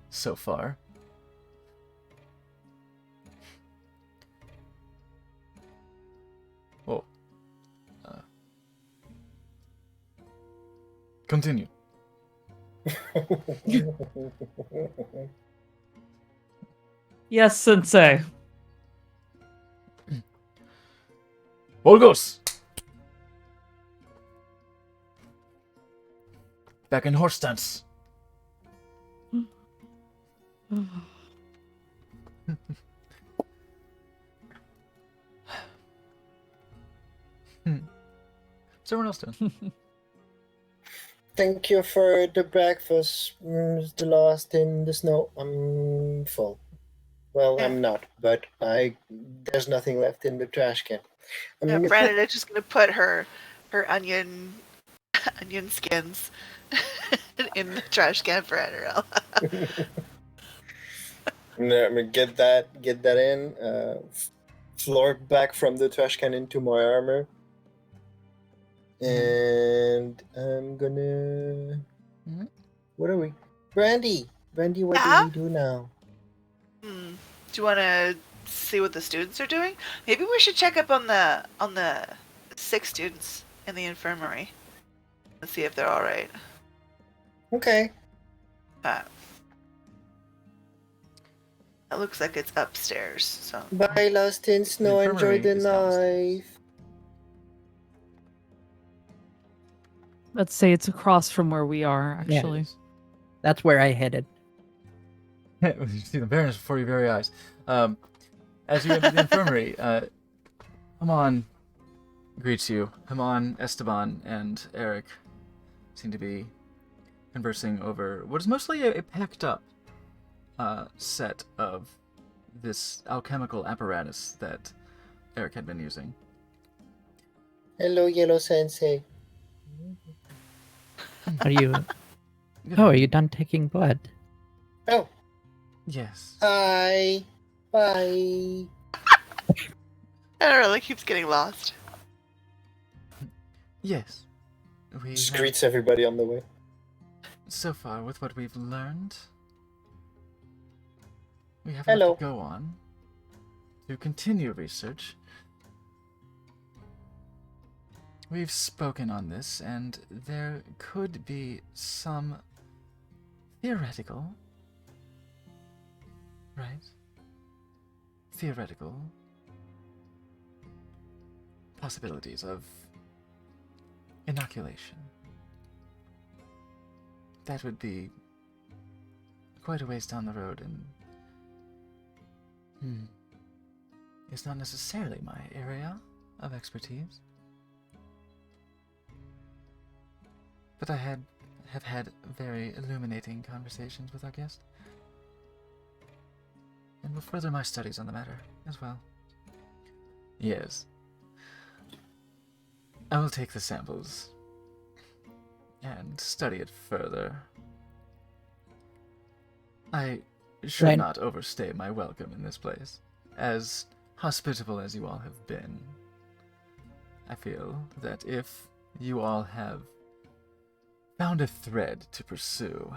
So far. Whoa. Continue. Yes, Sensei. Volgos! Back in horse stance. What's everyone else doing? Thank you for the breakfast. The last in the snow. I'm full. Well, I'm not, but there's nothing left in the trash can. Brandon is just gonna put her onion skins in the trash can for Annarelle. I'm gonna get that in. Floor back from the trash can into my armor. And I'm gonna. What are we? Brandy, what do we do now? Do you want to see what the students are doing? Maybe we should check up on the 6 students in the infirmary and see if they're all right. Okay. It looks like it's upstairs. So Bye, Lost in Snow. Enjoy the infirmary is downstairs. life. Let's say it's across from where we are, Yeah. actually. That's where I headed. You see the bareness before your very eyes. As you enter the infirmary, Haman greets you. Haman, Esteban, and Eric seem to be conversing over what is mostly a packed up set of this alchemical apparatus that Eric had been using. Hello, Yellow Sensei. Are you? Oh, are you done taking blood? Oh, Yes. hi. Bye. Annarelle keeps getting lost. Yes. We Just have- greets everybody on the way. So far, with what we've learned, we have Hello. enough to go on to continue research. We've spoken on this, and there could be some theoretical, right? Theoretical possibilities of inoculation. That would be quite a ways down the road, and it's not necessarily my area of expertise. But I have had very illuminating conversations with our guest, and will further my studies on the matter as well. Yes. I will take the samples and study it further. I should Right. not overstay my welcome in this place. As hospitable as you all have been, I feel that if you all have found a thread to pursue,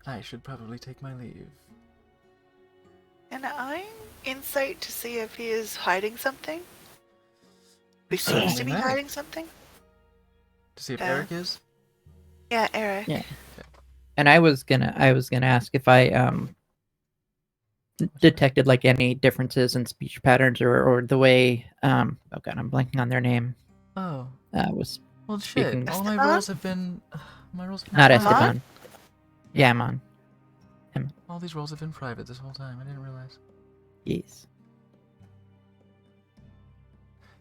I should probably take my leave. Can I insight to see if he is hiding something? He seems to be May. hiding something. To see if Yeah. Eric is? Yeah, Eric. Yeah. And I was gonna ask if I detected like any differences in speech patterns or the way oh god, I'm blanking on their name. Oh, Was well shit. Speaking- All my Esteban? roles have been... my roles have been not private. Esteban. Yeah, I'm on. All these roles have been private this whole time. I didn't realize. Yes.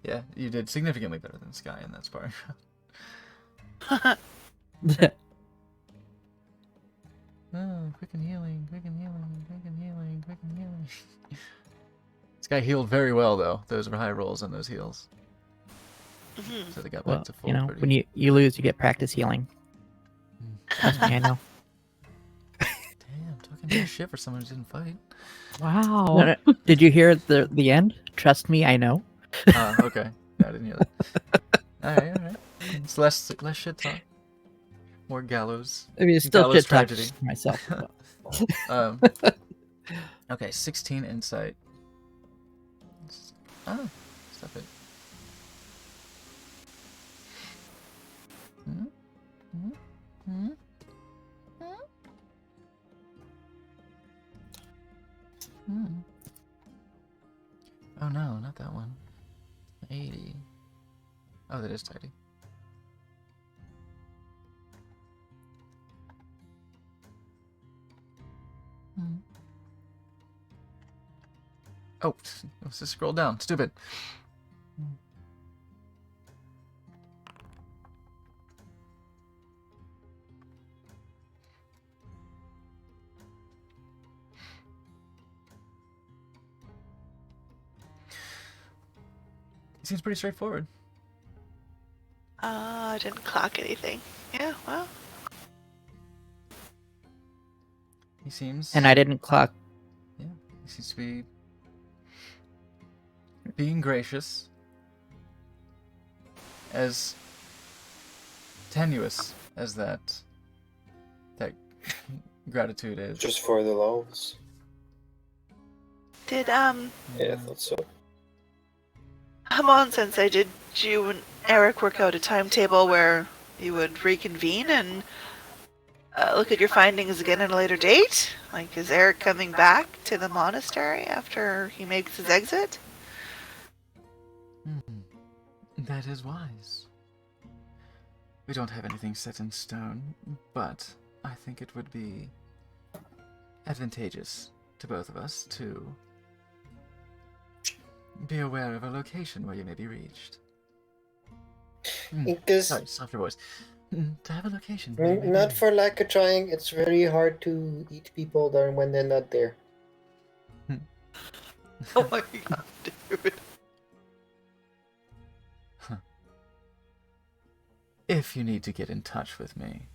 Yeah, you did significantly better than Sky in that sparring. Oh, quick and healing, quick and healing, quick and healing, quick and healing. guy healed very well, though. Those were high rolls on those heals. Mhm. So they got Well, back to full. you know, pretty- when you lose, you get practice healing. Trust me, I know. Damn, talking big shit for someone who didn't fight. Wow. No, no, did you hear the end? Trust me, I know. Okay. No, I didn't hear that. Alright. It's less shit talk. More gallows. I mean, it's still Gallows shit talk tragedy. to myself. but- Okay, 16 insight. Oh, stop it. Hmm? Hmm? Hmm? Hmm? Oh no, not that one. 80. Oh, that is tidy. Hmm. Oh, let's just scroll down. Stupid. It seems pretty straightforward. I didn't clock anything. Yeah, well. He seems. and I didn't clock. Yeah, he seems to be being gracious, as tenuous as that gratitude is. Just for the lols. Did, Yeah, I thought so. Hamon Sensei, did you and Eric work out a timetable where you would reconvene and look at your findings again at a later date? Like, is Eric coming back to the monastery after he makes his exit? That is wise. We don't have anything set in stone, but I think it would be advantageous to both of us to be aware of a location where you may be reached. Because Sorry, softer voice. To have a location. where you may not be for lack of trying, it's very hard to eat people there when they're not there. Oh my god, dude. If you need to get in touch with me,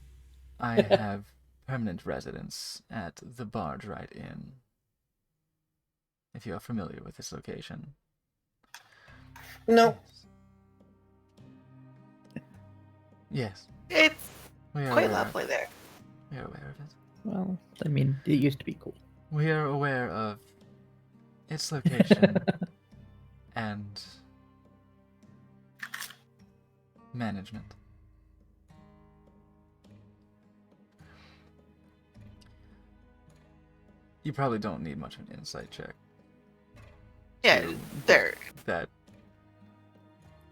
I have permanent residence at the Barge Right Inn. If you are familiar with this location. No. Yes, It's we are quite aware. lovely there. We are aware of it. Well, I mean, it used to be cool. We are aware of its location and management. You probably don't need much of an insight check Yeah, there. that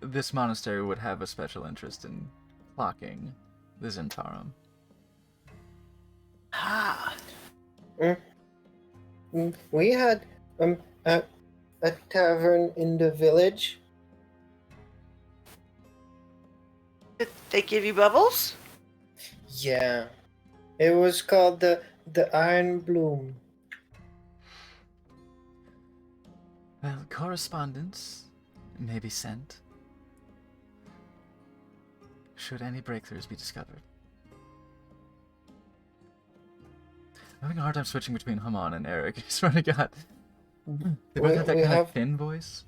this monastery would have a special interest in clocking the Zentarum. Ah. We had a tavern in the village. Did they give you bubbles? Yeah. It was called the Iron Bloom. Well, correspondence may be sent should any breakthroughs be discovered. I'm having a hard time switching between Haman and Eric. I swear to God. They both have that We kind of have- thin voice.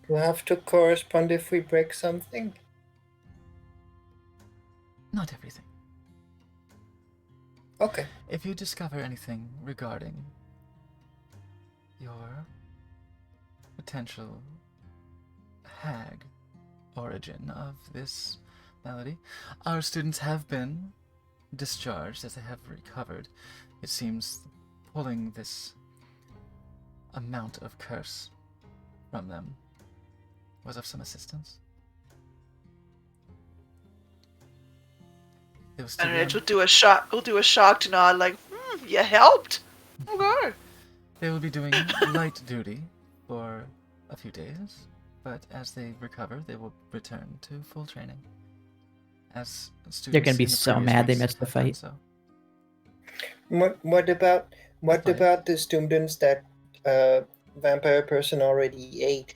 We'll have to correspond if we break something. Not everything. Okay. If you discover anything regarding your potential hag origin of this malady, our students have been discharged as they have recovered. It seems pulling this amount of curse from them was of some assistance. It was still And Edge will do a shock. We'll do a shocked nod, like, you helped. Okay. They will be doing light duty for a few days, but as they recover, they will return to full training. As students They're gonna be in the so previous mad they ranks missed the have done fight. so. What about Fine. the students that vampire person already ate.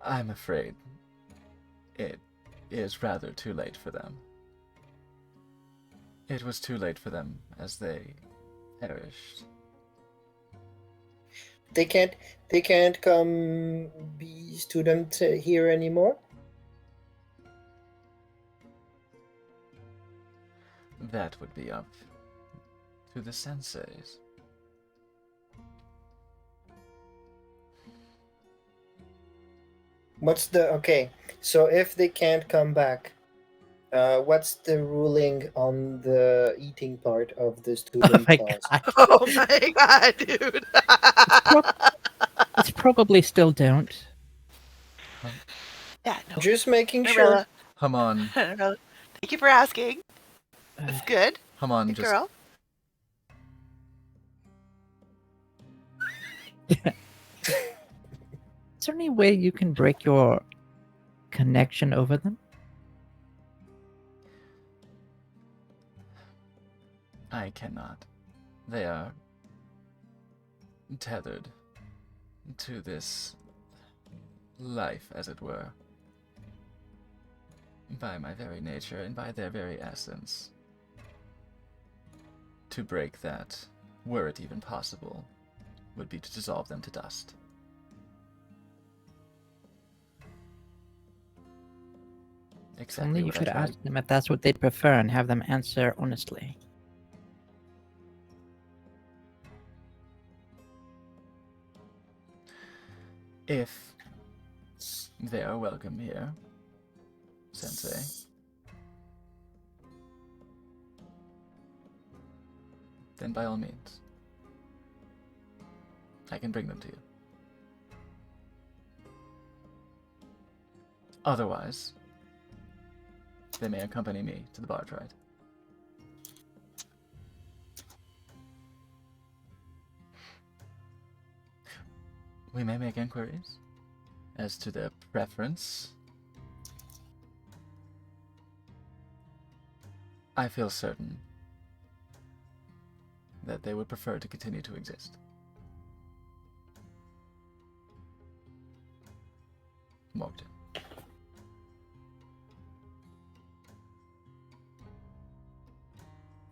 I'm afraid it is rather too late for them. It was too late for them as they perished. They can't come be student here anymore. That would be up to the senseis. What's the okay? So if they can't come back, what's the ruling on the eating part of the Oh student my clause? god. Oh my god, dude. It's probably still don't. Yeah, no. Just making sure. Marilla. Hamon, Marilla, thank you for asking. That's good. Hamon, Good just girl. Is there any way you can break your connection over them? I cannot. They are tethered to this life, as it were, by my very nature and by their very essence. To break that, were it even possible, would be to dissolve them to dust. Exactly Only you what I should tried. ask them if that's what they'd prefer and have them answer honestly. If they are welcome here, Sensei, then by all means, I can bring them to you. Otherwise, they may accompany me to the barge ride. We may make inquiries as to their preference. I feel certain that they would prefer to continue to exist. Morgton.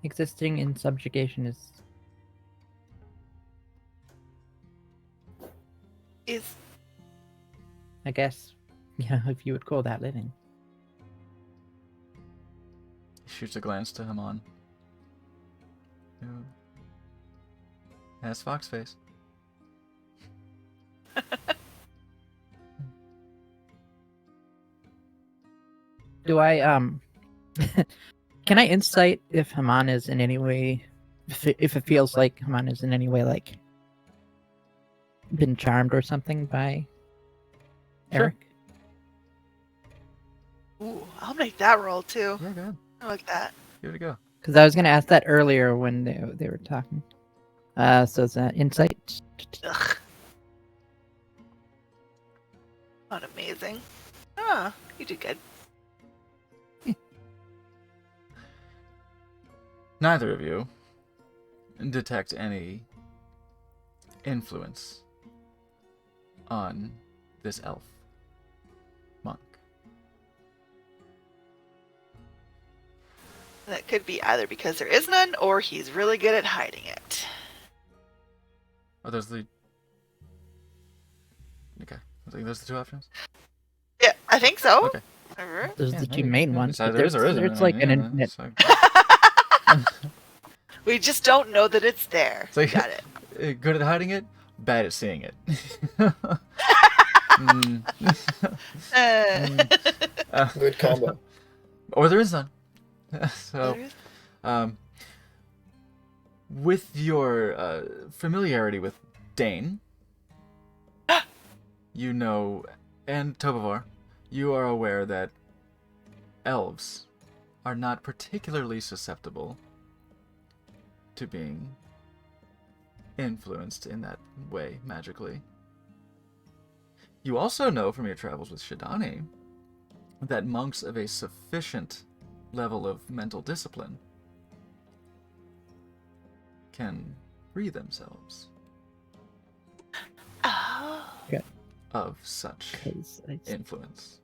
Existing in subjugation is I guess, yeah, if you would call that living. He shoots a glance to Hamon, who has fox face. Do I can I insight if Haman is in any way if it feels like Haman is in any way like been charmed or something by Sure. Eric? Ooh, I'll make that roll too. Yeah, go ahead. I like that. Give it a go. Because I was gonna ask that earlier when they were talking. So it's insight. Ugh. Not amazing. Ah, you did good. Neither of you detect any influence on this elf monk. That could be either because there is none or he's really good at hiding it. Are those the... Okay. I think those are the two options? Yeah, I think so. Okay. Alright. Those are Yeah, the two maybe. main Yeah, ones. it's But either is or isn't. there's like an Yeah, infinite. so- We just don't know that it's there. So you- Got it. Good at hiding it, bad at seeing it. Mm. Good combo. Or there is none. So, with your familiarity with Dane, you know, and Tobovar, you are aware that elves are not particularly susceptible to being influenced in that way magically. You also know from your travels with Shidani that monks of a sufficient level of mental discipline can free themselves Oh. of such 'Cause influence.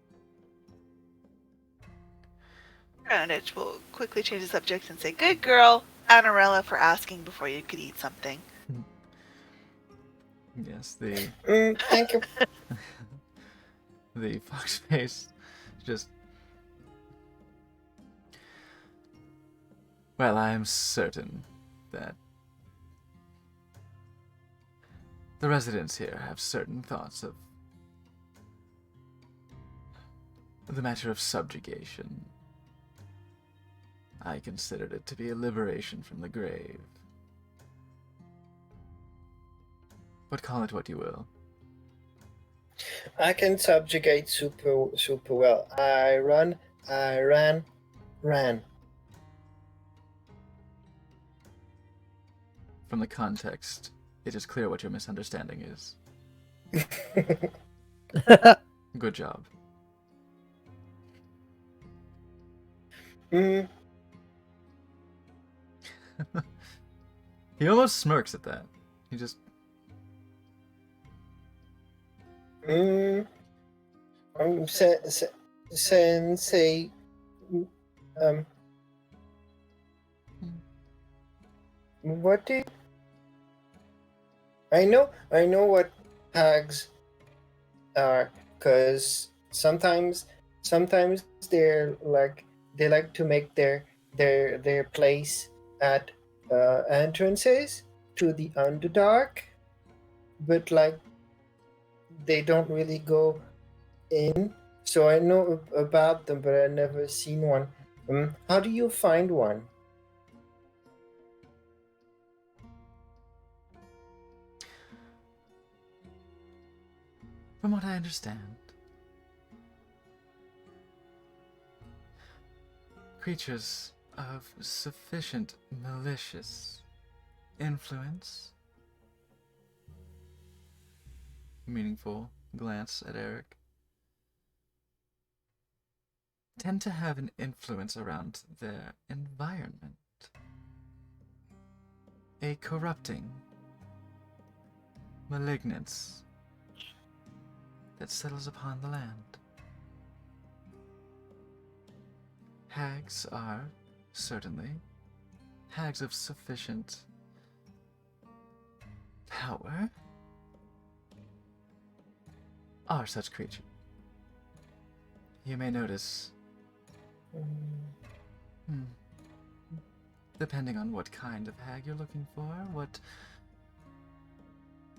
Greenwich will quickly change the subject and say, "Good girl, Anarella, for asking before you could eat something." Yes, the Thank you. the fox face just. Well, I am certain that the residents here have certain thoughts of the matter of subjugation. I considered it to be a liberation from the grave. But call it what you will. I can subjugate super well. I run, I ran. From the context, it is clear what your misunderstanding is. Good job. Mm, He almost smirks at that. He just. Sensei, what do I know what hags are, cause sometimes they're like they like to make their place at entrances to the Underdark, but like they don't really go in. So I know about them, but I've never seen one. How do you find one? From what I understand, creatures of sufficient malicious influence. Meaningful glance at Eric. Tend to have an influence around their environment. A corrupting malignance that settles upon the land. Hags are, certainly, hags of sufficient power are such creatures. You may notice, depending on what kind of hag you're looking for, what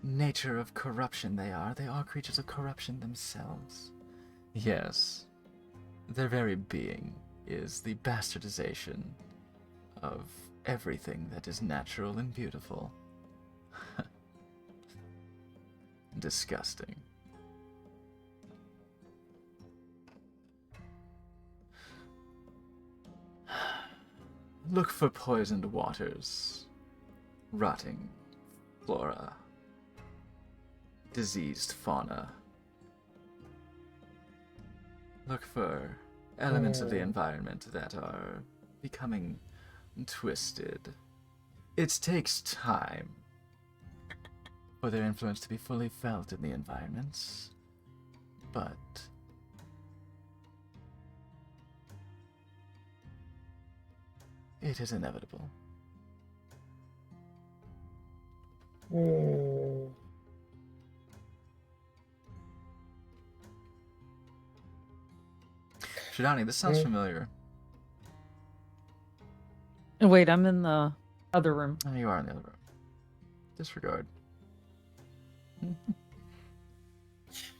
nature of corruption they are creatures of corruption themselves. Yes, their very being is the bastardization of everything that is natural and beautiful. Disgusting. Look for poisoned waters, rotting flora, diseased fauna. Look for elements of the environment that are becoming twisted. It takes time for their influence to be fully felt in the environments, but it is inevitable. Shidani, this sounds familiar. Wait, I'm in the other room. Oh, you are in the other room. Disregard.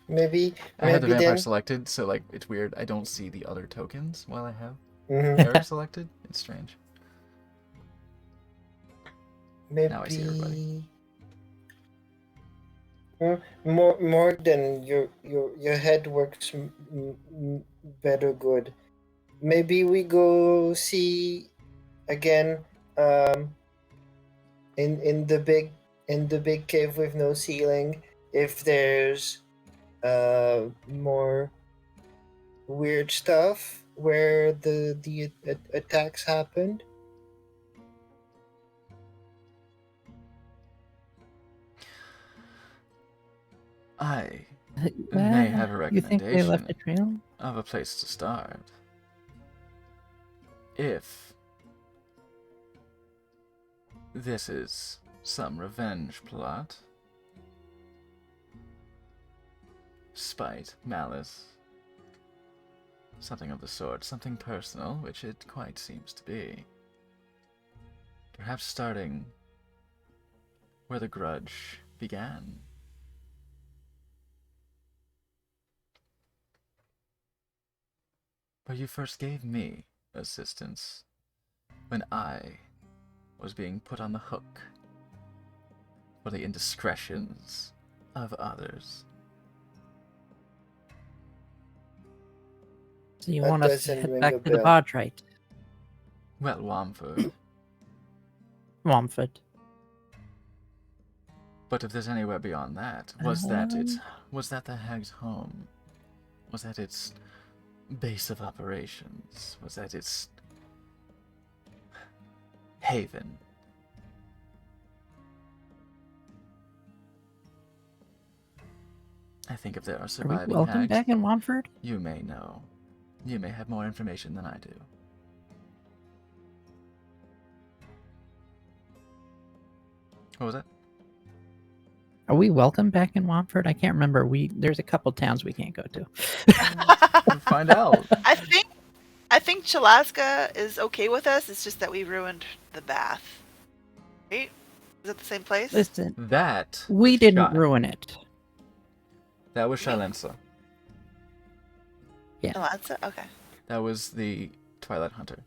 Maybe I had the vampire then. selected, so like it's weird. I don't see the other tokens while I have Mhm. Eric selected. It's strange. Maybe Now I see everybody. More than your head works better good. Maybe we go see again in the big cave with no ceiling if there's more weird stuff where the attacks happened. I Well, may have a you think they left a recommendation trail? of a place to start. If this is some revenge plot, spite, malice, something of the sort, something personal, which it quite seems to be. Perhaps starting where the grudge began. Where you first gave me assistance when I was being put on the hook for the indiscretions of others. So you That want us to doesn't head ring back a to the bell. Bodrite, Well, Wamford, Womford. but if there's anywhere beyond that, was that the Hag's home? Was that its base of operations? Was that its haven? I think if there are Are we surviving welcome hags, back in Womford? you may know. You may have more information than I do. What was that? Are we welcome back in Womford? I can't remember. There's a couple towns we can't go to. We'll find out. I think Chalaska is okay with us. It's just that we ruined the bath. Right? Is it the same place? Listen, That we was didn't Shy. ruin it. That was Shalensa. Yeah. Oh, that's it? Okay. That was the Twilight Hunter.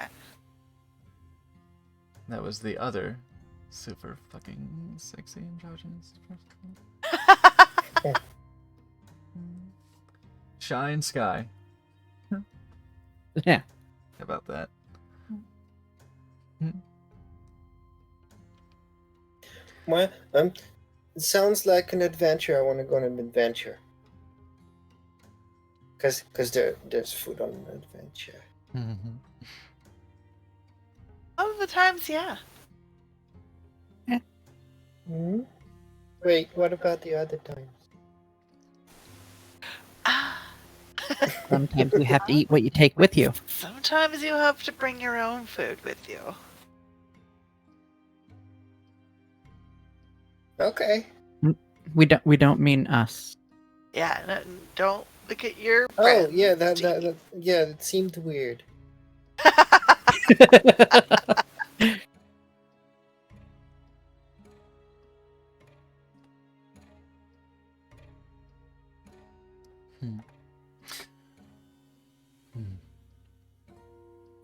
Okay. That was the other super fucking sexy androgynous person. Shine Sky. Yeah. How about that? Well, it sounds like an adventure. I want to go on an adventure. Cause there's food on an adventure. All of the times, yeah. Hmm? Wait, what about the other times? Sometimes you have to eat what you take with you. Sometimes you have to bring your own food with you. Okay. We don't mean us. Yeah, don't look at your Oh friends. yeah, that yeah, it seemed weird.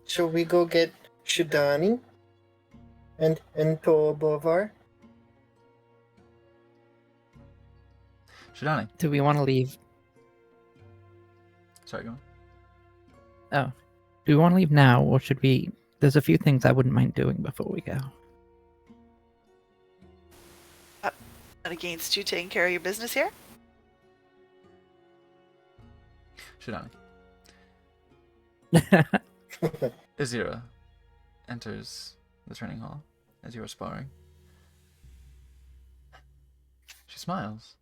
Shall we go get Shidani and Tobovar? Shidani. Do we want to leave? Sorry, go on. Oh, do we want to leave now, or should we? There's a few things I wouldn't mind doing before we go. Not against you taking care of your business here? Shidani. Azira enters the training hall as you are sparring. She smiles.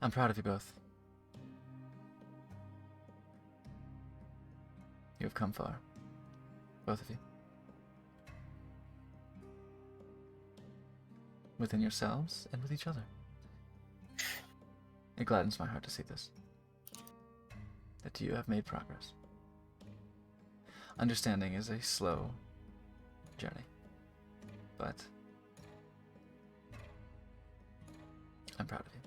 I'm proud of you both. You have come far. Both of you. Within yourselves and with each other. It gladdens my heart to see this. That you have made progress. Understanding is a slow journey. But I'm proud of you.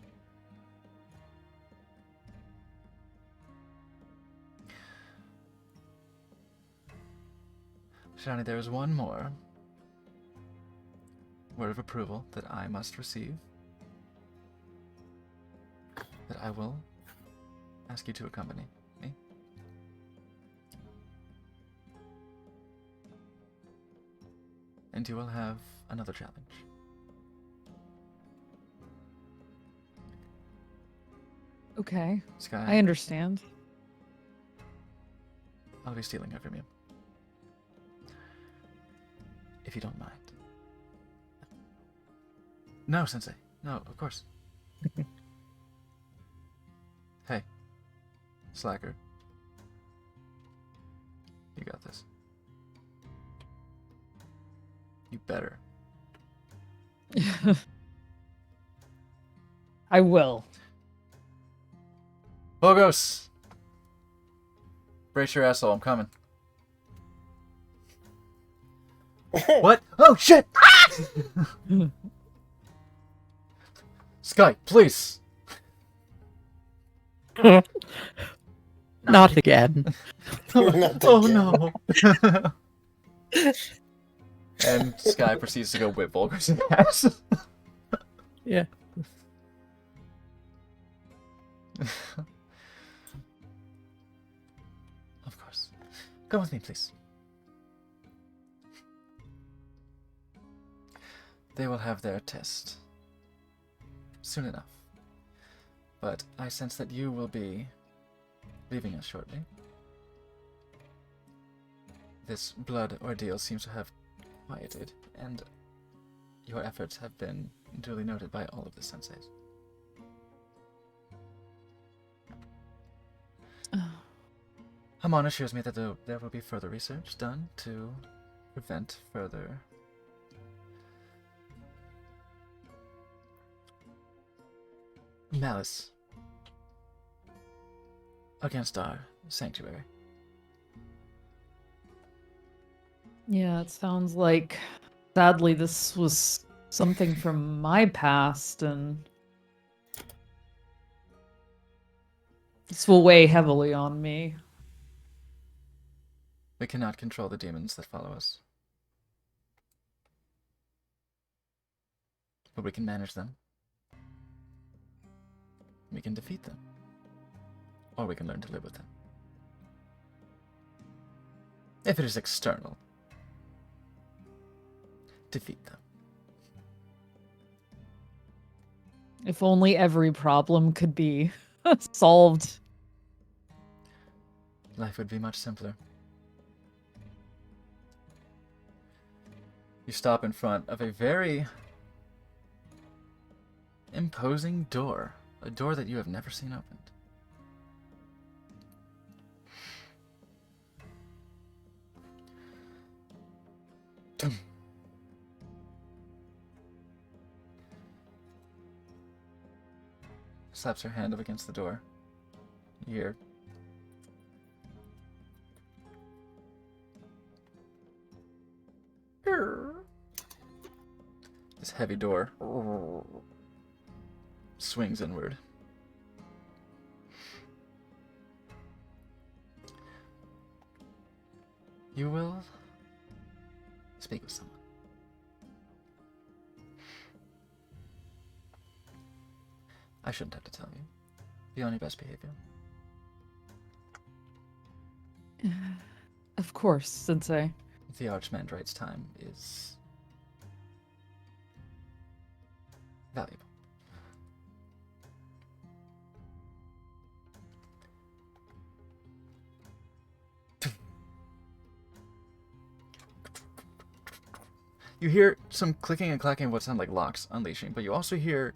Shani, there is one more word of approval that I must receive. That I will ask you to accompany me. And you will have another challenge. Okay, Sky, I understand. I'll be stealing her from you. If you don't mind. No, Sensei. No, of course. Hey, slacker. You got this. You better. I will. Bogos! Brace your asshole, I'm coming. What? Oh, shit! Sky, please! Not again. Not Oh again. no! And Sky proceeds to go whip Volgar's ass. Yeah. Of course. Come with me, please. They will have their test soon enough. But I sense that you will be leaving us shortly. This blood ordeal seems to have quieted, and your efforts have been duly noted by all of the senseis. Hamon assures me that there will be further research done to prevent further malice against our sanctuary. Yeah, it sounds like, sadly, this was something from my past, and this will weigh heavily on me. We cannot control the demons that follow us, but we can manage them. We can defeat them, or we can learn to live with them. If it is external, defeat them. If only every problem could be solved. Life would be much simpler. You stop in front of a very imposing door. A door that you have never seen opened. Dum. Slaps her hand up against the door. You hear. This heavy door swings inward. You will speak with someone. I shouldn't have to tell you. Be on your best behavior. Of course, Sensei. The Archmandrite's time is valuable. You hear some clicking and clacking of what sound like locks unleashing, but you also hear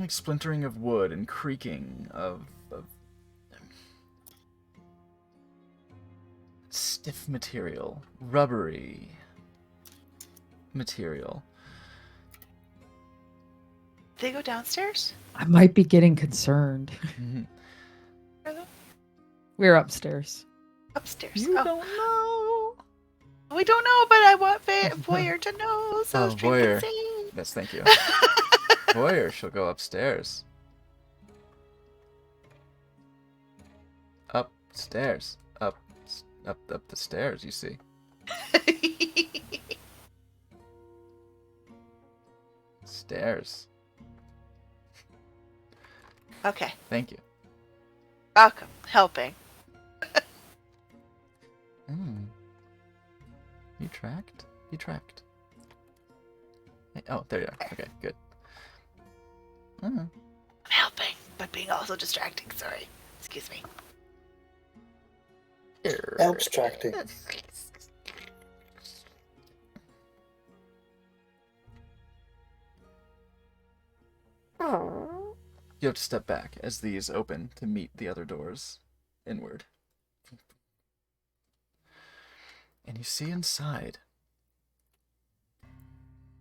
like splintering of wood and creaking of stiff material, rubbery material. They go downstairs? I might be getting concerned. Where are they? We're upstairs. Upstairs. You Oh, don't know. we don't know, but I want Voyeur to know. So Oh, stream Voyeur. can see. Yes, thank you. Voyeur, she'll go upstairs. Upstairs. Up the stairs, you see. Stairs. Okay. Thank you. Welcome. Helping. You tracked? You tracked. Hey, oh, there you are. Okay, good. I'm helping, but being also distracting. Sorry. Excuse me. Abstracting. You have to step back as these open to meet the other doors inward. And you see inside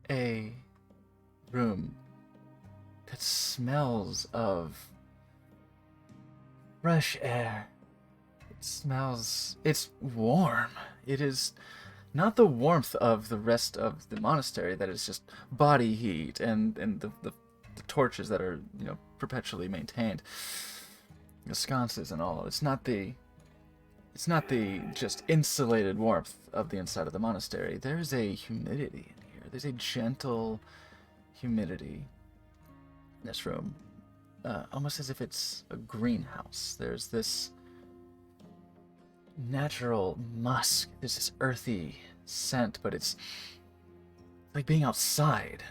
a room that smells of fresh air. It's warm. It is not the warmth of the rest of the monastery that is just body heat and the torches that are, perpetually maintained. The sconces and all. It's not the just insulated warmth of the inside of the monastery. There's a humidity in here. There's a gentle humidity in this room. Almost as if it's a greenhouse. There's this natural musk. There's this earthy scent, but it's like being outside.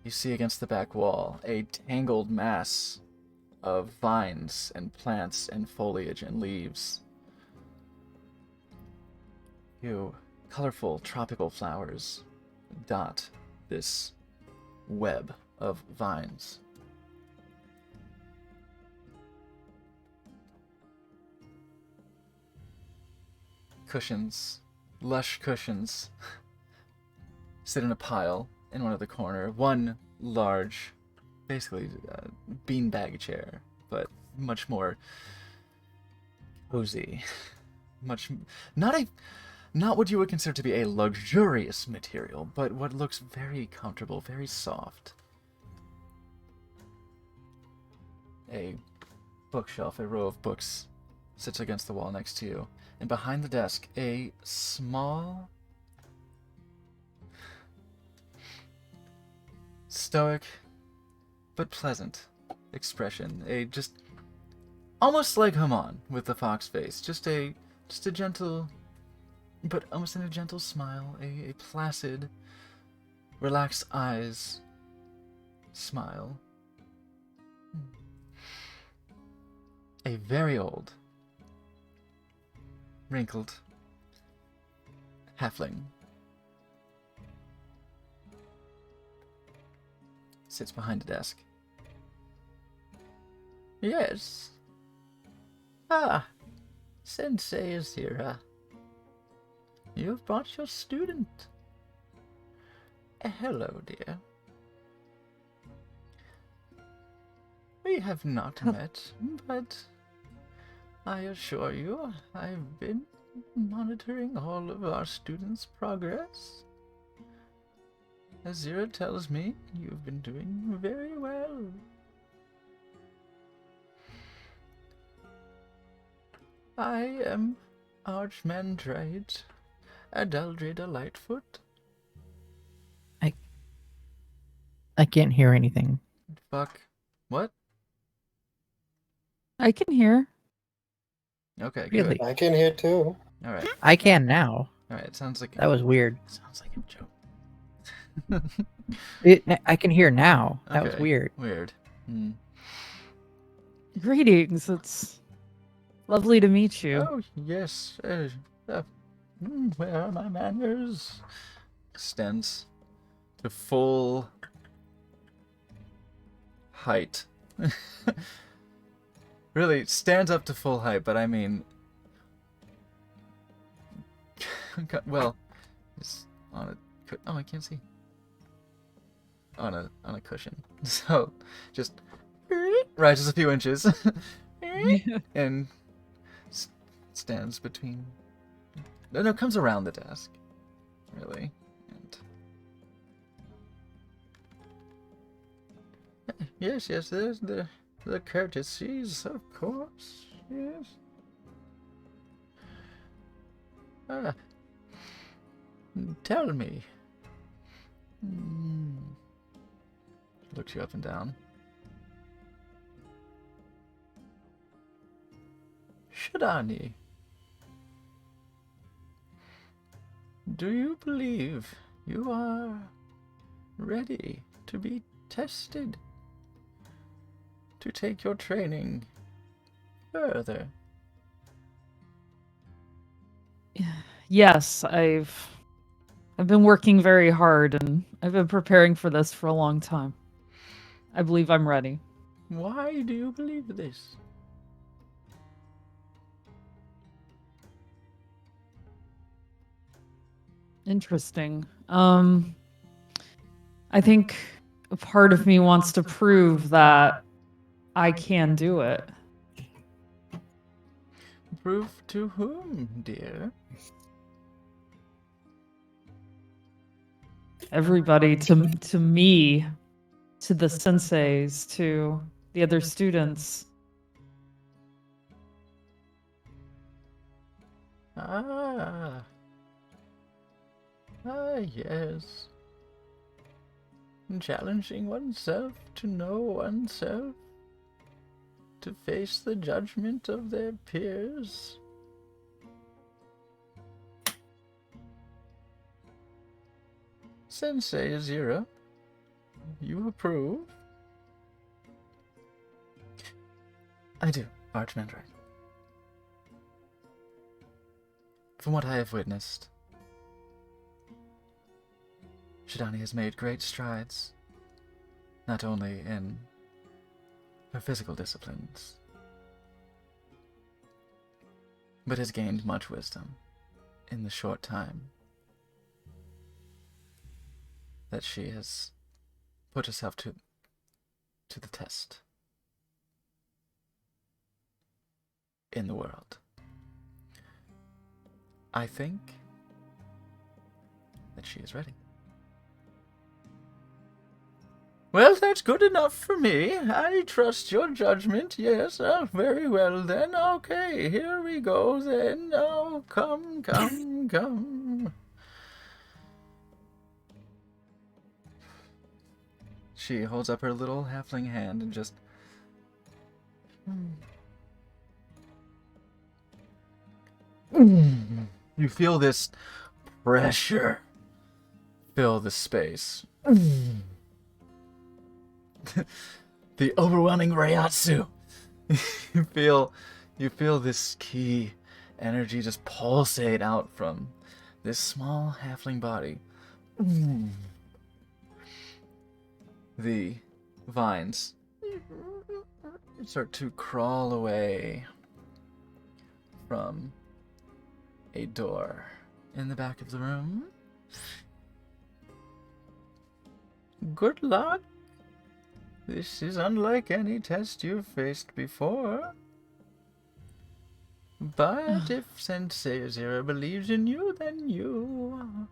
You see against the back wall a tangled mass of vines and plants and foliage and leaves. Colorful tropical flowers dot this web of vines. Cushions, lush cushions, sit in a pile in one of the corner. One large, basically beanbag chair, but much more cozy. Not what you would consider to be a luxurious material, but what looks very comfortable, very soft. A bookshelf, a row of books, sits against the wall next to you. And behind the desk, a small, stoic, but pleasant expression. Just almost like Haman with the fox face. Just a gentle, but almost in a gentle smile. A placid, relaxed eyes smile. A very old, wrinkled halfling sits behind a desk. Yes. Ah, Sensei is here. You've brought your student. Hello, dear. We have not met, but I assure you, I've been monitoring all of our students' progress. Azira tells me you've been doing very well. I am Archmandrate, Adaldrida Lightfoot. I can't hear anything. Fuck. What? I can hear. Okay, Really? good. I can hear too. Alright. I can now. Alright, sounds like That was weird. sounds like a joke. I can hear now. That was Okay, weird. Weird. Hmm. Greetings. It's lovely to meet you. Oh, yes. Where are my manners? Stands to full height. Really, stands up to full height, but I mean... well, it's on a... Oh, I can't see. On a cushion. So, just... rises a few inches. And stands between... No, comes around the desk. Really. And... Yes, there's the courtesies, of course. Yes. Tell me. Looks you up and down. Shadani, do you believe you are ready to be tested? to take your training further? Yes, I've been working very hard and I've been preparing for this for a long time. I believe I'm ready. Why do you believe this? Interesting. I think a part of me wants to prove that I can do it. Proof to whom, dear? Everybody, to me, to the senseis, to the other students. Ah. Ah, yes. Challenging oneself to know oneself, to face the judgment of their peers. Sensei Azira, you approve? I do, Archmandrite. From what I have witnessed, Shidani has made great strides, not only in her physical disciplines, but has gained much wisdom in the short time that she has put herself to the test in the world. I think that she is ready. Well, that's good enough for me. I trust your judgment. Yes, very well then. Okay, here we go then. Oh, come, come, come. She holds up her little halfling hand and just... You feel this pressure fill the space. The overwhelming Reiatsu. you feel this key energy just pulsate out from this small halfling body. The vines start to crawl away from a door in the back of the room. Good luck. This is unlike any test you've faced before. But if Sensei Azira believes in you, then you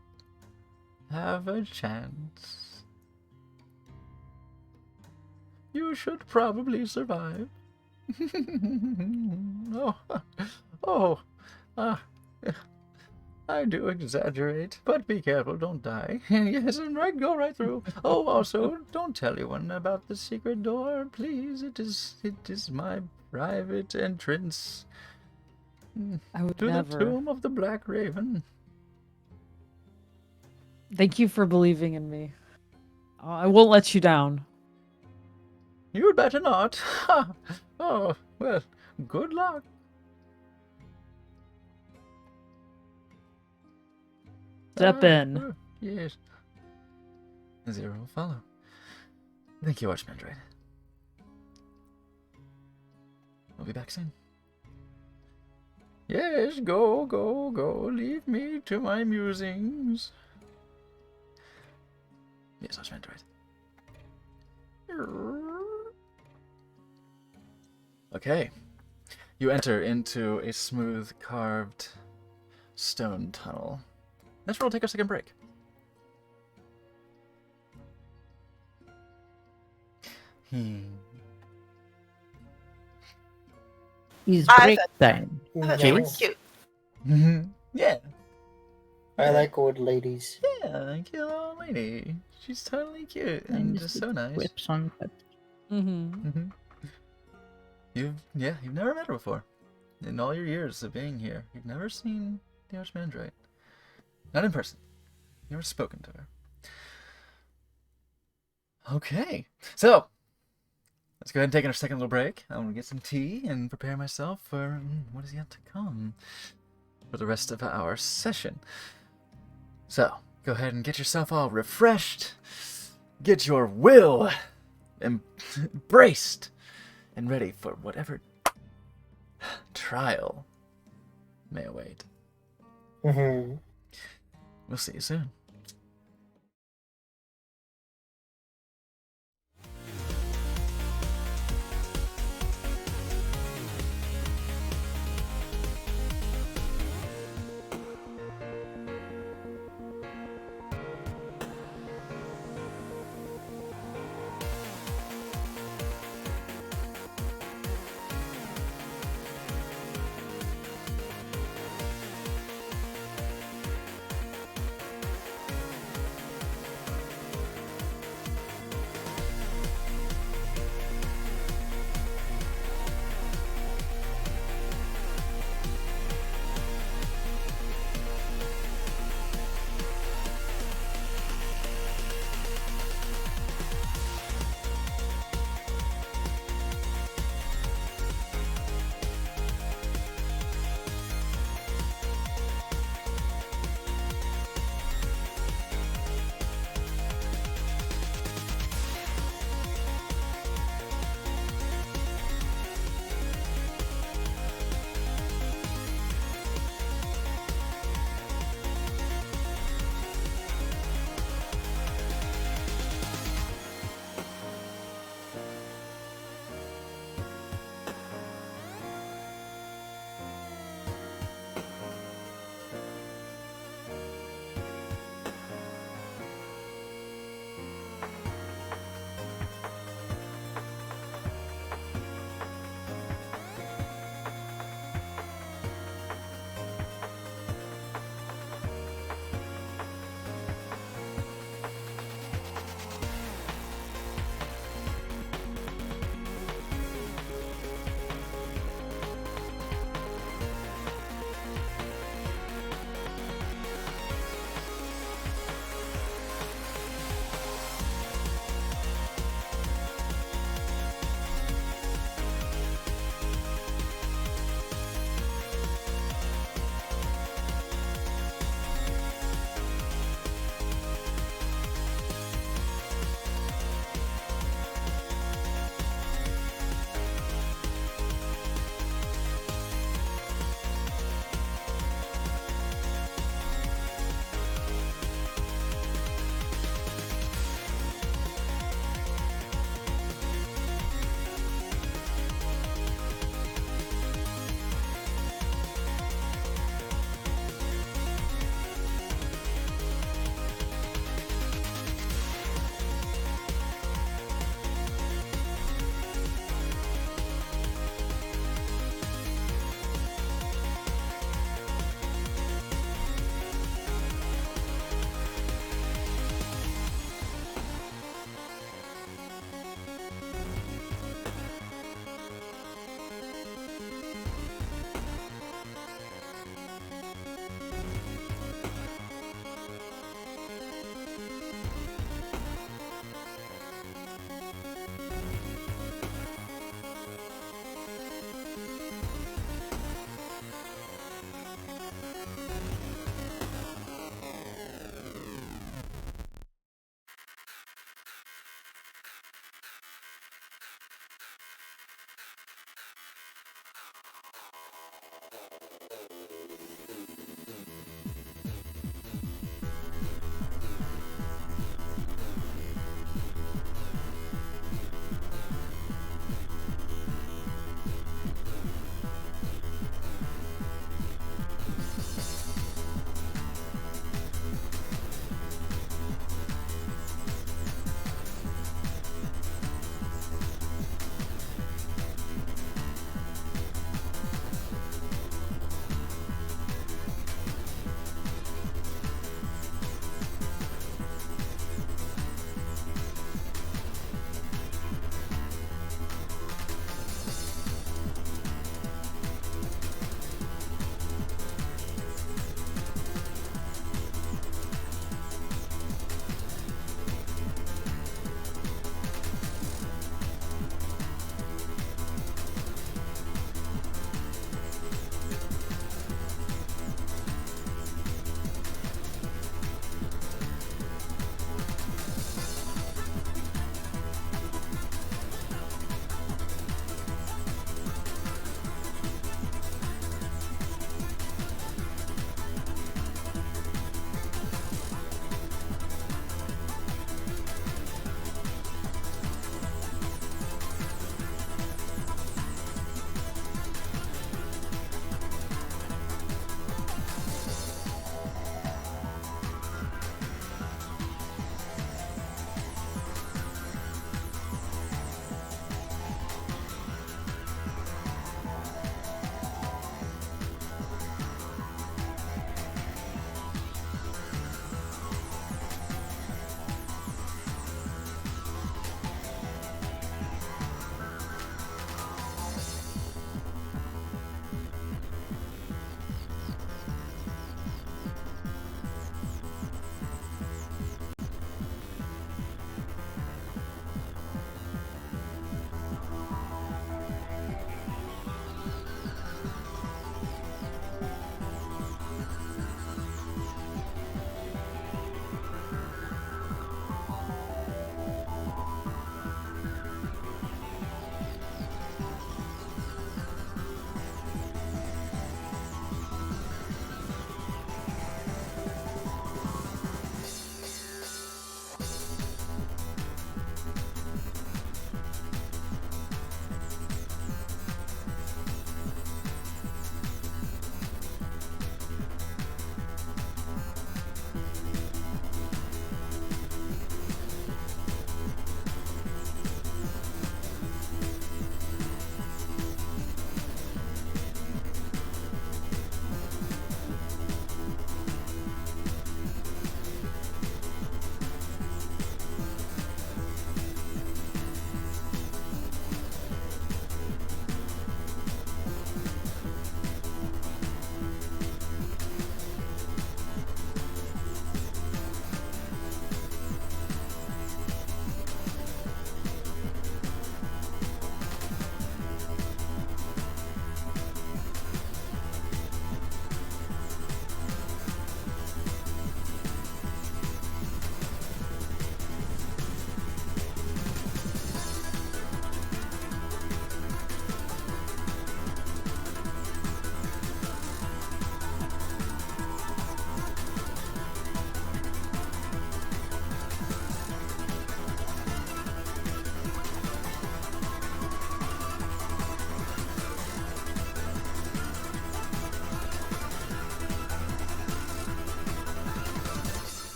have a chance. You should probably survive. I do exaggerate, but be careful, don't die. Yes, and go right through. Oh, also, don't tell anyone about the secret door, please. It is my private entrance I would to never. the tomb of the Black Raven. Thank you for believing in me. I won't let you down. You'd better not. Oh, well, good luck. Step in. Yes. Zero will follow. Thank you, Archmandrite. We'll be back soon. Yes, go, go, go. Leave me to my musings. Yes, Archmandrite. Okay. You enter into a smooth carved stone tunnel. Let's roll take a second break. He's I break thought- time. That's Jace? really cute. Yeah. I like old ladies. Yeah, cute little lady. She's totally cute and And just so nice. Whips on. Mm-hmm. You've never met her before. In all your years of being here, you've never seen the Archmandrite. Not in person. You've never spoken to her. Okay, so let's go ahead and take our second little break. I'm gonna get some tea and prepare myself for what is yet to come for the rest of our session. So, go ahead and get yourself all refreshed, get your will embraced, and ready for whatever trial may await. Mm-hmm. We'll see you soon.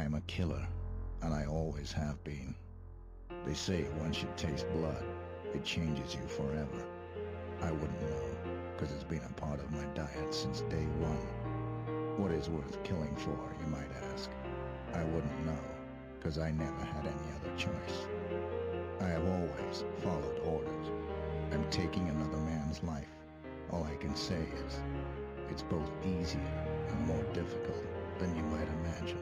am a killer, and I always have been. They say once you taste blood, it changes you forever. I wouldn't know, because it's been a part of my diet since day one. What is worth killing for, you might ask? I wouldn't know, because I never had any other choice. I have always followed orders. I'm taking another man's life. All I can say is, it's both easier and more difficult than you might imagine.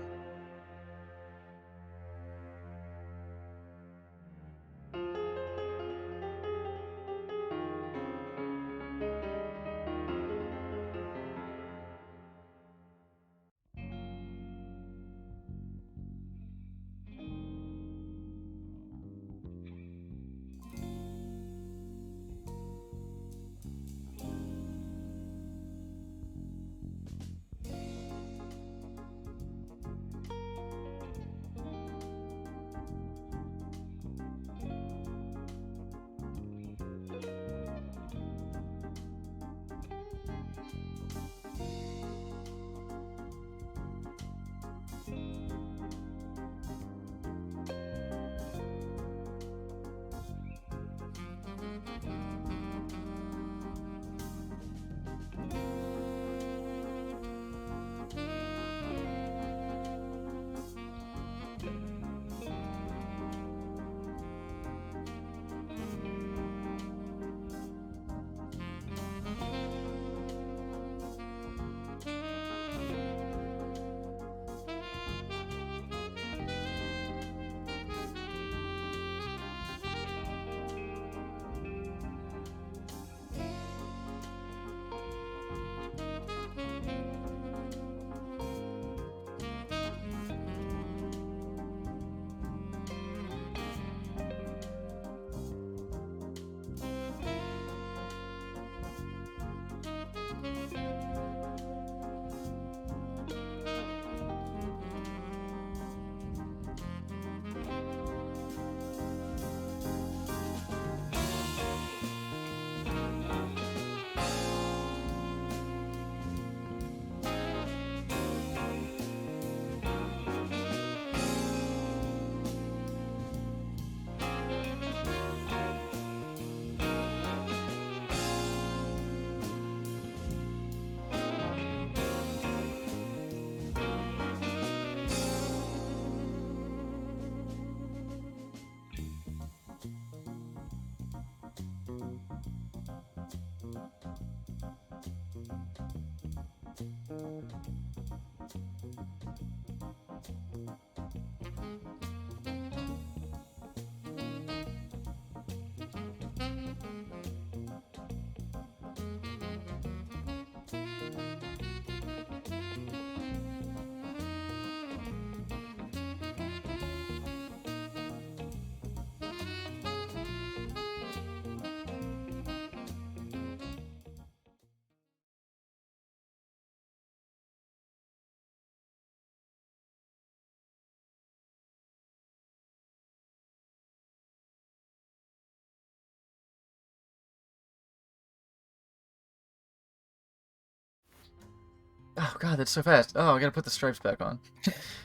Oh god, that's so fast. Oh, I gotta put the stripes back on.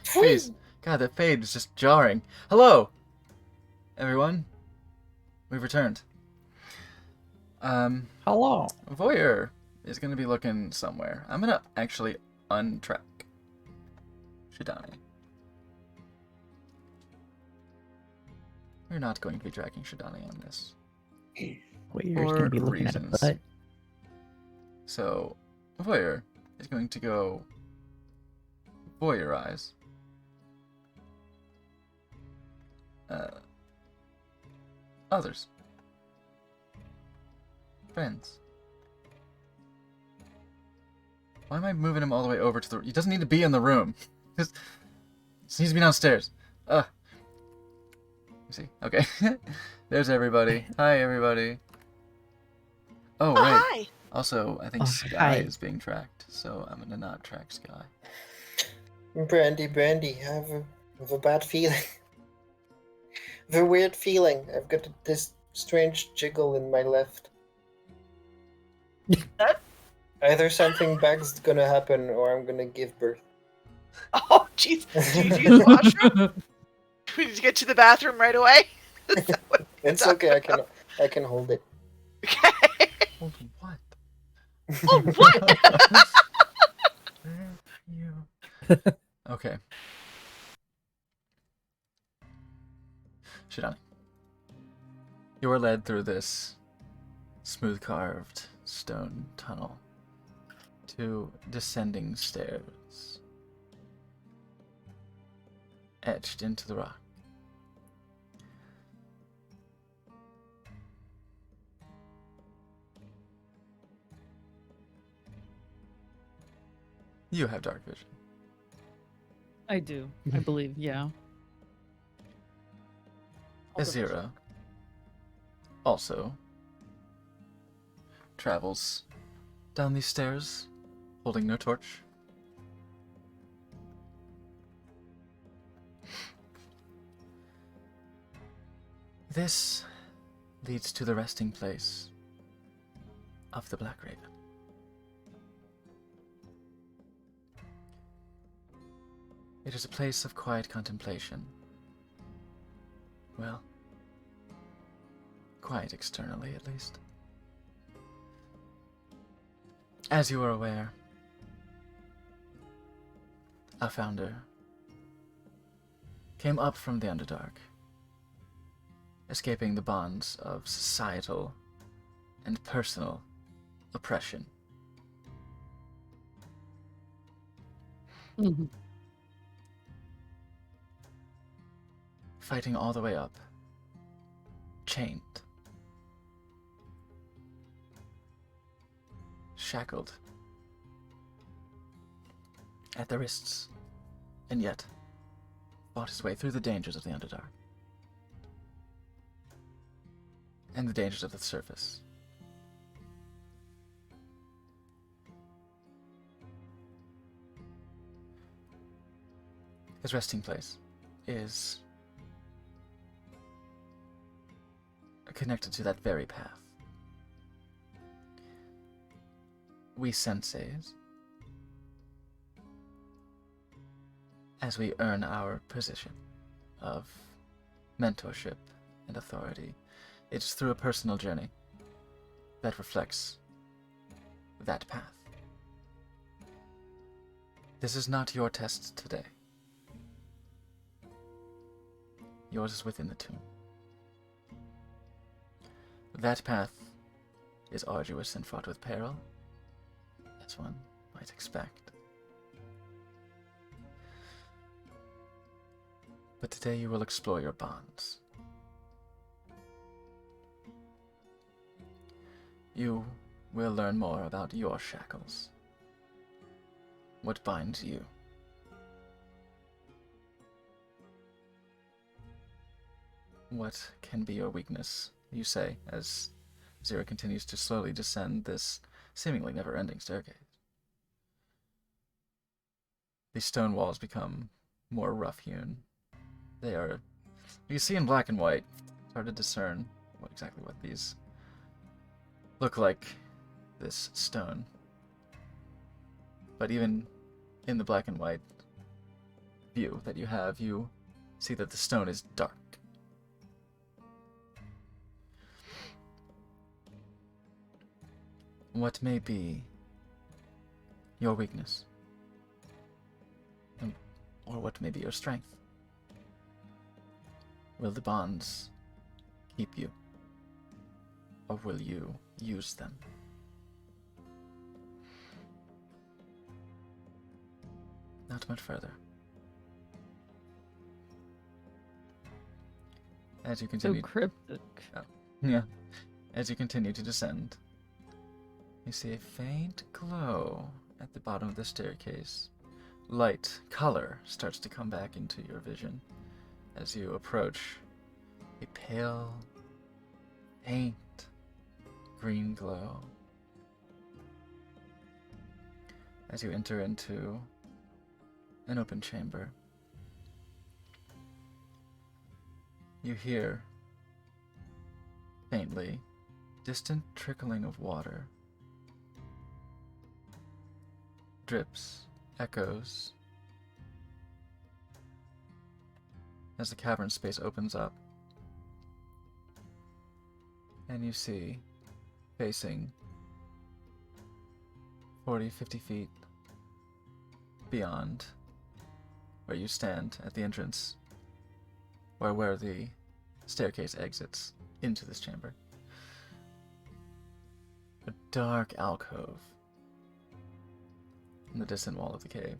Jeez. God, that fade is just jarring. Hello! Everyone. We've returned. Hello. Voyeur is gonna be looking somewhere. I'm gonna actually untrack Shidani. We're not going to be tracking Shidani on this. Wait, you're just gonna be looking reasons. at a butt. So, Voyeur is going to go voyeurize others. Friends. Why am I moving him all the way over to the... He doesn't need to be in the room. He needs to be downstairs. Ugh. See? Okay. There's everybody. Hi, everybody. Oh, Oh, right. hi. Also, I think Oh, Sky hi. is being tracked, so I'm gonna not track Sky. Brandy, I have a bad feeling. I have a weird feeling. I've got this strange jiggle in my left. That- Either something bad's gonna happen or I'm gonna give birth. Oh, Jeez, do you use the washroom? We need to get to the bathroom right away. Is that what you're It's talking okay. about? I can hold it. Okay. Hold what? Oh, what? Where you? Okay. Shidani. You are led through this smooth carved stone tunnel to descending stairs etched into the rock. You have dark vision. I do. I believe, yeah. Azira also travels down these stairs, holding no torch. This leads to the resting place of the Black Raven. It is a place of quiet contemplation. Well, quiet externally, at least. As you are aware, our founder came up from the Underdark, escaping the bonds of societal and personal oppression. Mm-hmm. Fighting all the way up, chained, shackled at the wrists, and yet fought his way through the dangers of the Underdark and the dangers of the surface. His resting place is connected to that very path. We senseis, as we earn our position of mentorship and authority, it is through a personal journey that reflects that path. This is not your test today. Yours is within the tomb. That path is arduous and fraught with peril, as one might expect. But today you will explore your bonds. You will learn more about your shackles. What binds you? What can be your weakness, you say, as Zira continues to slowly descend this seemingly never-ending staircase. These stone walls become more rough-hewn. They are, you see in black and white, it's hard to discern exactly what these look like, this stone. But even in the black and white view that you have, you see that the stone is dark. What may be your weakness? Or what may be your strength? Will the bonds keep you? Or will you use them? Not much further. As you So continue... cryptic. Yeah. As you continue to descend, you see a faint glow at the bottom of the staircase. Light, color starts to come back into your vision as you approach a pale, faint green glow. As you enter into an open chamber, you hear faintly distant trickling of water. Drips, echoes, as the cavern space opens up. And you see, facing 40, 50 feet beyond where you stand at the entrance, or where the staircase exits into this chamber, a dark alcove in the distant wall of the cave.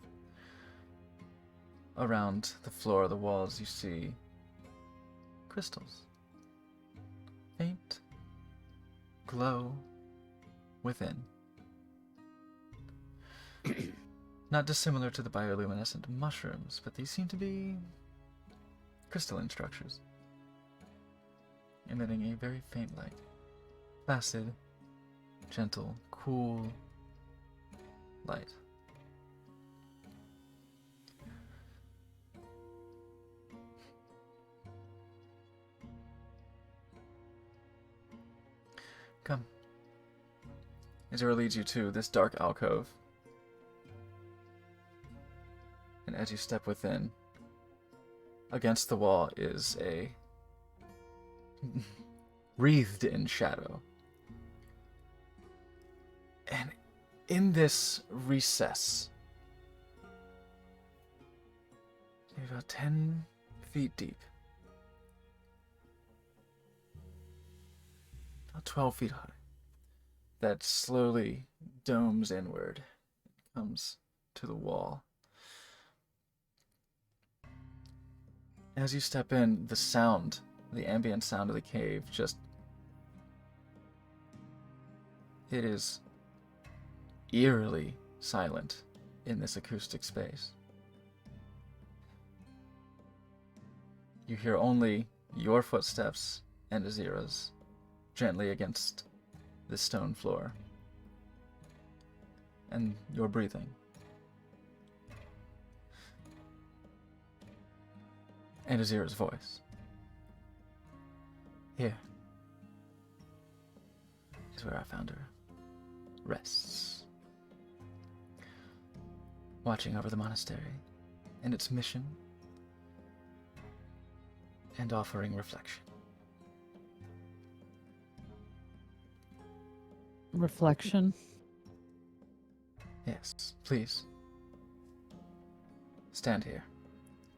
Around the floor of the walls you see crystals. Faint glow within. Not dissimilar to the bioluminescent mushrooms, but these seem to be crystalline structures, emitting a very faint light. Placid, gentle, cool light. Come. Azura leads you to this dark alcove. And as you step within, against the wall is a wreathed in shadow. And in this recess, maybe about 10 feet deep, about 12 feet high, that slowly domes inward, comes to the wall. As you step in, the sound, the ambient sound of the cave, it is eerily silent in this acoustic space. You hear only your footsteps and Azira's gently against the stone floor, and your breathing. And Azira's voice. Here is where our founder rests, watching over the monastery and its mission, and offering reflection. Reflection. Yes, please. Stand here.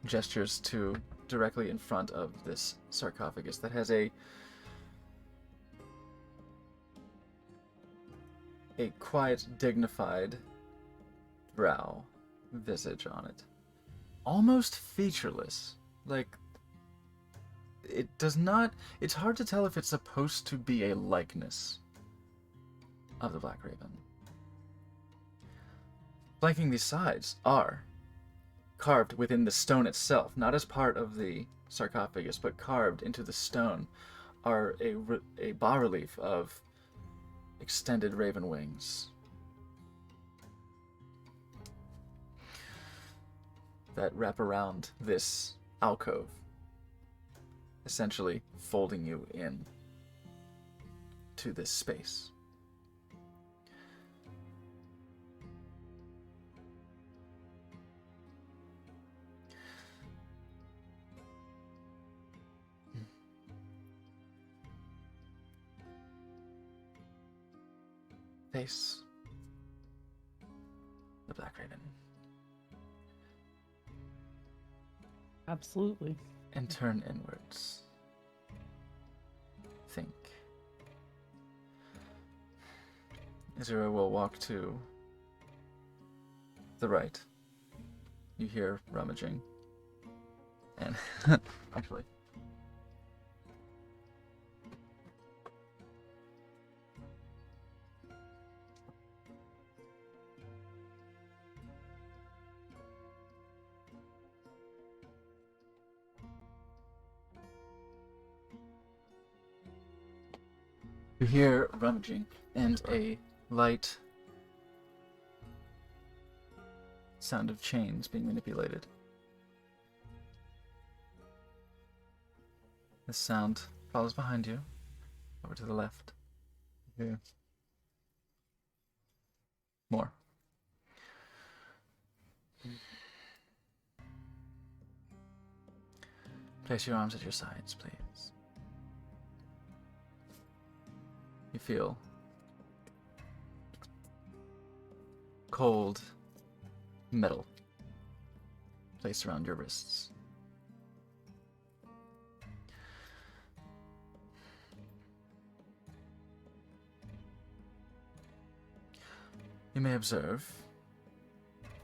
Gestures to directly in front of this sarcophagus that has a quiet, dignified brow, visage on it. Almost featureless. Like, it does not... It's hard to tell if it's supposed to be a likeness of the Black Raven. Flanking these sides are carved within the stone itself, not as part of the sarcophagus, but carved into the stone, are a bas-relief of extended raven wings that wrap around this alcove, essentially folding you in to this space. Face the Black Raven. Absolutely. And turn inwards. Think. Azura will walk to the right. You hear rummaging. And actually, you hear rummaging and a light sound of chains being manipulated. This sound follows behind you, over to the left. Yeah. More. Place your arms at your sides, please. You feel cold metal placed around your wrists. You may observe,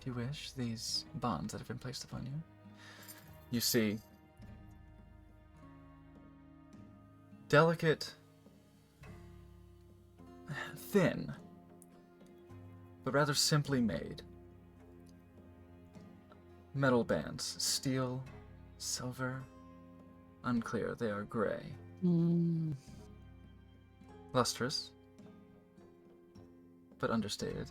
if you wish, these bonds that have been placed upon you. You see delicate, thin, but rather simply made metal bands. Steel, silver, unclear. They are gray. Lustrous, but understated.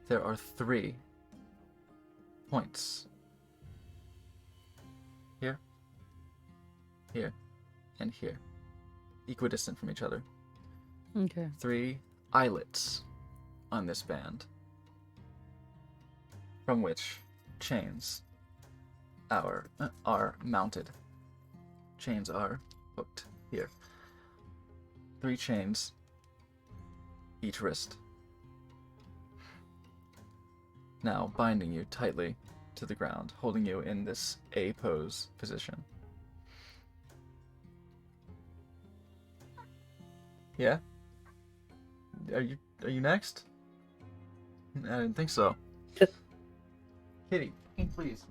There are three points. Here, here, and here. Equidistant from each other. Okay. 3 eyelets on this band, from which chains are mounted. Chains are hooked here. 3 chains, each wrist. Now binding you tightly to the ground, holding you in this A pose position. Yeah? Are you next? I didn't think so. Kitty, please.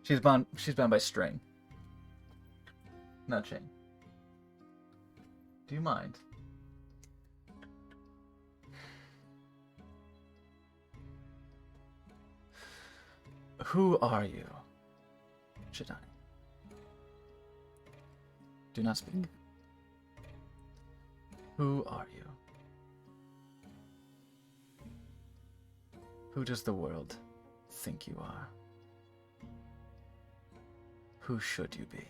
She's bound by string. Not chain. Do you mind? Who are you, Shidani? Do not speak. Who are you? Who does the world think you are? Who should you be?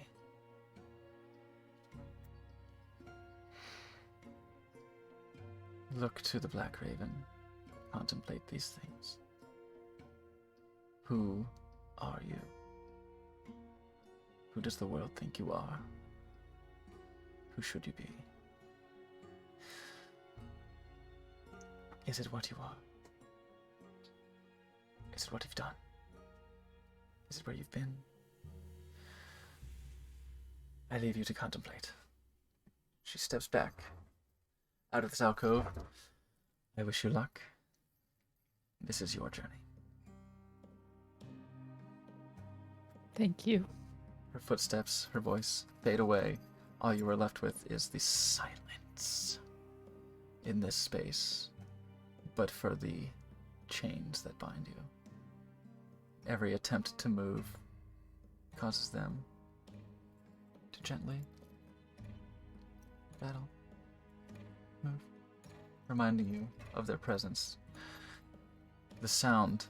Look to the Black Raven. Contemplate these things. Who are you? Who does the world think you are? Who should you be? Is it what you are? Is it what you've done? Is it where you've been? I leave you to contemplate. She steps back out of this alcove. I wish you luck. This is your journey. Thank you. Her footsteps, her voice fade away. All you are left with is the silence in this space, but for the chains that bind you. Every attempt to move causes them to gently battle, move, reminding you of their presence. The sound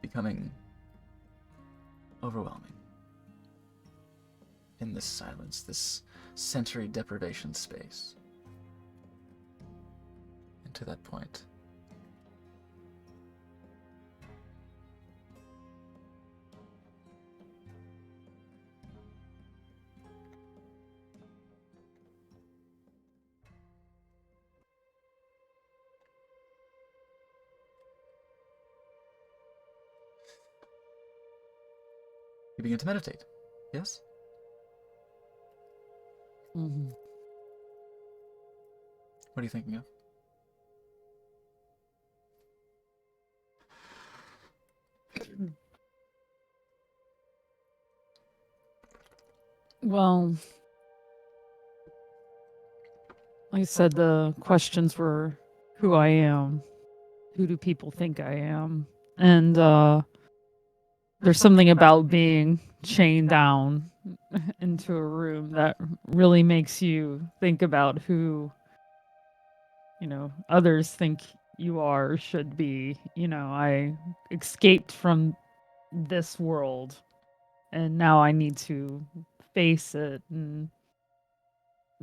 becoming overwhelming in this silence, this sensory deprivation space. And to that point, you begin to meditate. Yes? Mm-hmm. What are you thinking of? Well, like I said, the questions were who I am, who do people think I am, and there's something about being chained down into a room that really makes you think about who, others think you are or should be. I escaped from this world, and now I need to face it and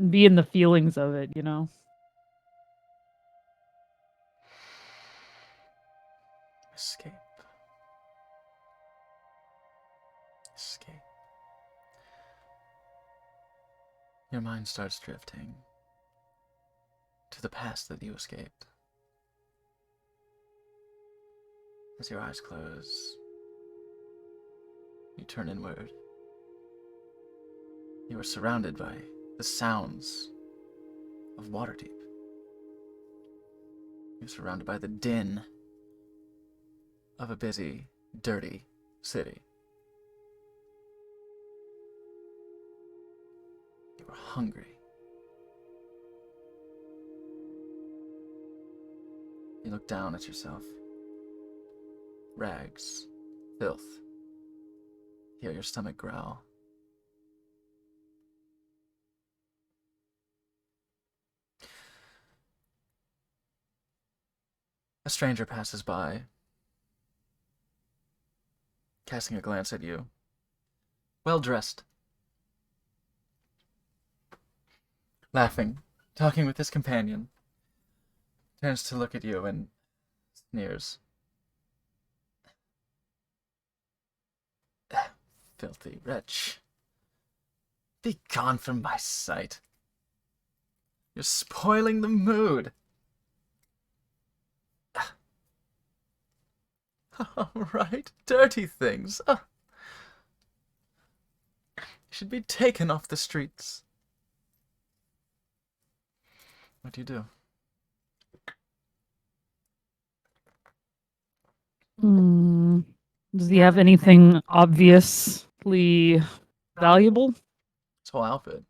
be in the feelings of it, you know? Escape. Escape. Your mind starts drifting to the past that you escaped. As your eyes close, you turn inward. You are surrounded by the sounds of Waterdeep. You're surrounded by the din of a busy, dirty city. You are hungry. You look down at yourself. Rags, filth. Hear your stomach growl. A stranger passes by, casting a glance at you. Well dressed. Laughing, talking with his companion. Turns to look at you and sneers. Filthy wretch. Be gone from my sight. You're spoiling the mood. All right, dirty things. You should be taken off the streets. What do you do? Does he have anything obviously valuable? His whole outfit.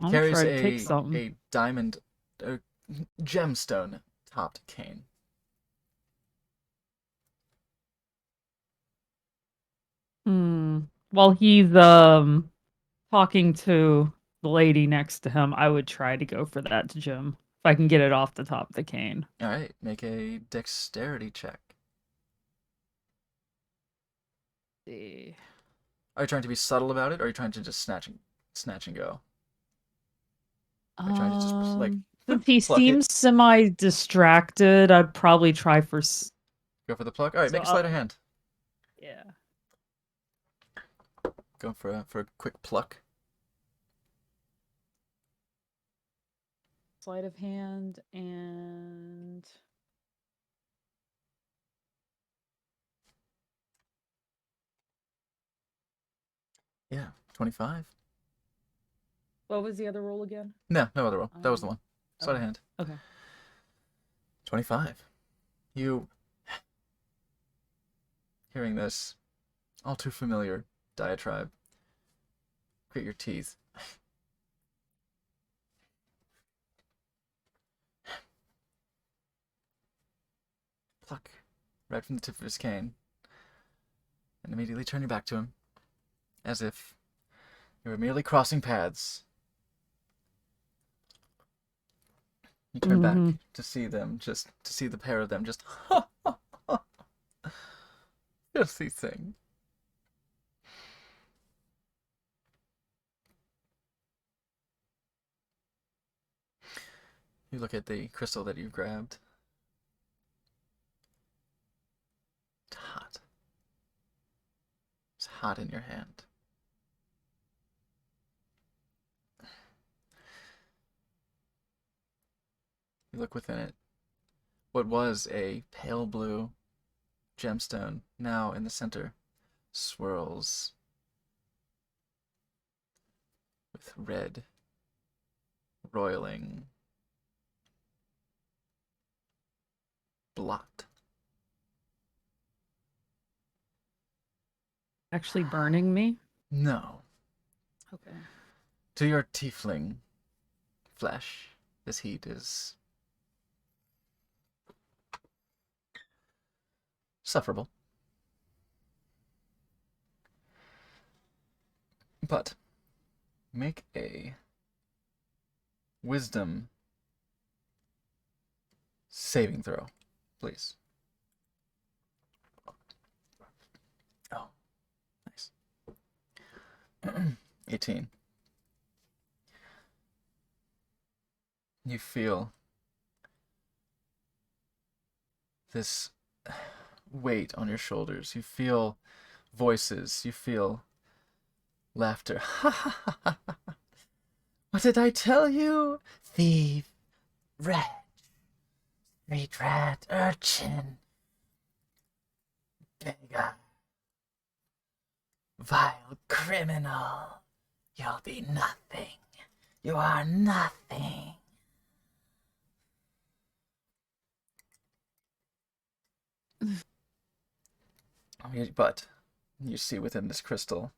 He I'll carries try to take something. a diamond, gemstone topped cane. While he's talking to the lady next to him, I would try to go for that gem if I can get it off the top of the cane. All right, make a dexterity check. See. Are you trying to be subtle about it, or are you trying to just snatch and go? Are you trying to just like Since he pluck it? seems semi-distracted, I'd probably try for. Go for the pluck? All right, make a sleight of hand. Yeah. Go for a quick pluck. Sleight of hand and. Yeah, 25. What was the other roll again? No other roll. That was the one. Sleight of okay. hand. Okay. 25. You, hearing this all too familiar diatribe, grit your teeth. Pluck right from the tip of his cane, and immediately turn your back to him, as if you were merely crossing paths. You turn back to see them, to see the pair of them just filthy thing. You look at the crystal that you've grabbed. It's hot. It's hot in your hand. You look within it. What was a pale blue gemstone, now in the center, swirls with red, roiling blot. Actually burning me? No. Okay. To your tiefling flesh, this heat is sufferable. But make a wisdom saving throw, please. 18. You feel this weight on your shoulders. You feel voices. You feel laughter. What did I tell you? Thief, wretch, street rat, urchin, beggar, vile criminal. You'll be nothing. You are nothing. But you see within this crystal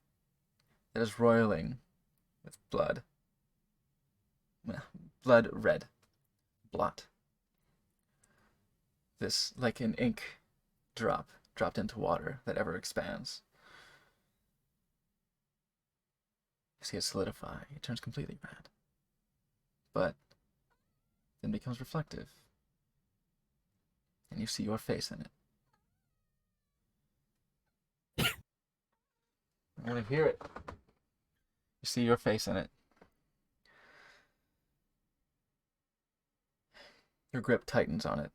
that is roiling with blood. Blood red. Blot. This, like an ink drop dropped into water that ever expands. You see it solidify. It turns completely red. But then becomes reflective. And you see your face in it. I want to hear it. You see your face in it. Your grip tightens on it.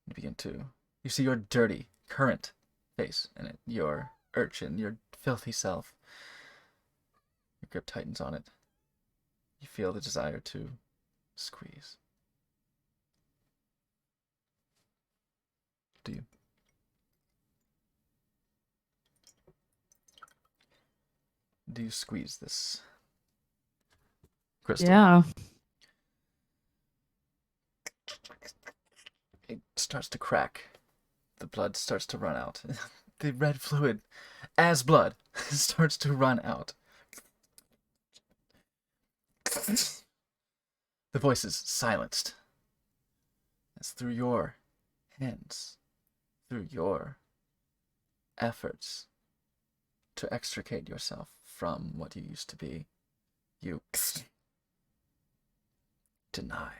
You begin to... You see your dirty, current face in it. Your urchin, your filthy self. Your grip tightens on it. You feel the desire to squeeze. Do you? Do you squeeze this crystal? Yeah. It starts to crack. The blood starts to run out. The red fluid, as blood, starts to run out. The voice is silenced. As through your hands, through your efforts to extricate yourself from what you used to be, you deny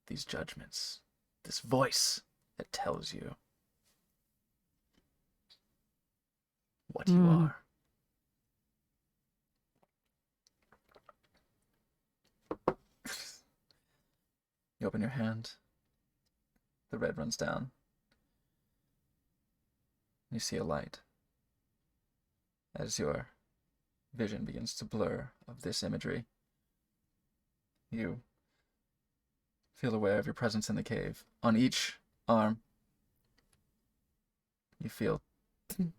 these judgments, this voice that tells you what you are. You open your hand, the red runs down. You see a light as your vision begins to blur of this imagery. You feel aware of your presence in the cave. On each arm, you feel the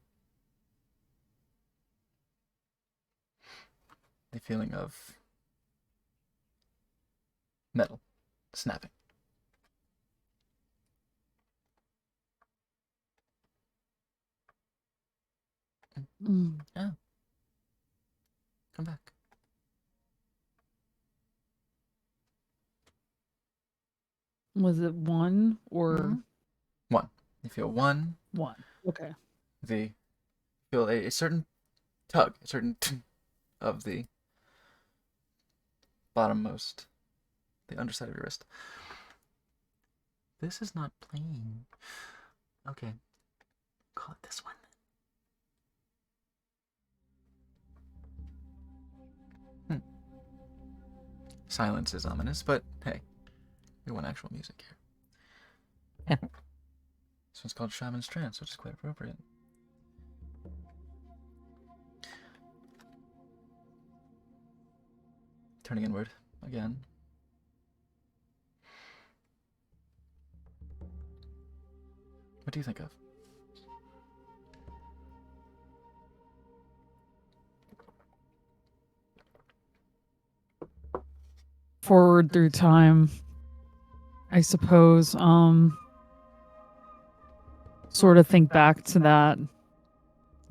feeling of metal snapping. Yeah. Come back. Was it one or One. You feel one. one? Okay. You feel a certain tug, a certain of the bottommost, the underside of your wrist. This is not playing. Okay. Call it this one. Silence is ominous, but hey, we want actual music here. This one's called Shaman's Trance, which is quite appropriate. Turning inward again. What do you think of? Forward through time, I suppose. Sort of think back to that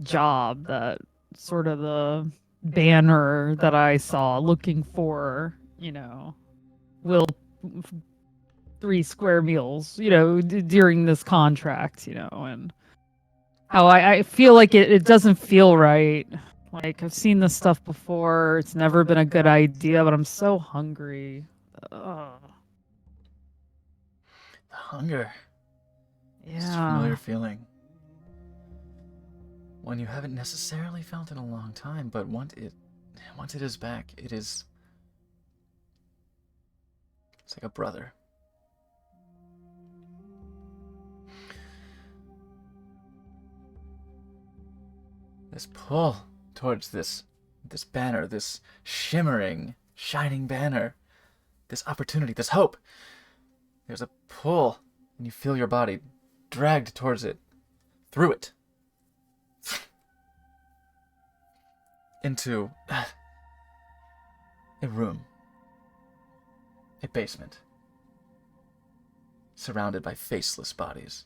job, that sort of the banner that I saw looking for, will 3 square meals, during this contract, and how I feel like it doesn't feel right. Like, I've seen this stuff before. It's never been a good idea, but I'm so hungry. Ugh. The hunger. Yeah. It's a familiar feeling. one you haven't necessarily felt in a long time, but once it is back, it's like a brother. This pull towards this banner, this shimmering, shining banner, this opportunity, this hope. There's a pull, and you feel your body dragged towards it, through it, into a room, a basement, surrounded by faceless bodies,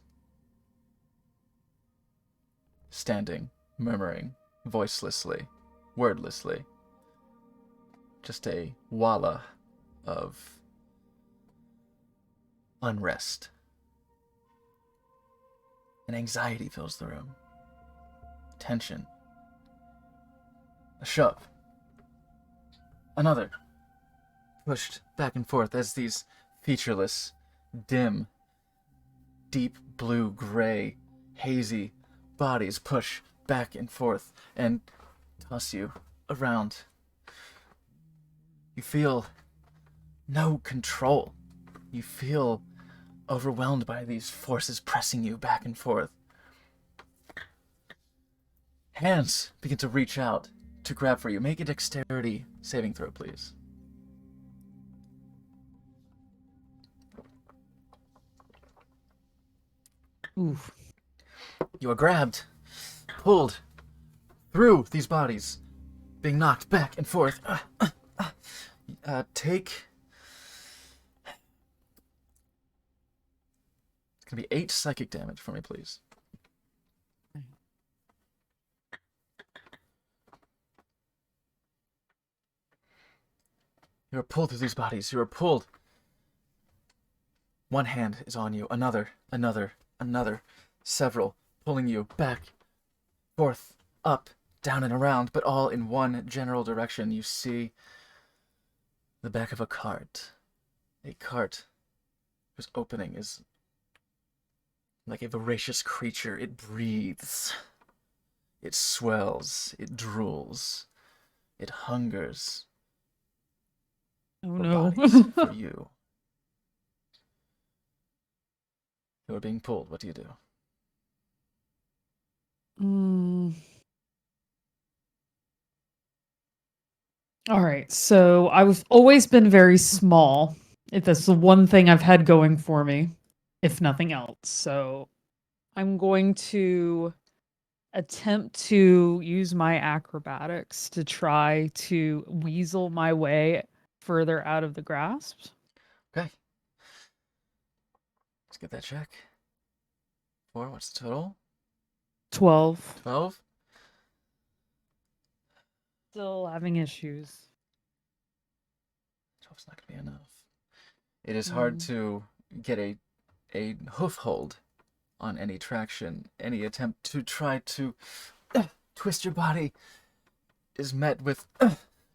standing, murmuring, voicelessly, wordlessly. Just a walla of unrest. And anxiety fills the room. Tension. A shove. Another. Pushed back and forth as these featureless, dim, deep blue, gray, hazy bodies push back and forth and toss you around. You feel no control. You feel overwhelmed by these forces pressing you back and forth. Hands begin to reach out to grab for you. Make a dexterity saving throw, please. Oof. You are grabbed, pulled through these bodies, being knocked back and forth. Take... It's going to be 8 psychic damage for me, please. You are pulled through these bodies. You are pulled. One hand is on you. Another. Several. Pulling you back, forth, up, down, and around, but all in one general direction. You see the back of a cart. A cart whose opening is like a voracious creature. It breathes. It swells. It drools. It hungers. Oh for no. bodies for you. You are being pulled. What do you do? All right. So I've always been very small. That's the one thing I've had going for me, if nothing else. So I'm going to attempt to use my acrobatics to try to weasel my way further out of the grasp. Okay. Let's get that check. 4. What's the total? 12. 12. Still having issues. 12's not gonna be enough. It is hard to get a hoof hold on any traction. Any attempt to try to twist your body is met with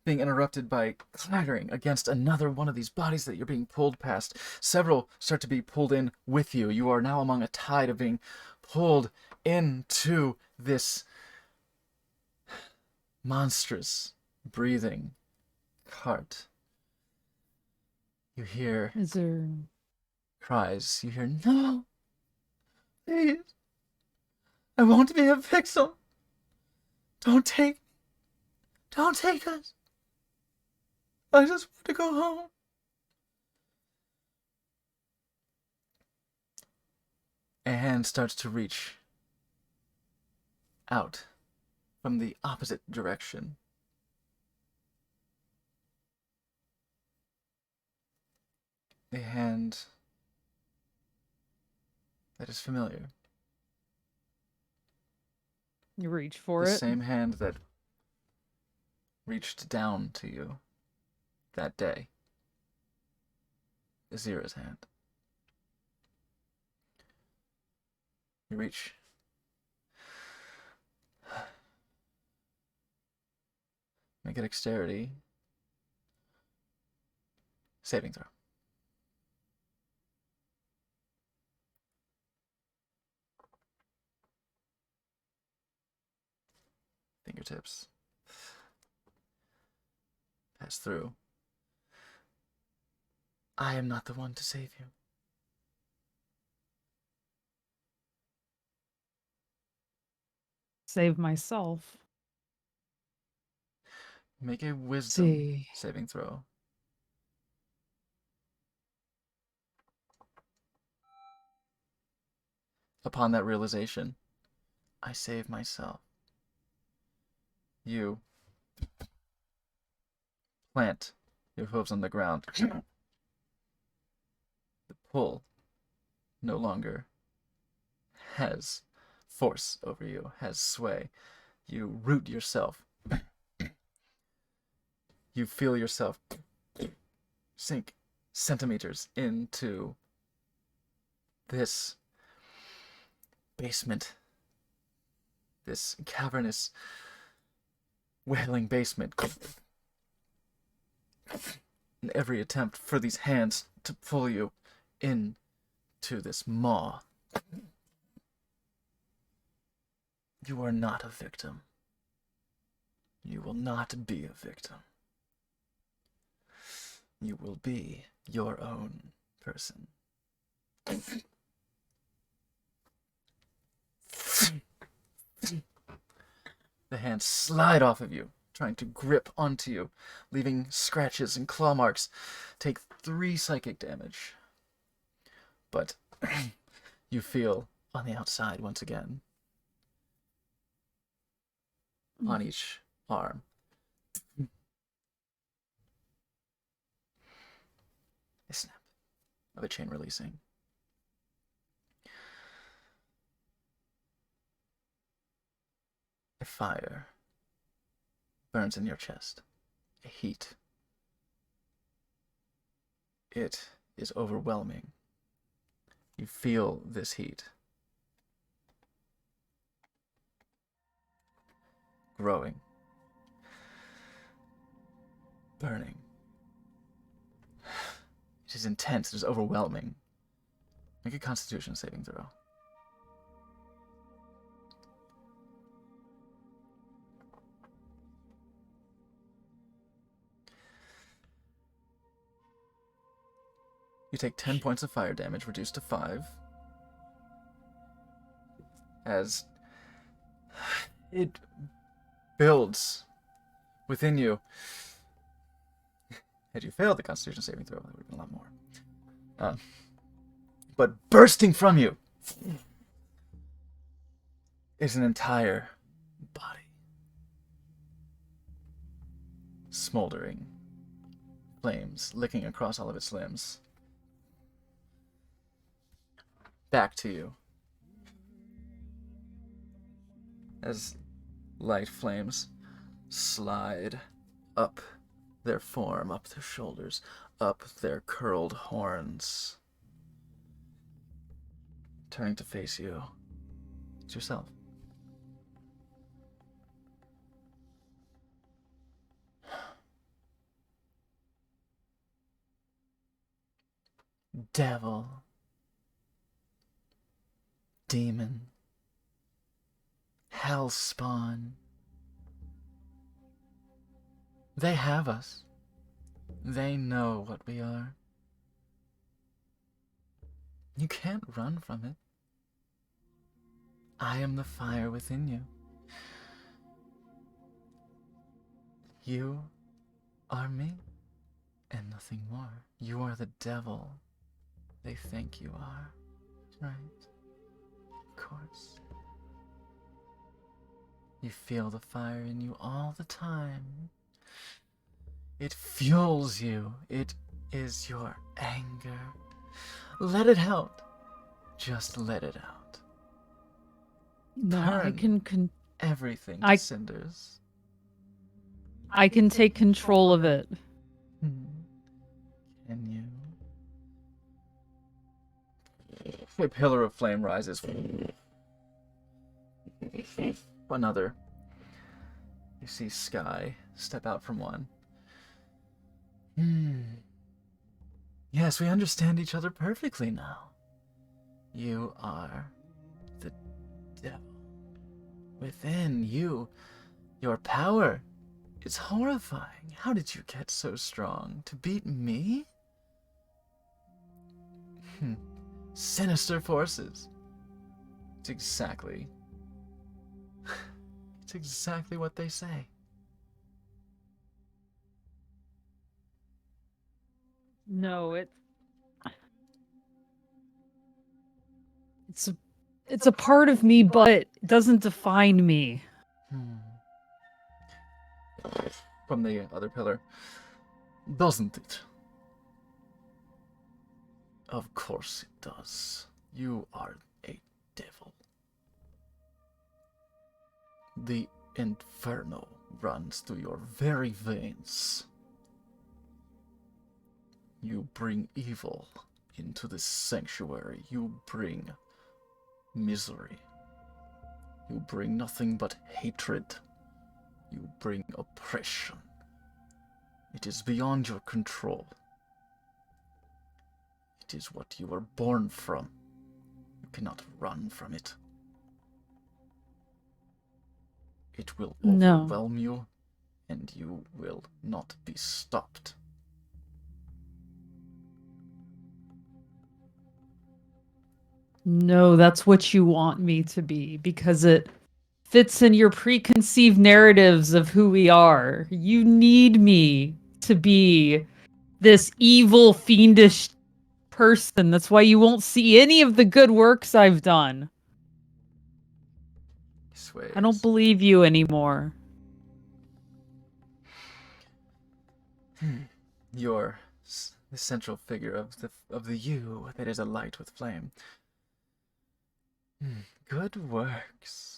being interrupted by clattering against another one of these bodies that you're being pulled past. Several start to be pulled in with you. You are now among a tide of being pulled into this monstrous breathing cart. You hear Is there... cries. You hear, "No! Please! I won't be a victim! Don't take us! I just want to go home!" A hand starts to reach out from the opposite direction. A hand that is familiar. You reach for The it? same hand that reached down to you that day. Azira's hand. You reach. Make a dexterity saving throw. fingertips. Pass through. I am not the one to save you. Save myself. Make a wisdom See. saving throw. Upon that realization, I save myself. You plant your hooves on the ground. The pull no longer has force over you, has sway. You root yourself. You feel yourself sink centimeters into this basement, this cavernous, wailing basement. In every attempt for these hands to pull you into this maw. You are not a victim. You will not be a victim. You will be your own person. The hands slide off of you, trying to grip onto you, leaving scratches and claw marks. Take 3 psychic damage. But you feel on the outside once again. On each arm. A snap of a chain releasing. A fire burns in your chest. A heat. It is overwhelming. You feel this heat. Growing. Burning. It is intense. It is overwhelming. Make a Constitution saving throw. You take 10 points of fire damage, reduced to 5. As it builds within you. Had you failed the Constitution saving throw, that would have been a lot more. But bursting from you is an entire body. Smoldering. Flames licking across all of its limbs. Back to you. As light flames slide up their form, up their shoulders, up their curled horns. Turning to face you. It's yourself. Devil. Demon. Hellspawn. They have us. They know what we are. You can't run from it. I am the fire within you. You are me, and nothing more. You are the devil they think you are, right? Of course. You feel the fire in you all the time. It fuels you. It is your anger. Let it out. Just let it out. No, I Turn can everything to I- cinders. I can take control of it. Can you? A pillar of flame rises. Another. You see Sky step out from one. Yes, we understand each other perfectly now. You are the devil. Within you, Your power. It's horrifying. How did you get so strong? To beat me? Sinister forces. It's exactly what they say. No, it's a part of me, but it doesn't define me. From the other pillar. Doesn't it? Of course it does. You are a devil. The inferno runs through your very veins. You bring evil into this sanctuary. You bring misery. You bring nothing but hatred. You bring oppression. It is beyond your control. It is what you were born from. You cannot run from it. It will No. overwhelm you, and you will not be stopped. No, that's what you want me to be because it fits in your preconceived narratives of who we are. You need me to be this evil, fiendish person. That's why you won't see any of the good works I've done. I don't believe you anymore. You're the central figure of the you that is alight with flame. Good works.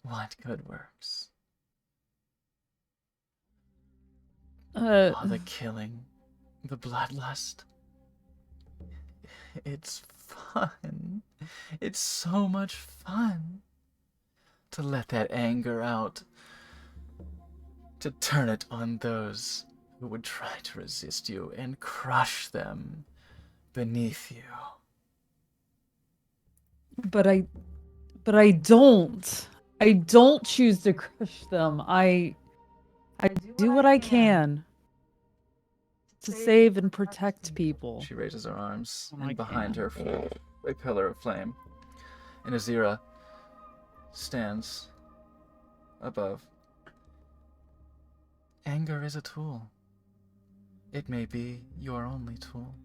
What good works? The killing, the bloodlust. It's fun. It's so much fun to let that anger out, to turn it on those who would try to resist you and crush them beneath you. But I don't. I don't choose to crush them. I do what I can to save and protect people. She raises her arms, I and behind can't. her, a pillar of flame. And Azira stands above. Anger is a tool. It may be your only tool.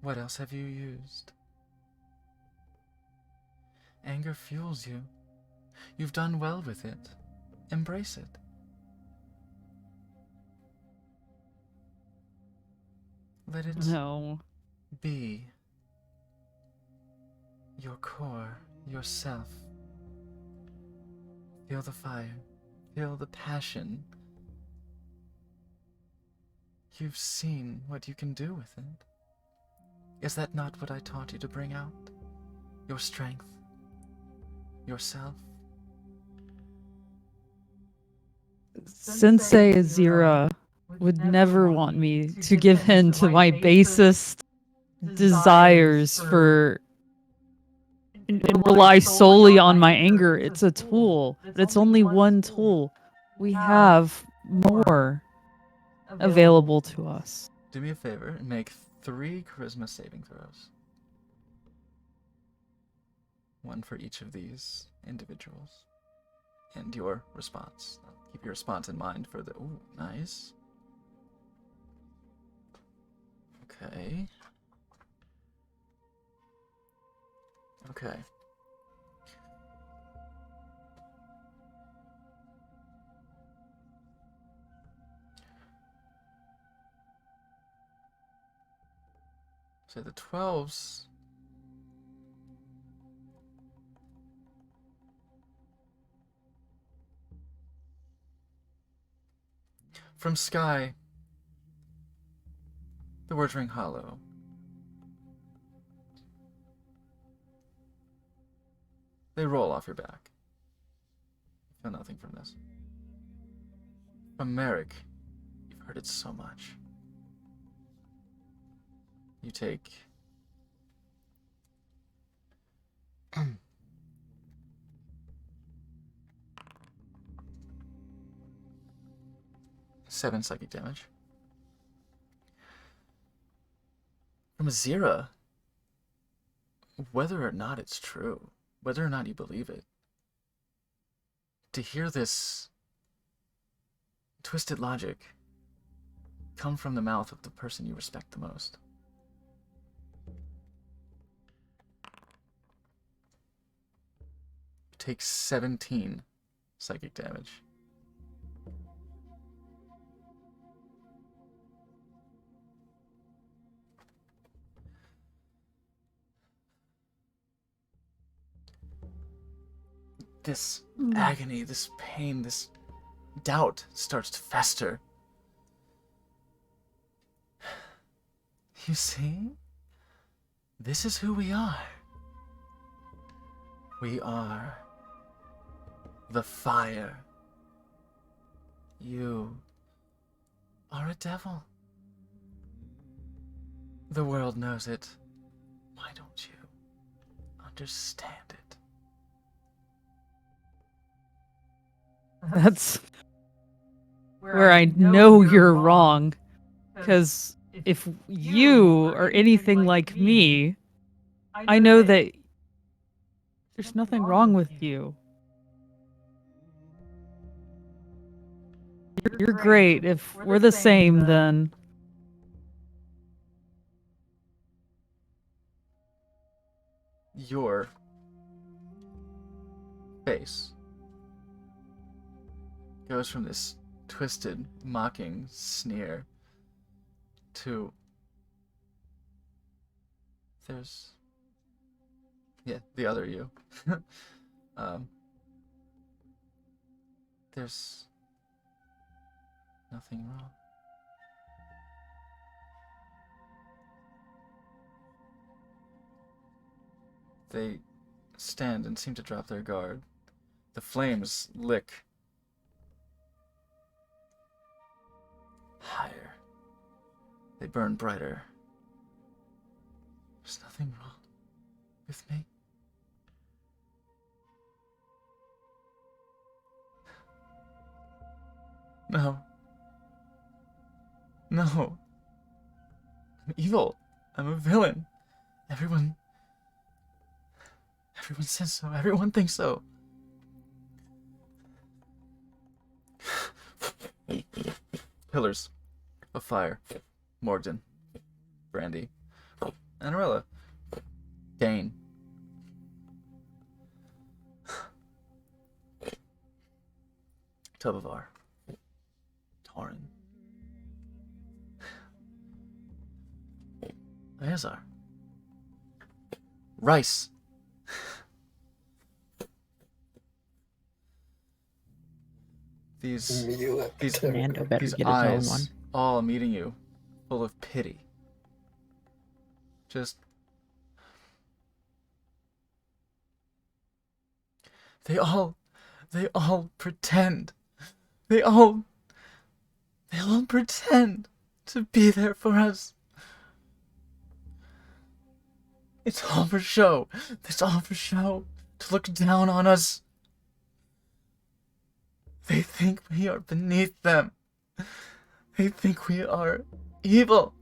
What else have you used? Anger fuels you. You've done well with it. Embrace it. Let it No. be your core, yourself. Feel the fire. Feel the passion. You've seen what you can do with it. Is that not what I taught you to bring out? Your strength? Yourself? Sensei Azira would never want me to give in to my basest desires for and rely solely on my anger. It's a tool, but it's only one tool. We have more available to us. Do me a favor and make 3 charisma saving throws. 1 for each of these individuals. And your response. Keep your response in mind for the... Ooh, nice. Okay. Okay. So the 12s... From sky, the words ring hollow. They roll off your back. Feel nothing from this. From Merrick, you've heard it so much. You take 7 psychic damage. From Azira, whether or not it's true, whether or not you believe it, to hear this twisted logic come from the mouth of the person you respect the most. Take 17 psychic damage. This agony, this pain, this doubt starts to fester. You see? This is who we are. We are the fire. You are a devil. The world knows it. Why don't you understand it? That's where I know you're wrong. Because if you are anything like me, I know that there's nothing wrong with you. You're great. If we're the same, then Your face goes from this twisted, mocking sneer to there's the other you. There's nothing wrong. They stand and seem to drop their guard. The flames lick higher. They burn brighter. There's nothing wrong with me. No. No. I'm evil. I'm a villain. Everyone says so. Everyone thinks so. Pillars of fire. Morgden. Brandy. Anarella. Dane. Tobavar. Tauren. Ayazar. Rice. These Mando better these get his own eyes one. all meeting you, full of pity. Just they all pretend. They all pretend to be there for us. It's all for show. It's all for show. To look down on us. They think we are beneath them. They think we are evil.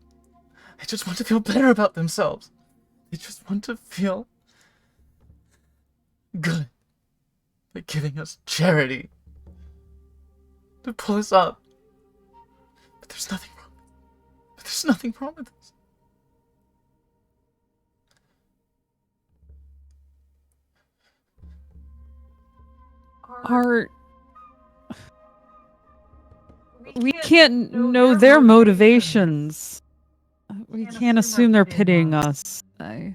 They just want to feel better about themselves. They just want to feel good by giving us charity. To pull us up. But there's nothing wrong. But there's nothing wrong with us. Art. We can't know their motivations. We can't assume they're pitying us. Make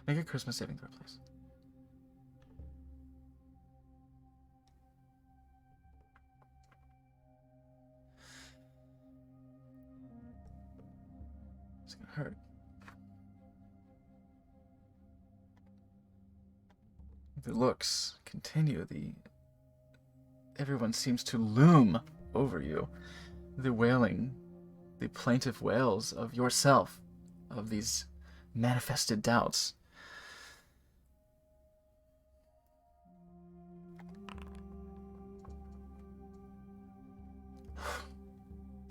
a Christmas saving throw, please. It's gonna hurt. The looks continue. Everyone seems to loom over you. The wailing, the plaintive wails of yourself, of these manifested doubts.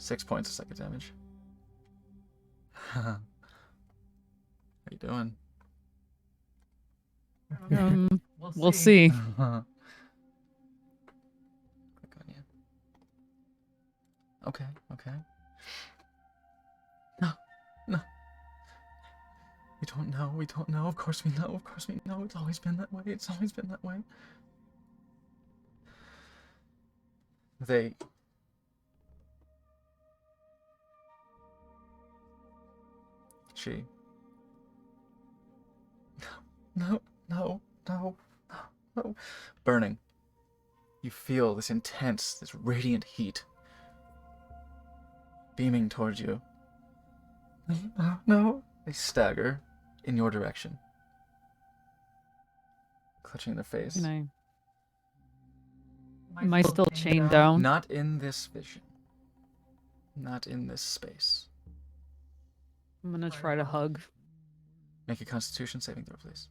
6 points of psychic damage. How you doing? We'll see. Click on you. Okay, okay. No, no. We don't know, we don't know. Of course we know, of course we know. It's always been that way, it's always been that way. They... She... No, no, no, no, no. Burning. You feel this intense, this radiant heat beaming towards you. No, no. They stagger in your direction, clutching their face. Am I still chained down? Not in this vision. Not in this space. I'm gonna try to hug. Make a Constitution saving throw, please.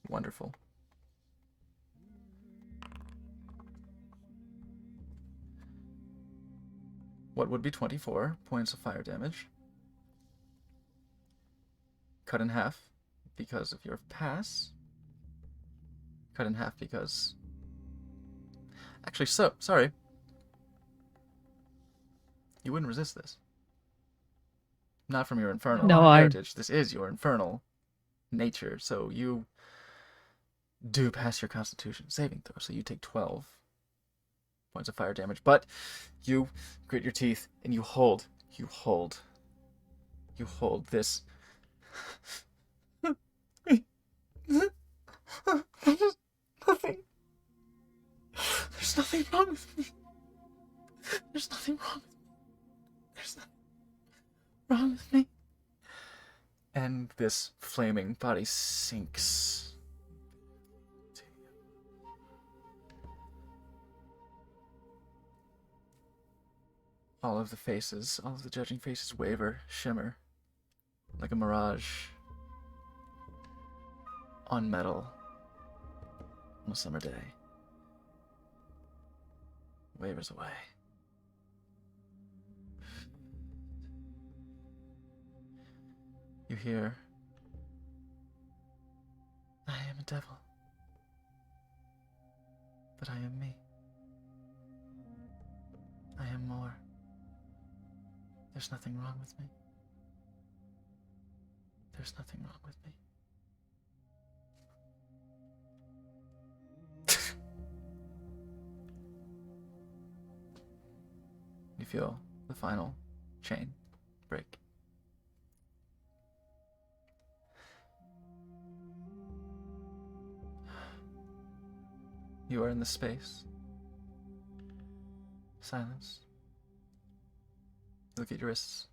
Wonderful. What would be 24 points of fire damage? Cut in half because of your pass. Cut in half because... Actually, sorry. You wouldn't resist this. Not from your infernal heritage. This is your infernal nature, so you do pass your Constitution saving throw, so you take 12 points of fire damage, but you grit your teeth and you hold this. There's nothing wrong with me. There's nothing wrong with me. There's nothing wrong with me. And this flaming body sinks. All of the faces, all of the judging faces waver, shimmer, like a mirage on metal on a summer day. Wavers away. You hear, I am a devil, but I am me. I am more. There's nothing wrong with me. There's nothing wrong with me. You feel the final chain break. You are in the space. Silence. Look at your wrists.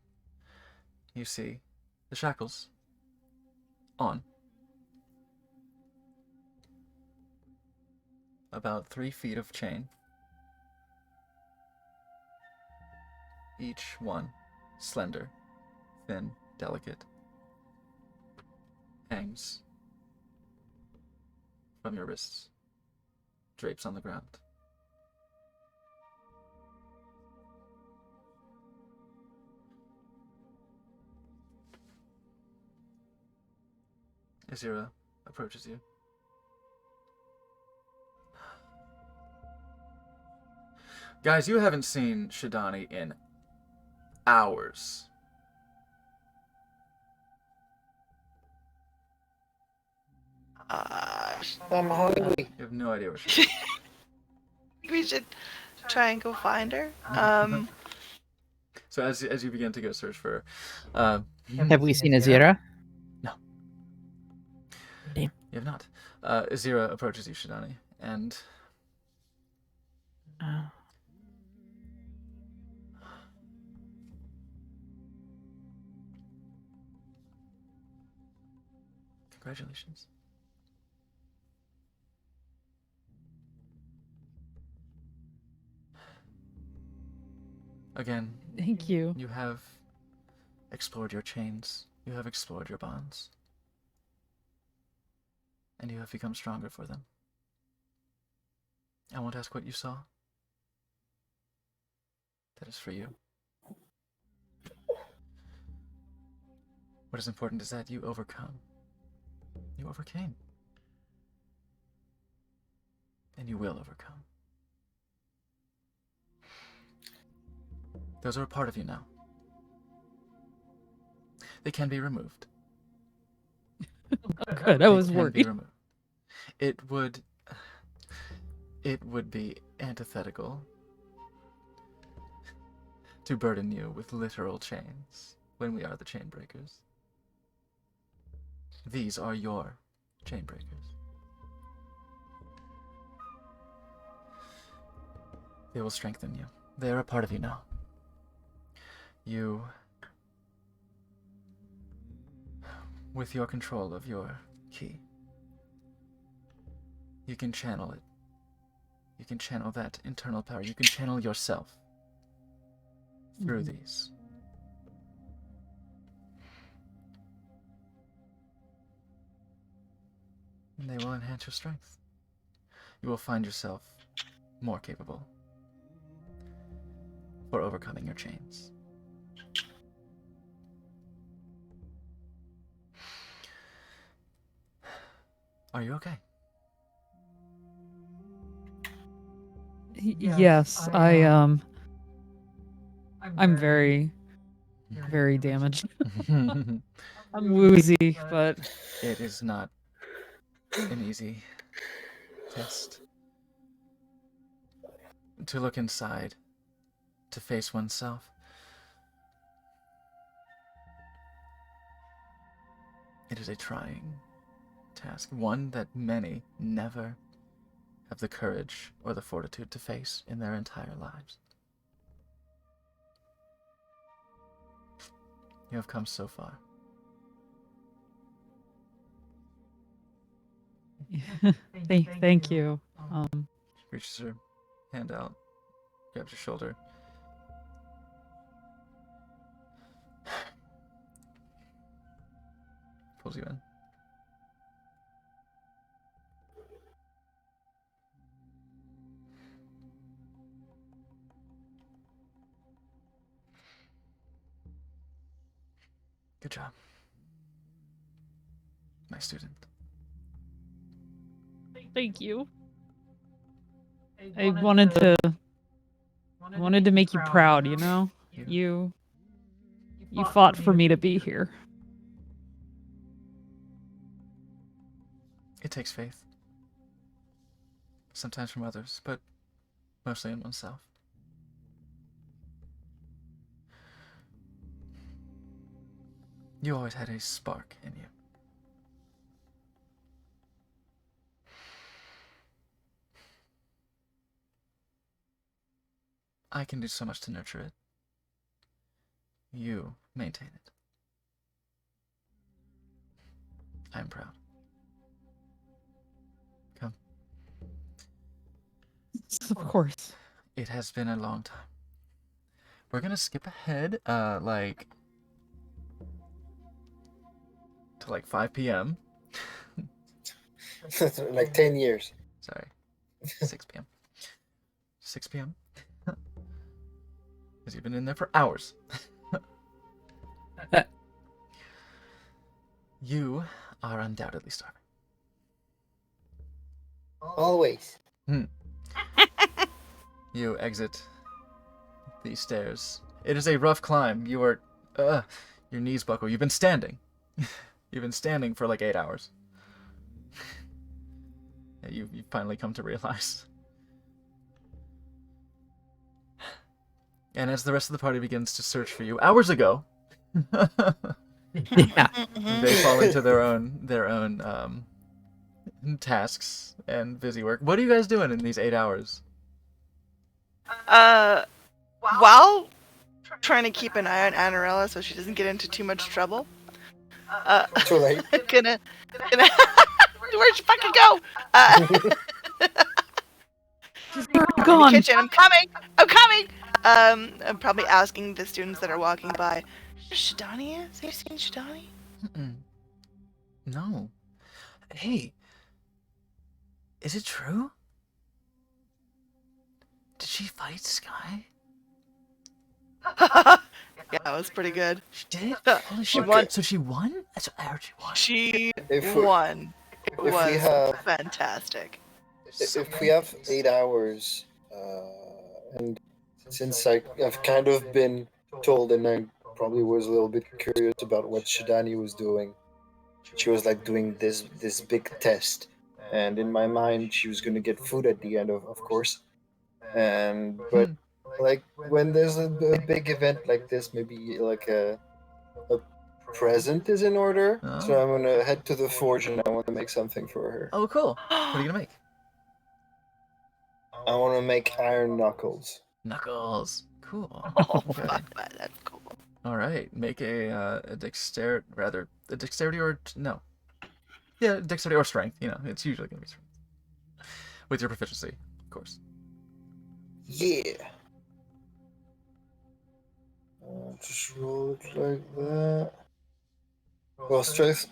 You see the shackles on. About 3 feet of chain. Each one slender, thin, delicate. Hangs from your wrists. Drapes on the ground. Azira approaches you. Guys, you haven't seen Shidani in hours. I'm hungry. You have no idea where she is. We should try and go find her. So as you begin to go search for Have we seen Azira? No. Damn. You have not. Azira approaches you, Shidani, and congratulations. Again, Thank you. you have explored your chains. You have explored your bonds. and you have become stronger for them. I won't ask what you saw. That is for you. What is important is that you overcome. You overcame. And you will overcome. Those are a part of you now. They can be removed. Good, I was They can be worried. removed. It would be antithetical to burden you with literal chains when we are the chain breakers. These are your chain breakers. They will strengthen you. They are a part of you now. You, with your control of your key, you can channel it. You can channel that internal power. You can channel yourself through these. And they will enhance your strength. You will find yourself more capable for overcoming your chains. Are you okay? Yes, I'm very, very damaged. I'm woozy, but It is not an easy test. To look inside, to face oneself. It is a trying task, one that many never have the courage or the fortitude to face in their entire lives. You have come so far. thank you. Reaches her hand out, grabs your shoulder. Pulls you in. Good job, my student. Thank you. I wanted to make you proud, you know? You fought for me to be here. It takes faith. Sometimes from others, but mostly in oneself. You always had a spark in you. I can do so much to nurture it. You maintain it. I'm proud. Come. Of course. It has been a long time. We're gonna skip ahead, to 5 p.m. Like 10 years. Sorry. 6 p.m. 6 p.m. Because you've been in there for hours. You are undoubtedly starving. Always. You exit the stairs. It is a rough climb. You are... your knees buckle. You've been standing. You've been standing for like 8 hours. You finally come to realize. And as the rest of the party begins to search for you, hours ago, Yeah. they fall into their own tasks and busy work. What are you guys doing in these 8 hours? While trying to keep an eye on Anarella so she doesn't get into too much trouble, Too late. gonna where'd you fucking go? In Gone. the kitchen. I'm coming. I'm probably asking the students that are walking by, Shidani is? Have you seen Shidani? Mm-mm. No. Hey, Is it true? Did she fight Sky? Yeah, it was pretty good. She did? Holy She shit. won. So she won? That's what I heard she won. She If we- won. It if we was have- fantastic. If we have 8 hours, and since I've kind of been told, and I probably was a little bit curious about what Shidani was doing. She was like doing this big test, and in my mind, she was gonna get food at the end of course. But like when there's a big event like this, maybe like a present is in order. Oh. So I'm gonna head to the forge, and I want to make something for her. Oh, cool. What are you gonna make? I want to make iron knuckles. Knuckles. Cool. Oh, Okay. fuck that. That's cool. All right. Make a dexterity, or no. Yeah, dexterity or strength. You know, it's usually gonna be strength. With your proficiency, of course. Yeah. Just roll it like that. Well, strength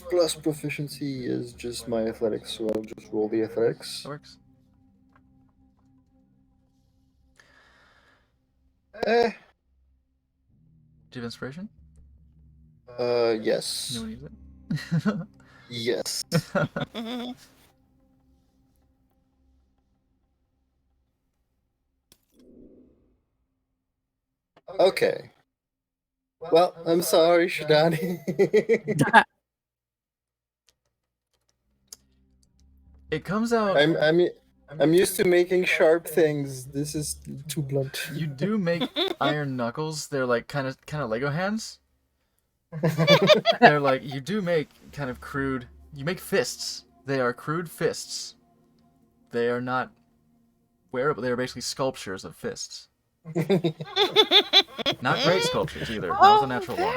plus proficiency is just my athletics, so I'll just roll the athletics. That works. Eh. Do you have inspiration? Yes. You want to use Yes. it? Okay. Well, I'm sorry, Shidani. It comes out. I'm used to making sharp things. This is too blunt. You do make iron knuckles. They're like kind of Lego hands. They're like you do make kind of crude. You make fists. They are crude fists. They are not wearable. They are basically sculptures of fists. Not great sculptures either. Not the natural one.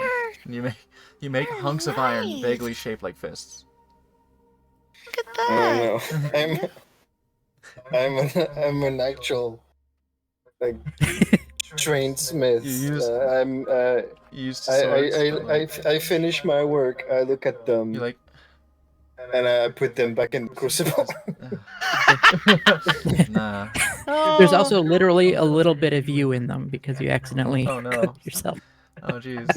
You make hunks of iron nice. vaguely shaped like fists. Look at I that. don't know. I'm an actual like trained smith. You use- I'm You used swords. I finish my work. I look at them You like. and I put them back in the crucible. Nah. There's also literally a little bit of you in them because you accidentally Oh, no. cooked yourself. Oh jeez.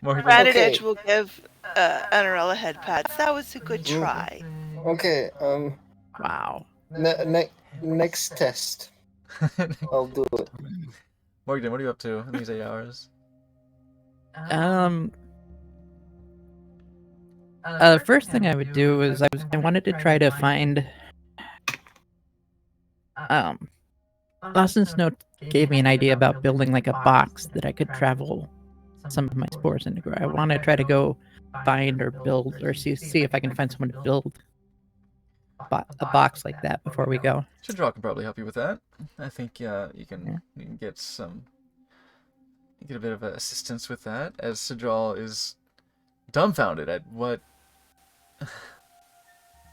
Morgan, Granted, Okay. Edge will give Anarella head pats. That was a good try. Okay. Wow. Next test. I'll do it. Morgan, what are you up to in these 8 hours? First thing I would do is I wanted to try to find. Austin Snow gave me an idea about building like a box that I could travel some of my spores into. I want to try to go find or build or see if I can find someone to build a box like that before we go. Shadral can probably help you with that. I think you can get a bit of assistance with that, as Shadral is dumbfounded at what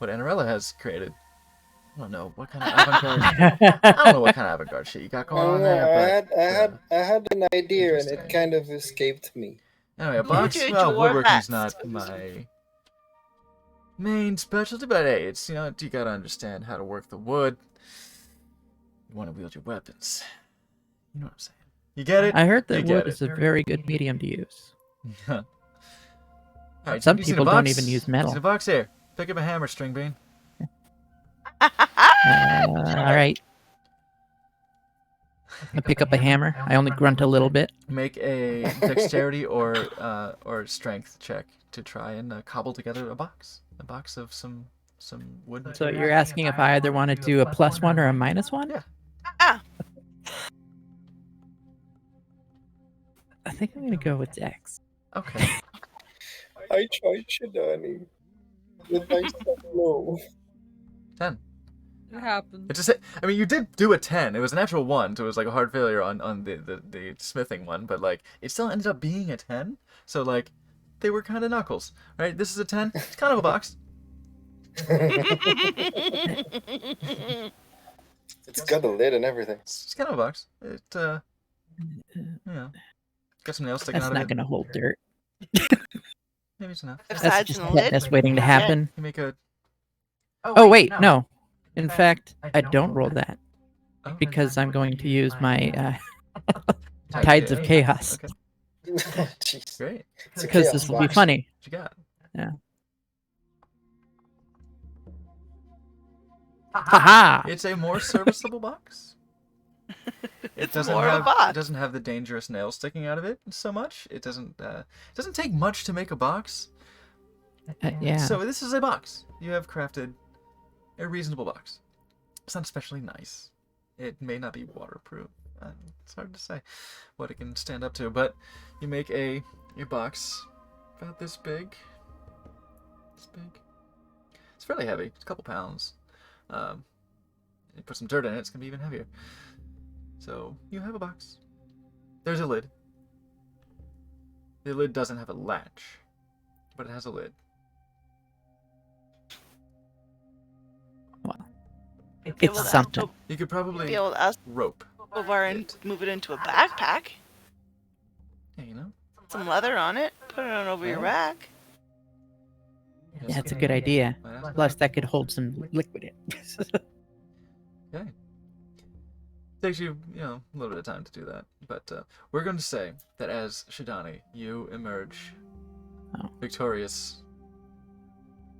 Anarella has created. I don't know what kind of avant-garde. I don't know what kind of avant-garde shit you got going on there. But, I had an idea and it kind of escaped me. anyway, a box. did Well, your woodworking's best. not my main specialty, but hey, it's you gotta understand how to work the wood. You want to wield your weapons. You know what I'm saying? You get it? I heard You that get wood it. is a very good medium to use. Alright, Some you seen a people don't box? even use You metal. seen a box here? Pick up a hammer, string bean. All right. I pick up a hammer. I only grunt a little bit. Make a dexterity or strength check to try and cobble together a box of some wood. So you're asking if I either want to do a +1 or a -1? Yeah. I think I'm gonna go with Dex. Okay. I tried Shidani. With my stuff low. 10. It happens. It just I mean, you did do a 10. It was a natural 1, so it was like a hard failure on the smithing one, but like it still ended up being a 10. So like they were kind of knuckles, right? This is a 10. It's kind of a box. It's got a lid and everything. It's kind of a box. It got some nails sticking That's out not of it. gonna hold dirt. Maybe it's enough. If That's sides just and a lid. tetanus waiting to happen. You make a Oh wait, no. In fact, I don't roll that Oh, because I'm going to use my Tides Tides of Chaos. Okay, Jeez. great. It's a Because chaos this will be box. funny. What you got? Haha! It's a more serviceable box. It's more of a It box. doesn't have the dangerous nails sticking out of it so much. It doesn't take much to make a box. Yeah. So this is a box. You have crafted a reasonable box. It's not especially nice. It may not be waterproof. It's hard to say what it can stand up to, but you make a box about this big. This big. It's fairly heavy. It's a couple pounds. You put some dirt in it, it's gonna be even heavier. So you have a box. There's a lid. The lid doesn't have a latch, but it has a lid. It's something. You could Be probably able to ask rope. over and move it into a backpack. Yeah, you know. Some leather on it. Put it on over your rack. Yeah, it's a good idea. Might ask- Plus, that could hold some liquid in. Okay. Takes you, a little bit of time to do that, but we're going to say that as Shidani, you emerge Oh. victorious,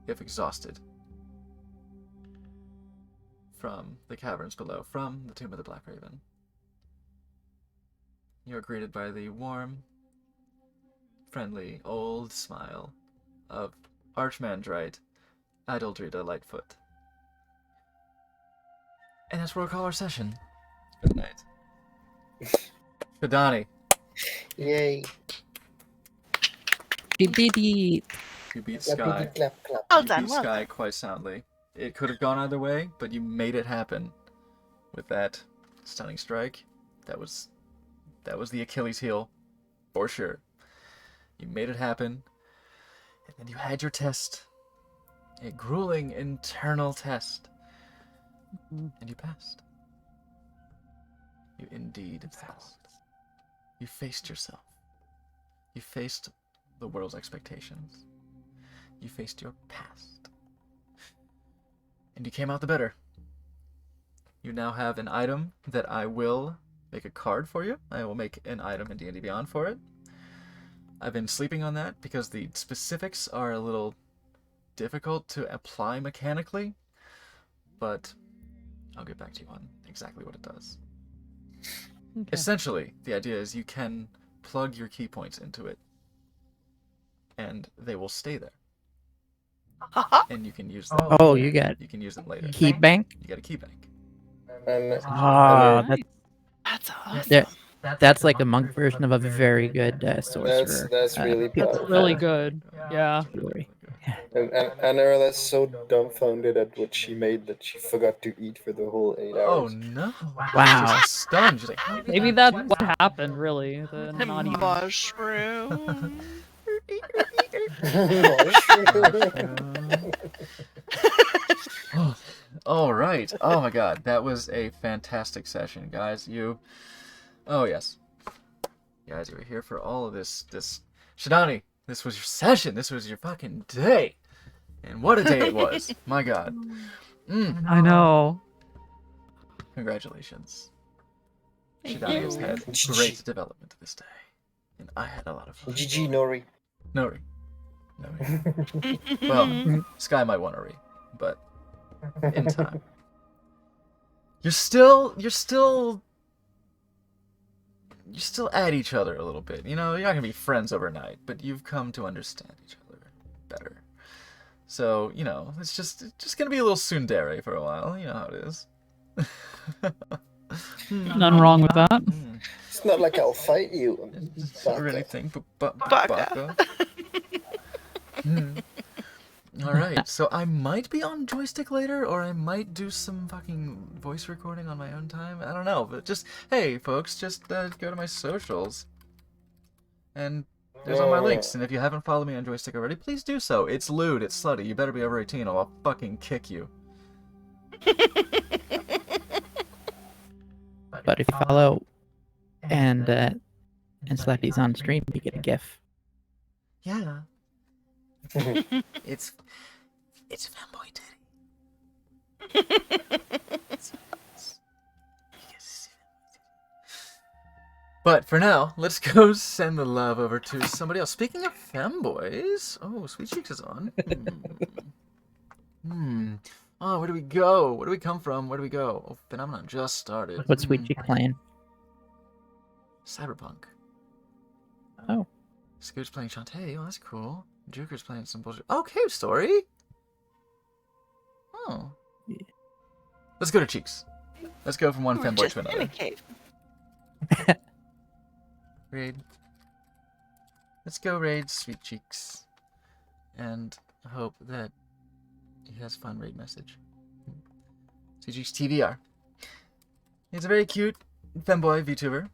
if exhausted, from the caverns below, from the Tomb of the Black Raven. You are greeted by the warm, friendly, old smile of Archmandrite Idledrita Lightfoot. And that's where we'll call our session. Good night. Shidani, Yay. Beep, beep, beep. you beat Clap, Sky. clap, clap. Well You done, beat well Sky done. quite soundly. It could have gone either way, but you made it happen with that stunning strike. That was the Achilles heel, for sure. You made it happen, and then you had your test, a grueling internal test, and you passed. You indeed passed. You faced yourself. You faced the world's expectations. You faced your past. And you came out the better. You now have an item that I will make a card for you. I will make an item in D&D Beyond for it. I've been sleeping on that because the specifics are a little difficult to apply mechanically, but I'll get back to you on exactly what it does. Okay. Essentially, the idea is you can plug your key points into it, and they will stay there, and you can use them. Oh, you got You can use them later. key bank? You got a key bank. And Ah, That's awesome. Yeah. that's like a monk version of a very good sorcerer. that's really pill. powerful. Really good. Yeah. Glory. And Anara's so dumbfounded at what she made that she forgot to eat for the whole 8 Oh hours. no! Wow. She's stunned. She's like, "How did Maybe I that's do what that?" happened, really. The not eating. Mushroom. All right. Oh my God, that was a fantastic session, guys. Oh yes, guys, you were here for all of this. Shidani, this was your session. This was your fucking day, and what a day it was. My God. I know. Congratulations. Thank Shidani has you. had great development this day, and I had a lot of fun. GG Nori. Nori. Well, Sky might want to read, but in time. You're still at each other a little bit. You know, you're not gonna be friends overnight, but you've come to understand each other better. So, you know, it's just gonna be a little tsundere for a while. You know how it is. None wrong with that. It's not like I'll fight you. Or anything, but Baka. All right, so I might be on joystick later, or I might do some fucking voice recording on my own time. I don't know, but just hey, folks, just go to my socials, and there's all my links. And if you haven't followed me on joystick already, please do so. It's lewd, it's slutty. You better be over 18, or I'll fucking kick you. But if you follow and Slappy's on stream, you get a GIF. Yeah. It's fanboy titty. But for now, let's go send the love over to somebody else. Speaking of femboys, oh, Sweet Cheeks is on. Oh, where do we go? Where do we come from? Where do we go? Oh, Phenomenon just started. What's Sweet Cheek playing? Cyberpunk. Oh. Scooter's playing Shantae. Oh, that's cool. Joker's playing some bullshit. Oh, Cave Story. Oh. Yeah. Let's go to Cheeks. Let's go from one We're femboy just to in a another. cave. Raid. Let's go raid Sweet Cheeks. And hope that he has fun raid message. Sweet Cheeks TVR. He's a very cute femboy VTuber.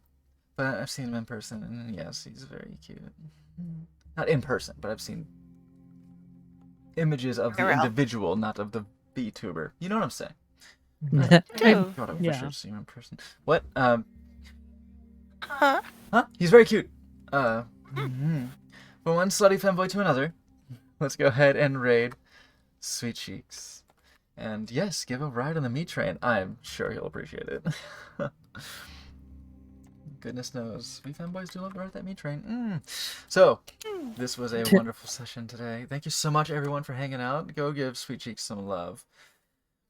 But I've seen him in person, and yes, he's very cute. Not in person, but I've seen images of the IRL. individual, not of the VTuber. You know what I'm saying? True. God, I wish Yeah. I'd seen him in person. What? Huh? Huh? He's very cute. From one slutty femboy to another, let's go ahead and raid Sweet Cheeks. And yes, give a ride on the meat train. I'm sure he'll appreciate it. Goodness knows, we femboys do love to ride that meat train. So, this was a wonderful session today. Thank you so much, everyone, for hanging out. Go give Sweet Cheeks some love.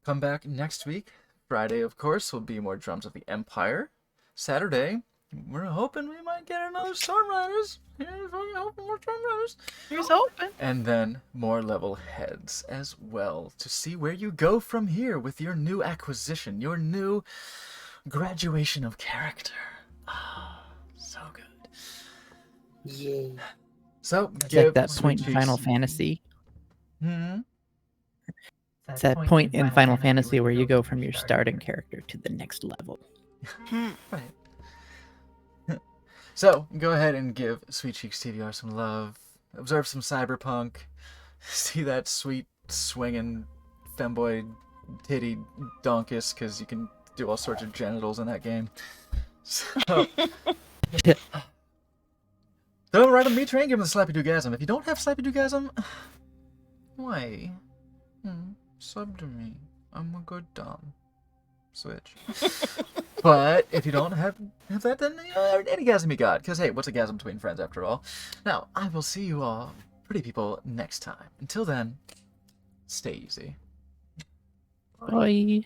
Come back next week. Friday, of course, will be more Drums of the Empire. Saturday, we're hoping we might get another Storm Riders. Here's hoping more Storm Riders. Here's hoping. And then more level heads as well to see where you go from here with your new acquisition, your new graduation of character. Ah, so good. Yay. So, It's give like that Sweet point in Cheeks- Final Fantasy. Hmm? It's that point in Final Fantasy where you go from your starting character to the next level. Right. So, go ahead and give Sweet Cheeks TVR some love. Observe some Cyberpunk. See that sweet swinging femboy titty donkus, because you can do all sorts of genitals in that game. So, throw him right on me train, give him the Slappy Doogasm. If you don't have Slappy Doogasm, why? Sub to me. I'm a good Dom. Switch. But if you don't have that, then any gasm you got. Because, hey, what's a gasm between friends after all? Now, I will see you all, pretty people, next time. Until then, stay easy. Bye.